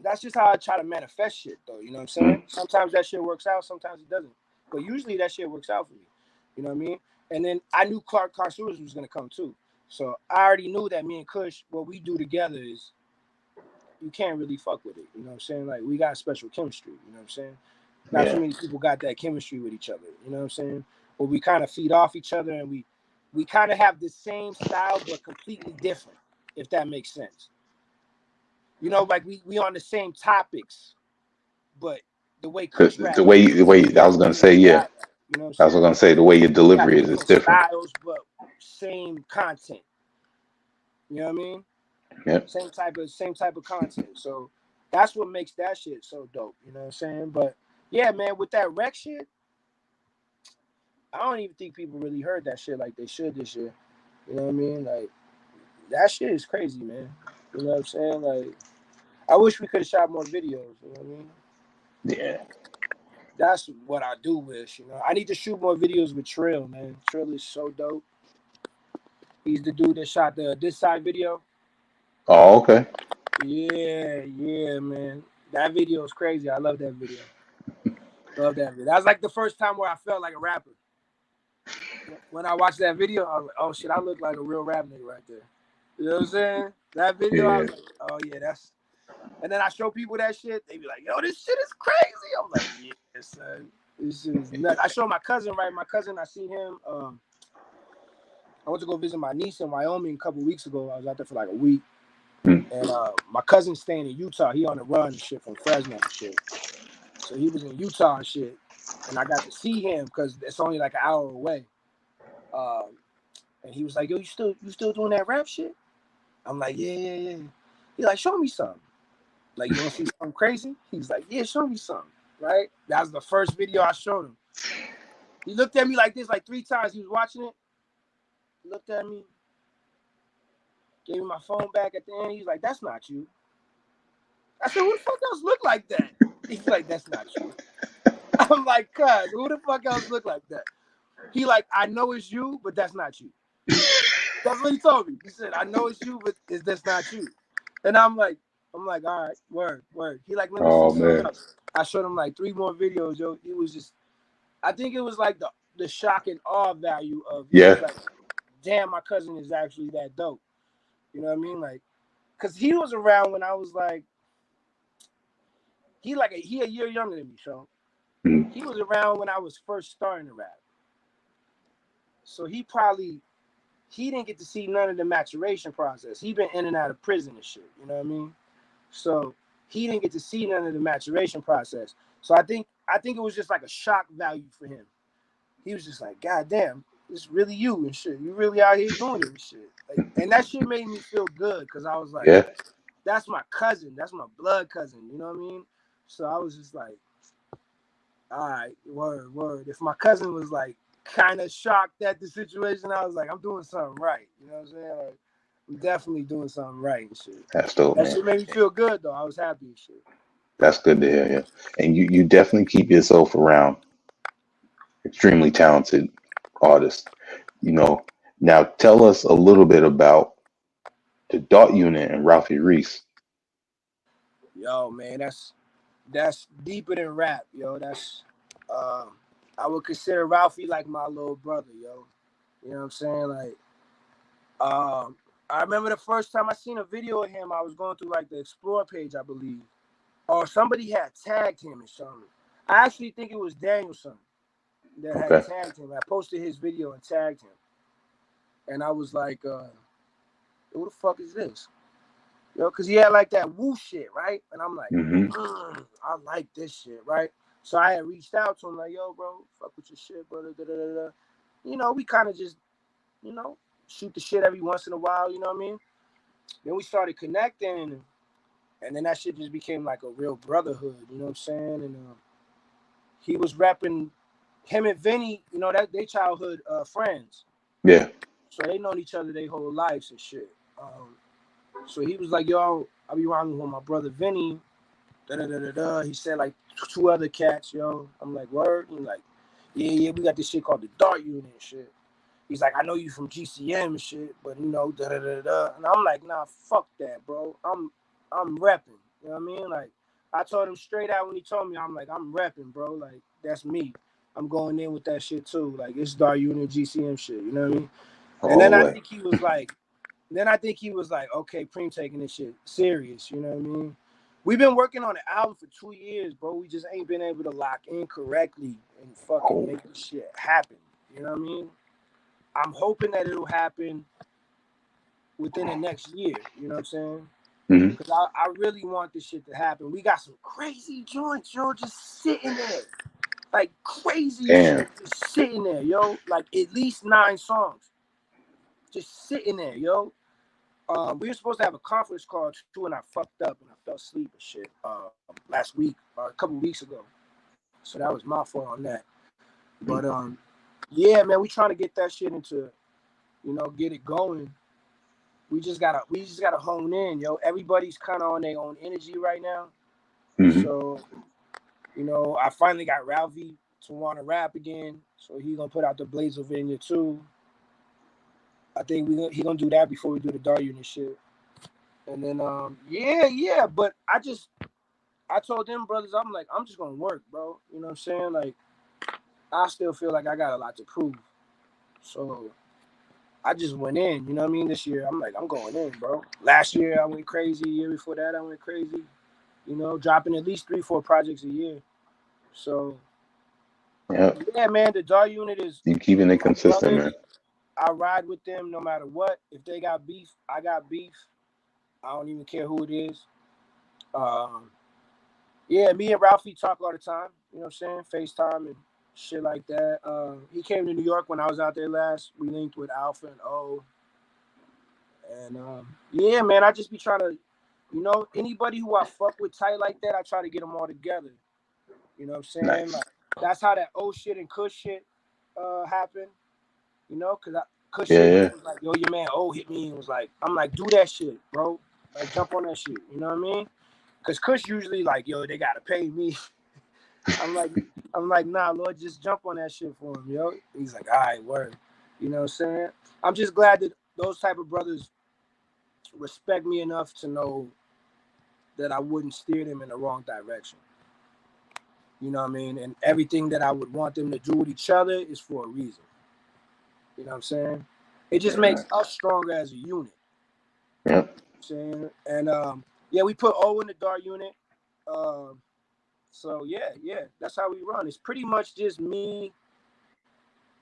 That's just how I try to manifest shit though, you know what I'm saying? Mm. Sometimes that shit works out, sometimes it doesn't. But usually that shit works out for me. You know what I mean? And then I knew Clark Carsuras was gonna come too. So I already knew that me and Kush, what we do together is you can't really fuck with it. You know what I'm saying? Like we got special chemistry, you know what I'm saying? Not too Yeah. many people got that chemistry with each other, you know what I'm saying? But we kind of feed off each other and we kind of have the same style but completely different, if that makes sense. You know, like we on the same topics, but the way Kush The rap way is I was gonna different say, than yeah. I rap. You know what I'm I was saying? gonna say the way your We got delivery is different different. styles, but same content. You know what I mean? Yep. Same type of content. So that's what makes that shit so dope. You know what I'm saying? But yeah, man, with that rec shit, I don't even think people really heard that shit like they should this year. You know what I mean? Like that shit is crazy, man. You know what I'm saying? Like I wish we could have shot more videos. You know what I mean? Yeah. That's what I do wish. You know, I need to shoot more videos with Trill, man. Trill is so dope. He's the dude that shot the this side video. Oh, okay. Yeah, man. That video is crazy. I love that video. Love that video. That was like the first time where I felt like a rapper. When I watched that video, I was like, oh shit, I look like a real rap nigga right there. You know what I'm saying? That video, I Yeah. was like, oh yeah, that's. And then I show people that shit, they be like, yo, this shit is crazy. I'm like, yeah, son. This shit is nuts. I showed my cousin, right? My cousin, I seen him. I went to go visit my niece in Wyoming a couple weeks ago. I was out there for like a week. Mm. And my cousin's staying in Utah. He on the run and shit from Fresno and shit. So he was in Utah and shit. And I got to see him because it's only like an hour away. And he was like, yo, you still doing that rap shit? I'm like, yeah. He like, show me something. Like, you want to see something crazy? He's like, yeah, show me something. Right? That was the first video I showed him. He looked at me like this like 3 times. He was watching it. He looked at me. Gave me my phone back at the end. He's like, that's not you. I said, who the fuck else look like that? He's like, that's not you. I'm like, cuz, who the fuck else look like that? He like, I know it's you, but that's not you. That's what he told me. He said, I know it's you, but that's not you. And I'm like, all right, word. He like, let me see Oh something man. else. I showed him like 3 more videos, yo. It was just, I think it was like the shock and awe value of, he was Yeah. like, damn, my cousin is actually that dope. You know what I mean? Like, cause he was around when I was like, he a year younger than me, so Mm. he was around when I was first starting to rap. So he didn't get to see none of the maturation process. He been in and out of prison and shit. You know what I mean? So he didn't get to see none of the maturation process. So I think it was just like a shock value for him. He was just like, God damn, it's really you and shit. You really out here doing it and shit. Like, and that shit made me feel good because I was like, Yeah. that's my cousin. That's my blood cousin. You know what I mean? So I was just like, all right, word. If my cousin was like kind of shocked at the situation, I was like, I'm doing something right. You know what I'm saying? Like, I'm definitely doing something right and shit. That's dope, That man. shit made me feel good though. I was happy and shit. That's good to hear. Yeah. And you definitely keep yourself around extremely talented artists. You know. Now tell us a little bit about the Dot Unit and Ralphie Reese. Yo, man, that's deeper than rap, yo. That's I would consider Ralphie like my little brother, yo. You know what I'm saying? Like, I remember the first time I seen a video of him, I was going through like the Explore page, I believe. Or somebody had tagged him or something. I actually think it was Danielson that had Okay. tagged him. I posted his video and tagged him. and I was like, who the fuck is this? Yo, because he had like that woo shit, right? And I'm like, Mm-hmm. I like this shit, right? So I had reached out to him like, yo, bro, fuck with your shit, bro. Da, da, da, da. You know, we kind of just, you know, shoot the shit every once in a while, you know what I mean? Then we started connecting, and then that shit just became like a real brotherhood, you know what I'm saying? And he was rapping, him and Vinny, you know, that they childhood friends. Yeah. So they known each other their whole lives and shit. So he was like, yo, I'll be riding with my brother Vinny. Da, da, da, da, da. He said like two other cats, yo. I'm like, word? He's like, yeah, we got this shit called the Dart Unit and shit. He's like, I know you from GCM and shit, but you know, da da da da. And I'm like, nah, fuck that, bro. I'm repping. You know what I mean? Like, I told him straight out when he told me, I'm like, I'm repping, bro. Like, that's me. I'm going in with that shit too. Like, it's Dart Unit GCM shit. You know what I mean? And All then the I way. think he was like, okay, Preem taking this shit serious. You know what I mean? We've been working on the album for 2 years, bro. We just ain't been able to lock in correctly and fucking Oh, make this shit happen. You know what I mean? I'm hoping that it'll happen within the next year. You know what I'm saying? mm-hmm. Because I really want this shit to happen. We got some crazy joints, yo, just sitting there. Like crazy Damn. shit just sitting there, yo. Like at least 9 songs. Just sitting there, yo. We were supposed to have a conference call too, and I fucked up and I fell asleep and shit last week or a couple weeks ago. So that was my fault on that. But yeah, man, we trying to get that shit into, you know, get it going. We just gotta hone in, yo. Everybody's kind of on their own energy right now. Mm-hmm. So, you know, I finally got Ralphie to want to rap again. So he gonna put out the Blazer Vineyard too. I think he gonna do that before we do the Dart Unit shit. And then yeah. But I told them brothers, I'm like, I'm just gonna work, bro. You know what I'm saying? Like, I still feel like I got a lot to prove. So I just went in, you know what I mean? This year, I'm like, I'm going in, bro. Last year I went crazy. Year before that, I went crazy. You know, dropping at least 3-4 projects a year. So Yep. yeah, man, the Dart Unit is You keeping it my consistent, brothers. man. I ride with them no matter what. If they got beef, I got beef. I don't even care who it is. Um, yeah, me and Ralphie talk all the time. You know what I'm saying? FaceTime and shit like that. He came to New York when I was out there last. We linked with Alpha and O. And yeah, man, I just be trying to, you know, anybody who I fuck with tight like that, I try to get them all together. You know what I'm saying? Nice. Like, that's how that O shit and Kush shit happened. You know, because Kush Yeah, hit me yeah. and was like, yo, your man O hit me and was like, I'm like, do that shit, bro. Like, jump on that shit. You know what I mean? Because Kush usually like, yo, they gotta pay me. I'm like, nah, Lord, just jump on that shit for him, yo. He's like, all right, word. You know what I'm saying? I'm just glad that those type of brothers respect me enough to know that I wouldn't steer them in the wrong direction. You know what I mean? And everything that I would want them to do with each other is for a reason. You know what I'm saying? It just Very makes nice. us stronger as a unit. Yep. You know what I'm saying? And yeah, we put O in the Dart Unit. So yeah, that's how we run. It's pretty much just me,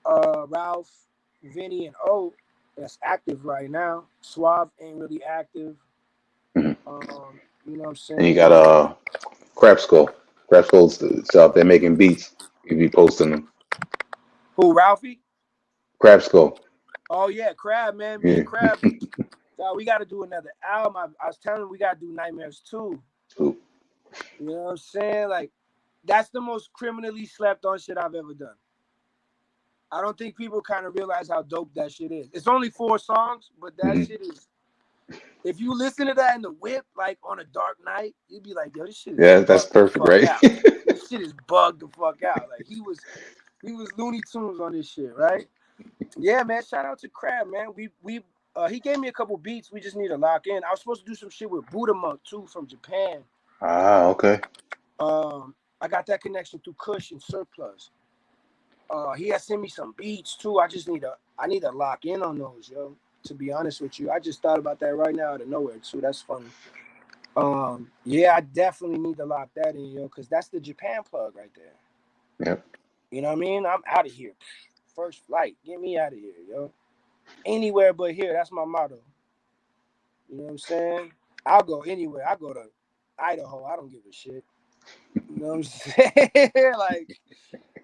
Ralph, Vinny, and O that's active right now. Suave ain't really active. Mm-hmm. You know what I'm And you saying? got Crap Skull. Crap Skull's out there making beats. You be posting them. Who, Ralphie? Crap Skull. Oh yeah, Crab, man. Me Yeah. and Crab, we got to do another album. I was telling him we got to do Nightmares too. Cool. You know what I'm saying? Like, that's the most criminally slept on shit I've ever done. I don't think people kind of realize how dope that shit is. It's only 4 songs, but that Mm-hmm. shit is. If you listen to that in the whip, like on a dark night, you'd be like, "Yo, this shit is Yeah, that's bugged the perfect, fuck right? out. This shit is bugged the fuck out." Like he was Looney Tunes on this shit, right? Yeah, man. Shout out to Crab, man. He gave me a couple beats. We just need to lock in. I was supposed to do some shit with Buddha Monk too from Japan. Ah, okay. I got that connection through Kush and Surplus. He has sent me some beats too. I need to lock in on those, yo. To be honest with you, I just thought about that right now out of nowhere too. That's funny. Yeah, I definitely need to lock that in, yo, because that's the Japan plug right there. Yep. You know what I mean? I'm out of here. First flight, get me out of here, yo. Anywhere but here. That's my motto. You know what I'm saying? I'll go anywhere. I go to Idaho. I don't give a shit. You know what I'm saying? Like,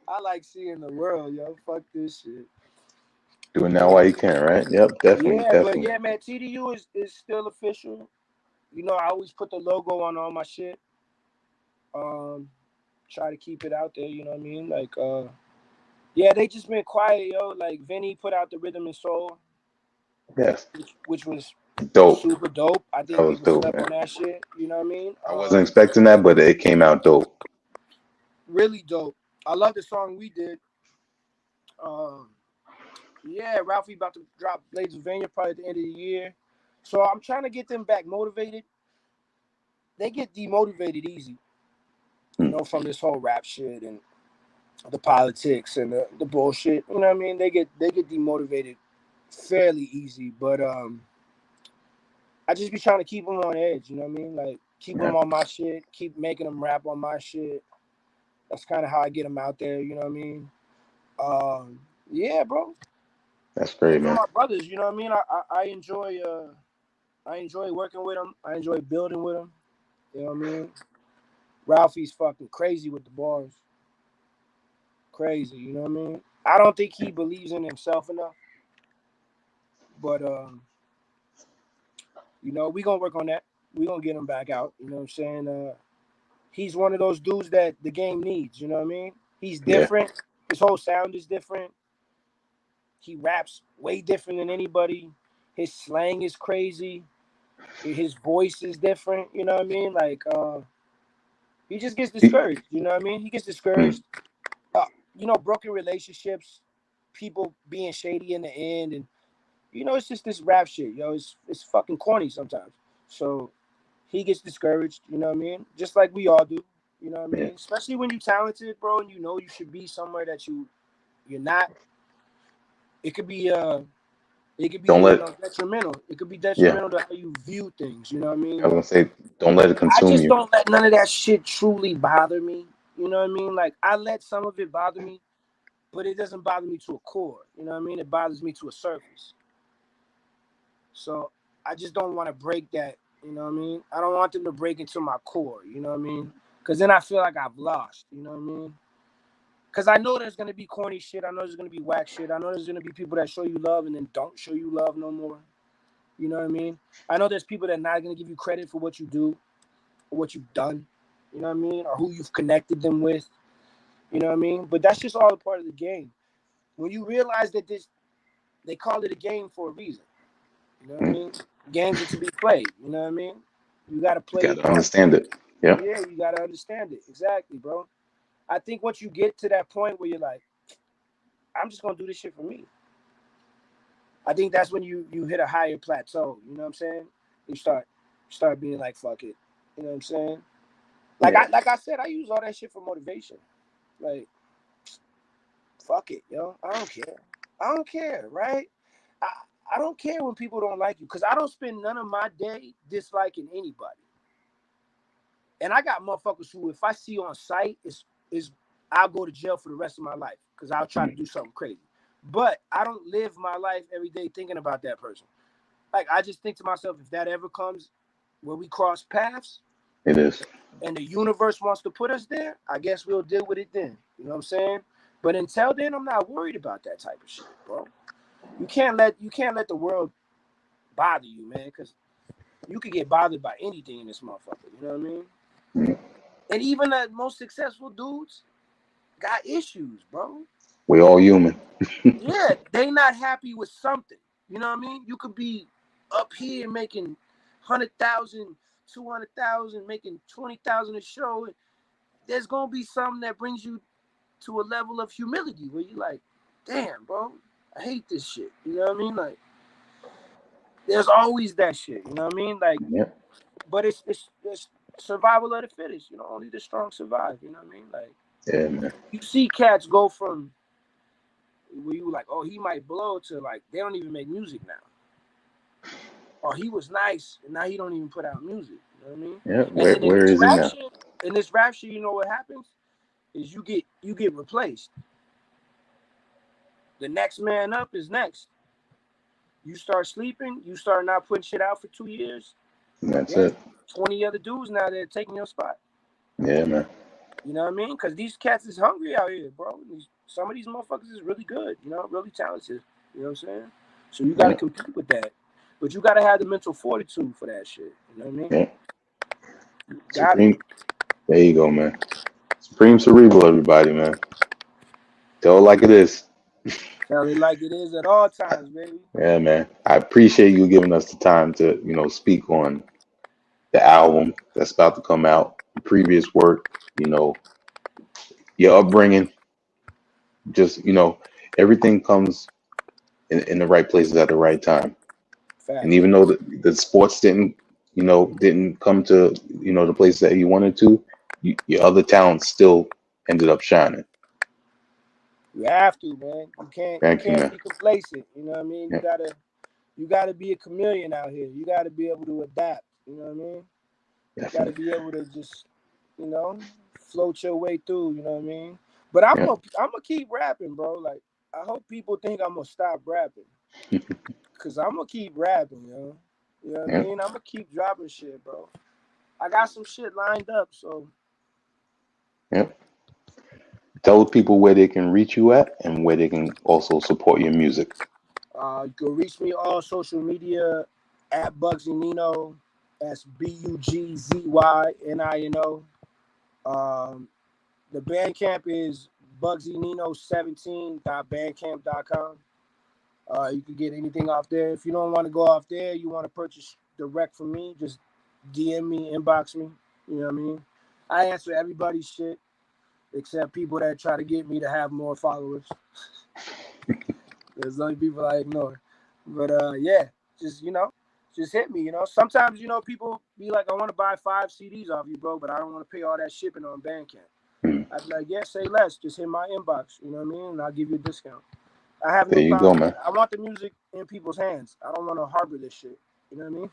I like seeing the world, yo. Fuck this shit. Doing that while you can, right? Yep, definitely, Yeah, but definitely. yeah, man, TDU is still official. You know, I always put the logo on all my shit. Um, Try to keep it out there, you know what I mean? Like, yeah, they just been quiet, yo. Like Vinny put out the Rhythm and Soul, Yes, which was dope. super dope. I That think was people dope, slept man. on that shit. You know what I mean? I wasn't expecting that, but it came out dope. Really dope. I love the song we did. Um, yeah, Ralphie about to drop Blades of Vania probably at the end of the year. So I'm trying to get them back motivated. They get demotivated easy, you Hmm. know, from this whole rap shit and the politics and the bullshit. You know what I mean? They get demotivated fairly easy, but I just be trying to keep them on edge. You know what I mean? Like keep Yeah, them on my shit, keep making them rap on my shit. That's kind of how I get them out there. You know what I mean? Yeah, bro. that's great, Those are man. my brothers. You know what I mean? I enjoy working with them. I enjoy building with them. You know what I mean? Ralphie's fucking crazy with the bars. Crazy. You know what I mean? I don't think he believes in himself enough. But you know, we gonna work on that. We gonna get him back out. You know what I'm saying? He's one of those dudes that the game needs. You know what I mean? He's Yeah, different. His whole sound is different. He raps way different than anybody. His slang is crazy. His voice is different. You know what I mean? Like he just gets he, discouraged. You know what I mean? He gets hmm, discouraged. You know, broken relationships, people being shady in the end, and you know, it's just this rap shit, yo. It's fucking corny sometimes. So he gets discouraged, you know what I mean? Just like we all do, you know what I yeah. mean? Especially when you're talented, bro, and you know you should be somewhere that you're not. It could be Don't let, detrimental. It could be yeah. detrimental to how you view things, you know what I I mean? was gonna say, don't let it I consume just you. don't let none of that shit truly bother me. You know what I mean? Like I let some of it bother me, but it doesn't bother me to a core. You know what I mean? It bothers me to a surface. So I just don't want to break that. You know what I mean? I don't want them to break into my core. You know what I mean? Because then I feel like I've lost. You know what I mean? Because I know there's gonna be corny shit. I know there's gonna be whack shit. I know there's gonna be people that show you love and then don't show you love no more. You know what I mean? I know there's people that are not gonna give you credit for what you do or what you've done. You know what I mean? Or who you've connected them with. You know what I mean? But that's just all a part of the game. When you realize that they call it a game for a reason. You know what I Hmm. mean? Games are to be played. You know what I mean? You got to You play got your to part. understand it. Yeah, Yeah, you got to understand it. Exactly, bro. I think once you get to that point where you're like, I'm just going to do this shit for me. I think that's when you hit a higher plateau. You know what I'm saying? You start being like, fuck it. You know what I'm saying? yeah. Like I said, I use all that shit for motivation. Like, fuck it, yo. I don't care. I don't care, right? I, I don't care when people don't like you because I don't spend none of my day disliking anybody. And I got motherfuckers who, if I see on sight, is I'll go to jail for the rest of my life because I'll try Hmm. to do something crazy. But I don't live my life every day thinking about that person. Like I just think to myself, if that ever comes where we cross paths It is. and the universe wants to put us there, I guess we'll deal with it then. You know what I'm saying? But until then, I'm not worried about that type of shit, bro. You can't let the world bother you, man, because you could get bothered by anything in this motherfucker. You know what I mean? Hmm. And even the most successful dudes got issues, bro. We all human. Yeah, they not happy with something. You know what I mean? You could be up here making 100,000, 200,000, making 20,000 a show. There's gonna be something that brings you to a level of humility where you're like, damn, bro, I hate this shit. You know what I mean? Like, there's always that shit. You know what I mean? Like, Yeah, but it's survival of the fittest. You know, only the strong survive. You know what I mean? Like, yeah, man. you see cats go from where you like, oh, he might blow to like they don't even make music now. Or he was nice and now he don't even put out music. You know what I mean? Yeah, And then where is he now? in this rap shit, you know what happens? Is you get replaced. The next man up is next. You start sleeping, you start not putting shit out for 2 years. And that's it. 20 other dudes now that are taking your spot. Yeah, man. You know what I mean? Because these cats is hungry out here, bro. Some of these motherfuckers is really good, really talented. You know what I'm saying? So you got to compete with that. But you got to have the mental fortitude for that shit. You know what I mean? Yeah. Supreme. There you go, man. Supreme Cerebral, everybody, man. Tell it like it is. Tell it like it is at all times, baby. Yeah, man. I appreciate you giving us the time to, speak on the album that's about to come out, previous work, your upbringing. Just, everything comes in the right places at the right time. And Facts. even though the sports didn't come to, the place that you wanted to, your other talents still ended up shining. You have to, man. You Thank you, can't man. be complacent. You know what I mean? Yeah. You gotta be a chameleon out here. You gotta be able to adapt. You know what I mean? You gotta be able to just, float your way through. You know what I mean? But I'm gonna keep rapping, bro. Like, I hope people think I'm gonna stop rapping, cause I'm gonna keep rapping, yo. You know what I mean? I'm gonna keep dropping shit, bro. I got some shit lined up, so. Yep. Tell people where they can reach you at and where they can also support your music. You can reach me on social media at Bugsy Nino. That's BUGZYNINO. The Bandcamp is BugsyNino17.bandcamp.com. You can get anything off there. If you don't want to go off there, you want to purchase direct from me, just DM me, inbox me. You know what I mean? I answer everybody's shit except people that try to get me to have more followers. There's only people I ignore. But just just hit me. Sometimes people be like, I want to buy 5 CDs off you, bro, but I don't want to pay all that shipping on Bandcamp. I'd be like, yeah, say less. Just hit my inbox. You know what I mean? And I'll give you a discount. I have no problem. Go, man. I want the music in people's hands. I don't want to harbor this shit. You know what I mean?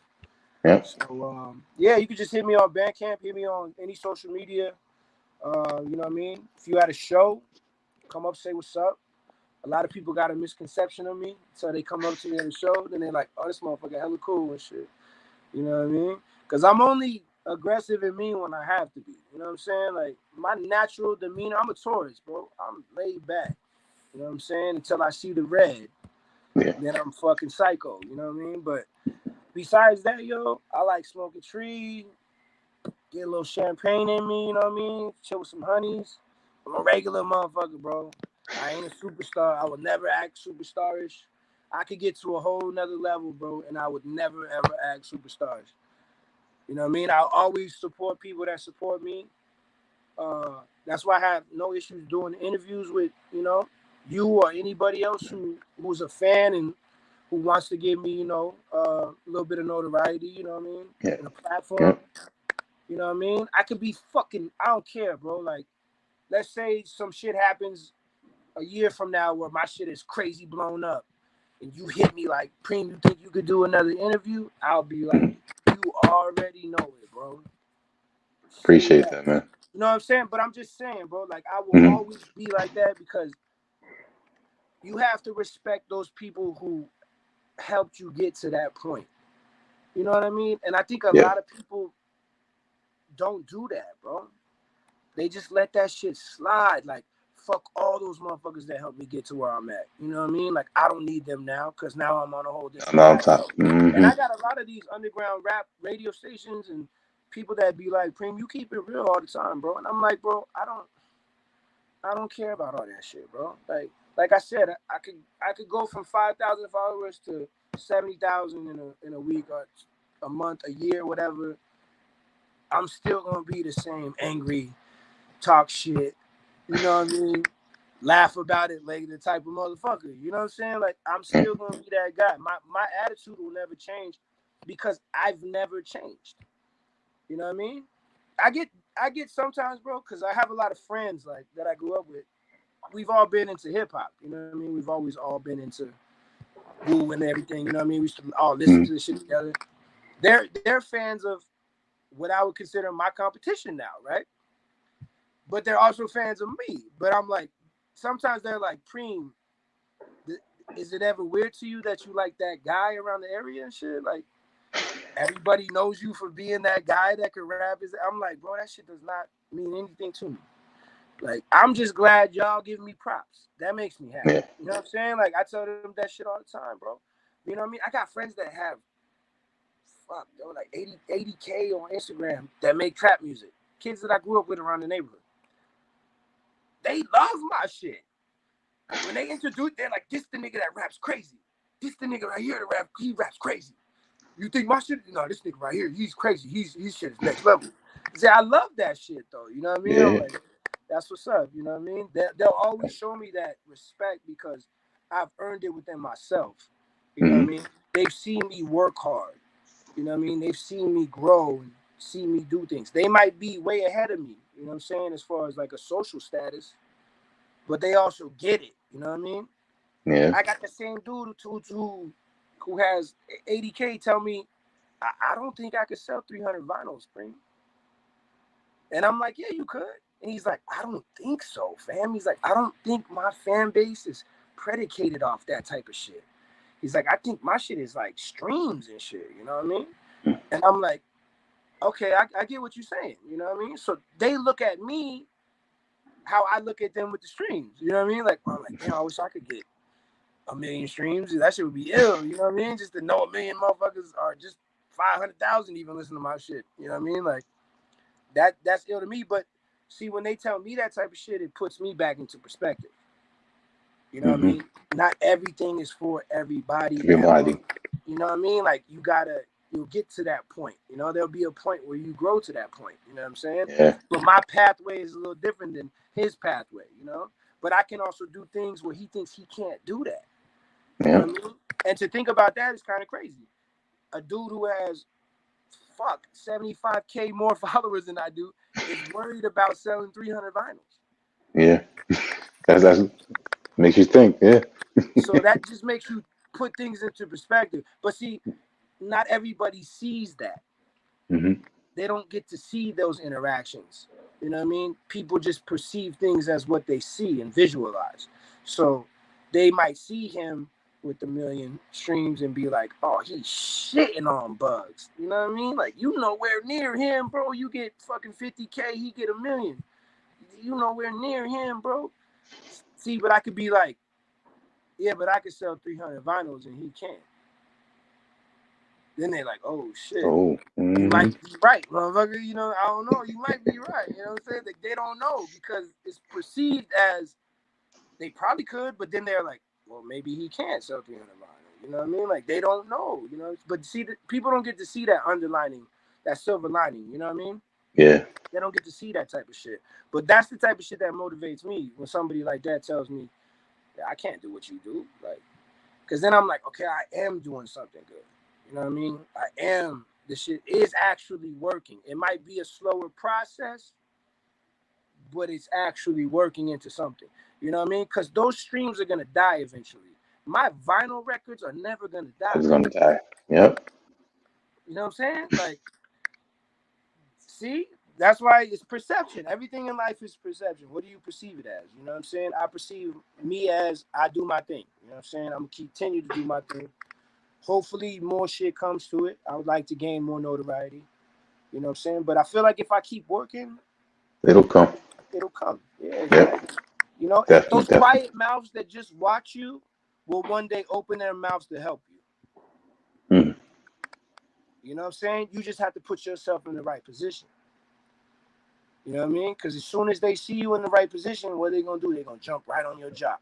Yeah. So you can just hit me on Bandcamp. Hit me on any social media. You know what I mean? If you had a show, come up, say what's up. A lot of people got a misconception of me, so they come up to me at the show, then they're like, "Oh, this motherfucker hella cool and shit." You know what I mean? Because I'm only aggressive and mean when I have to be. You know what I'm saying? Like, my natural demeanor, I'm a Taurus, bro. I'm laid back. You know what I'm saying? Until I see the red, then I'm fucking psycho. You know what I mean? But besides that, I like smoking tree, get a little champagne in me. You know what I mean? Chill with some honeys. I'm a regular motherfucker, bro. I ain't a superstar. I would never act superstarish. I could get to a whole nother level, bro, and I would never, ever act superstarish. You know what I mean? I always support people that support me. That's why I have no issues doing interviews with, you or anybody else who's a fan and who wants to give me, a little bit of notoriety, you know what I mean? And a platform. You know what I mean? I could be I don't care, bro. Like, let's say some shit happens a year from now where my shit is crazy blown up and you hit me like, Preem, you think you could do another interview? I'll be like, you already know it, bro. Appreciate that, man. You know what I'm saying? But I'm just saying, bro, like, I will always be like that because you have to respect those people who helped you get to that point. You know what I mean? And I think a lot of people don't do that, bro. They just let that shit slide. Like, fuck all those motherfuckers that helped me get to where I'm at. You know what I mean? Like, I don't need them now because now I'm on a whole different level. And I got a lot of these underground rap radio stations and people that be like, Preem, you keep it real all the time, bro. And I'm like, bro, I don't care about all that shit, bro. Like I said, I could go from 5,000 followers to 70,000 in a week or a month, a year, whatever. I'm still gonna be the same angry, talk shit, you know what I mean? Laugh about it like the type of motherfucker. You know what I'm saying? Like, I'm still gonna be that guy. My attitude will never change because I've never changed. You know what I mean? I get sometimes, bro, because I have a lot of friends like that I grew up with. We've all been into hip hop. You know what I mean? We've always all been into Wu and everything. You know what I mean? We used to all listen to this shit together. They're fans of what I would consider my competition now, right? But they're also fans of me. But I'm like, sometimes they're like, Preem, is it ever weird to you that you like that guy around the area and shit? Like, everybody knows you for being that guy that could rap. I'm like, bro, that shit does not mean anything to me. Like, I'm just glad y'all give me props. That makes me happy. Yeah. You know what I'm saying? Like, I tell them that shit all the time, bro. You know what I mean? I got friends that have, they're like 80K on Instagram that make trap music. Kids that I grew up with around the neighborhood. They love my shit. When they introduce, they're like, this the nigga that raps crazy. This the nigga right here that rap, he raps crazy. You think my shit? No, this nigga right here, he's crazy. His shit is next level. See, I love that shit though. You know what I mean? Yeah. I'm like, that's what's up. You know what I mean? They'll always show me that respect because I've earned it within myself. You know what I mean? They've seen me work hard. You know what I mean? They've seen me grow and see me do things. They might be way ahead of me. You know what I'm saying? As far as like a social status, but they also get it. You know what I mean? Yeah. I got the same dude who has 80K tell me, I don't think I could sell 300 vinyls, Spring. And I'm like, yeah, you could. And he's like, I don't think so, fam. He's like, I don't think my fan base is predicated off that type of shit. He's like, I think my shit is like streams and shit. You know what I mean? And I'm like, okay, I get what you're saying. You know what I mean? So they look at me how I look at them with the streams. You know what I mean? Like, I'm like, damn, I wish I could get 1 million streams. That shit would be ill. You know what I mean? Just to know 1 million motherfuckers are just 500,000 even listen to my shit. You know what I mean? Like, that's ill to me. But see, when they tell me that type of shit, it puts me back into perspective. You know what I mean? Not everything is for everybody. Everybody. You know what I mean? Like, you'll get to that point. You know, there'll be a point where you grow to that point. You know what I'm saying? Yeah. But my pathway is a little different than his pathway, you know? But I can also do things where he thinks he can't do that. You know what I mean? And to think about that is kind of crazy. A dude who has 75K more followers than I do is worried about selling 300 vinyls. Yeah. That's makes you think. Yeah. So that just makes you put things into perspective. But see, not everybody sees that. They don't get to see those interactions. You know what I mean? People just perceive things as what they see and visualize. So they might see him with 1 million streams and be like, oh, he's shitting on Bugs. You know what I mean? Like, you nowhere near him, bro. You get fucking 50K, he get 1 million. You nowhere near him, bro. See, but I could be like, yeah, but I could sell 300 vinyls and he can't. Then they're like, oh, shit. Oh. You might be right, motherfucker. You know, I don't know. You might be right. You know what I'm saying? Like, they don't know because it's perceived as they probably could, but then they're like, well, maybe he can't sell 300 vinyl. You know what I mean? Like, they don't know, you know? But see, people don't get to see that underlining, that silver lining. You know what I mean? Yeah. They don't get to see that type of shit. But that's the type of shit that motivates me when somebody like that tells me, yeah, I can't do what you do. Like, because then I'm like, okay, I am doing something good. You know what I mean? The shit is actually working. It might be a slower process, but it's actually working into something. You know what I mean? Because those streams are going to die eventually. My vinyl records are never going to die. It's going to die. Yep. You know what I'm saying? Like, see? That's why it's perception. Everything in life is perception. What do you perceive it as? You know what I'm saying? I perceive me as I do my thing. You know what I'm saying? I'm going to continue to do my thing. Hopefully more shit comes to it. I would like to gain more notoriety. You know what I'm saying? But I feel like if I keep working, it'll come. It'll come. Yeah, exactly. Yep. You know, Definitely, those quiet mouths that just watch you will one day open their mouths to help you. You know what I'm saying? You just have to put yourself in the right position. You know what I mean? Because as soon as they see you in the right position, what are they going to do? They're going to jump right on your job.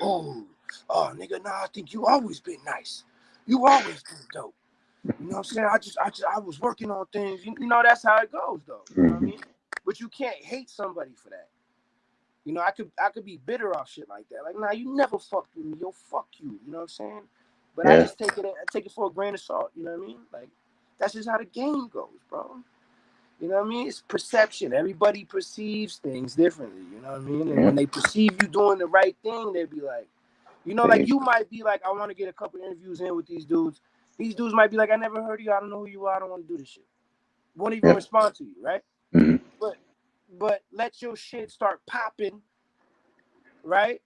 Oh, nigga, nah, I think you always been nice. You always been dope. You know what I'm saying? I was working on things. You know, that's how it goes, though. You know what I mean? But you can't hate somebody for that. You know, I could be bitter off shit like that. Like, nah, you never fucked with me. Yo, fuck you. You know what I'm saying? But I just take it for a grain of salt. You know what I mean? Like, that's just how the game goes, bro. You know what I mean? It's perception. Everybody perceives things differently. You know what I mean? And when they perceive you doing the right thing, they be like, you know, like you might be like, I want to get a couple interviews in with these dudes. These dudes might be like, I never heard of you. I don't know who you are. I don't want to do this shit. Won't even respond to you, right? But let your shit start popping, right?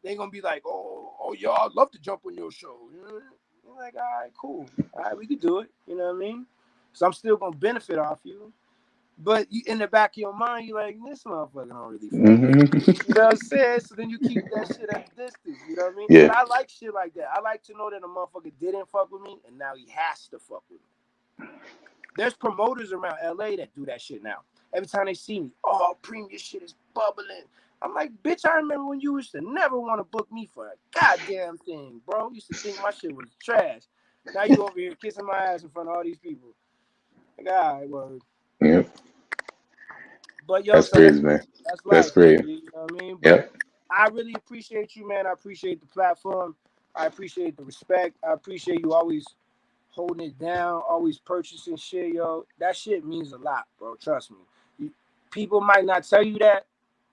They're gonna be like, oh, oh, yo, I'd love to jump on your show. You know? I'm like, all right, cool. All right, we could do it. You know what I mean? So I'm still going to benefit off you. But you, in the back of your mind, you're like, this motherfucker don't really fuck with me. You know what I'm saying? So then you keep that shit at a distance. You know what I mean? Yeah. But I like shit like that. I like to know that a motherfucker didn't fuck with me, and now he has to fuck with me. There's promoters around LA that do that shit now. Every time they see me, oh, Premium shit is bubbling. I'm like, bitch, I remember when you used to never want to book me for a goddamn thing, bro. You used to think my shit was trash. Now you over here kissing my ass in front of all these people. Like, all right, word. Yep. But yo, That's so crazy, man. that's That's life, crazy. baby, you know what I mean? But Yep. I really appreciate you, man. I appreciate the platform. I appreciate the respect. I appreciate you always holding it down, always purchasing shit, yo. That shit means a lot, bro. Trust me. People might not tell you that,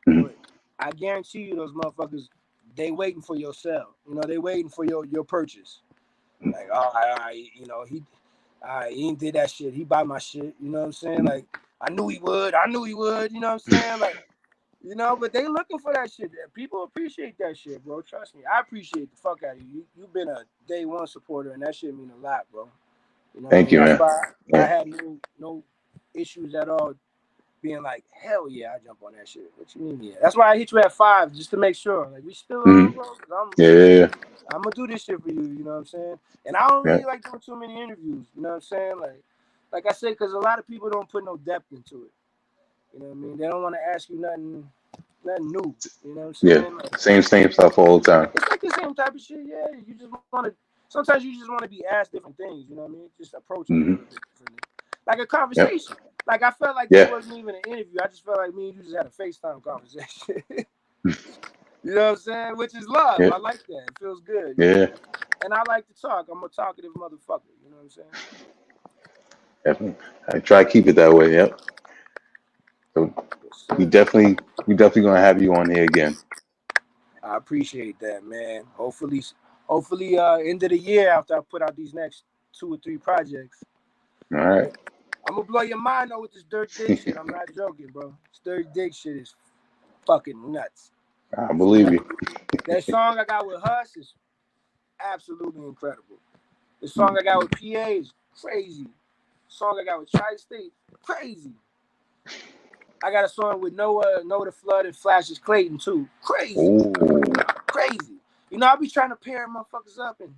but I guarantee you those motherfuckers, they waiting for your sale. You know, they waiting for your purchase. Like, you know, he ain't did that shit. He buy my shit. You know what I'm saying? Like, I knew he would. You know what I'm saying? Like, you know, but they looking for that shit. People appreciate that shit, bro. Trust me. I appreciate the fuck out of you. You've been a day one supporter, and that shit mean a lot, bro. You know what Thank I mean? you, That's man. why I had no issues at all being like, hell yeah, I jump on that shit. What you mean, yeah? That's why I hit you at 5 just to make sure. Like, we still on, bro? Yeah. I'm gonna do this shit for you. You know what I'm saying? And I don't really like doing too many interviews. You know what I'm saying? Like I said, because a lot of people don't put no depth into it. You know what I mean? They don't want to ask you nothing new. You know what I'm saying? Yeah. Same stuff all the time. It's like the same type of shit. Yeah, you just want to. Sometimes you just want to be asked different things. You know what I mean? Just approach it a little bit differently, like a conversation. Yep. Like I felt like this wasn't even an interview. I just felt like me and you just had a FaceTime conversation. You know what I'm saying? Which is love. I like that. It feels good. Yeah. Know? And I like to talk. I'm a talkative motherfucker. You know what I'm saying? Definitely. I try to keep it that way. Yep. So we definitely gonna have you on here again. I appreciate that, man. Hopefully, end of the year after I put out these next 2 or 3 projects. All right. I'm gonna blow your mind though with this Dirty Dick shit. I'm not joking, bro. This Dirty Dick shit is fucking nuts. I believe you. That song I got with Huss is absolutely incredible. The song I got with PA is crazy. The song I got with Tri-State, crazy. I got a song with Noah the Flood and Flashes Clayton too. Crazy. Ooh. Crazy. You know, I be trying to pair motherfuckers up, and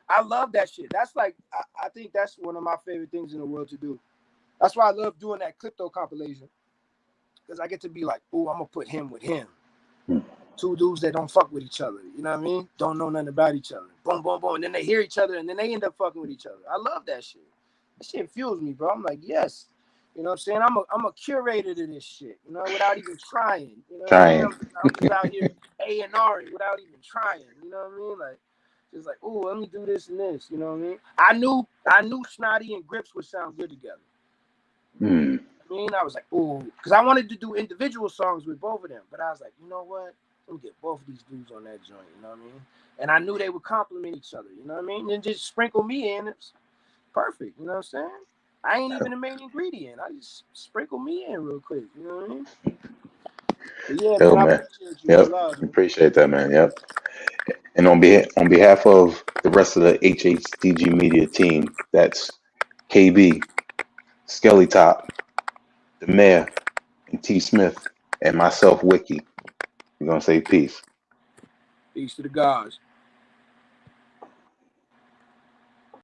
I love that shit. That's like, I think that's one of my favorite things in the world to do. That's why I love doing that Crypto compilation. Because I get to be like, ooh, I'm going to put him with him. 2 dudes that don't fuck with each other. You know what I mean? Don't know nothing about each other. Boom, boom, boom. And then they hear each other, and then they end up fucking with each other. I love that shit. That shit fuels me, bro. I'm like, yes. You know what I'm saying? I'm a curator to this shit, you know, without even trying. You know what I mean? I'm just out here A&R without even trying. You know what I mean? Like, just like, ooh, let me do this and this. You know what I mean? I knew Snotty and Grips would sound good together. I mean, I was like, ooh, because I wanted to do individual songs with both of them. But I was like, you know what? Let me get both of these dudes on that joint. You know what I mean? And I knew they would complement each other. You know what I mean? And just sprinkle me in. It's perfect. You know what I'm saying? I ain't even the main ingredient. I just sprinkle me in real quick. You know what I mean? But yeah, man, I appreciate you. Yep. Love, man. Appreciate that, man. Yep. And on behalf of the rest of the HHDG media team, that's KB, Skelly Top, the Mayor, and T Smith, and myself, Wiki. We're gonna say peace. Peace to the gods.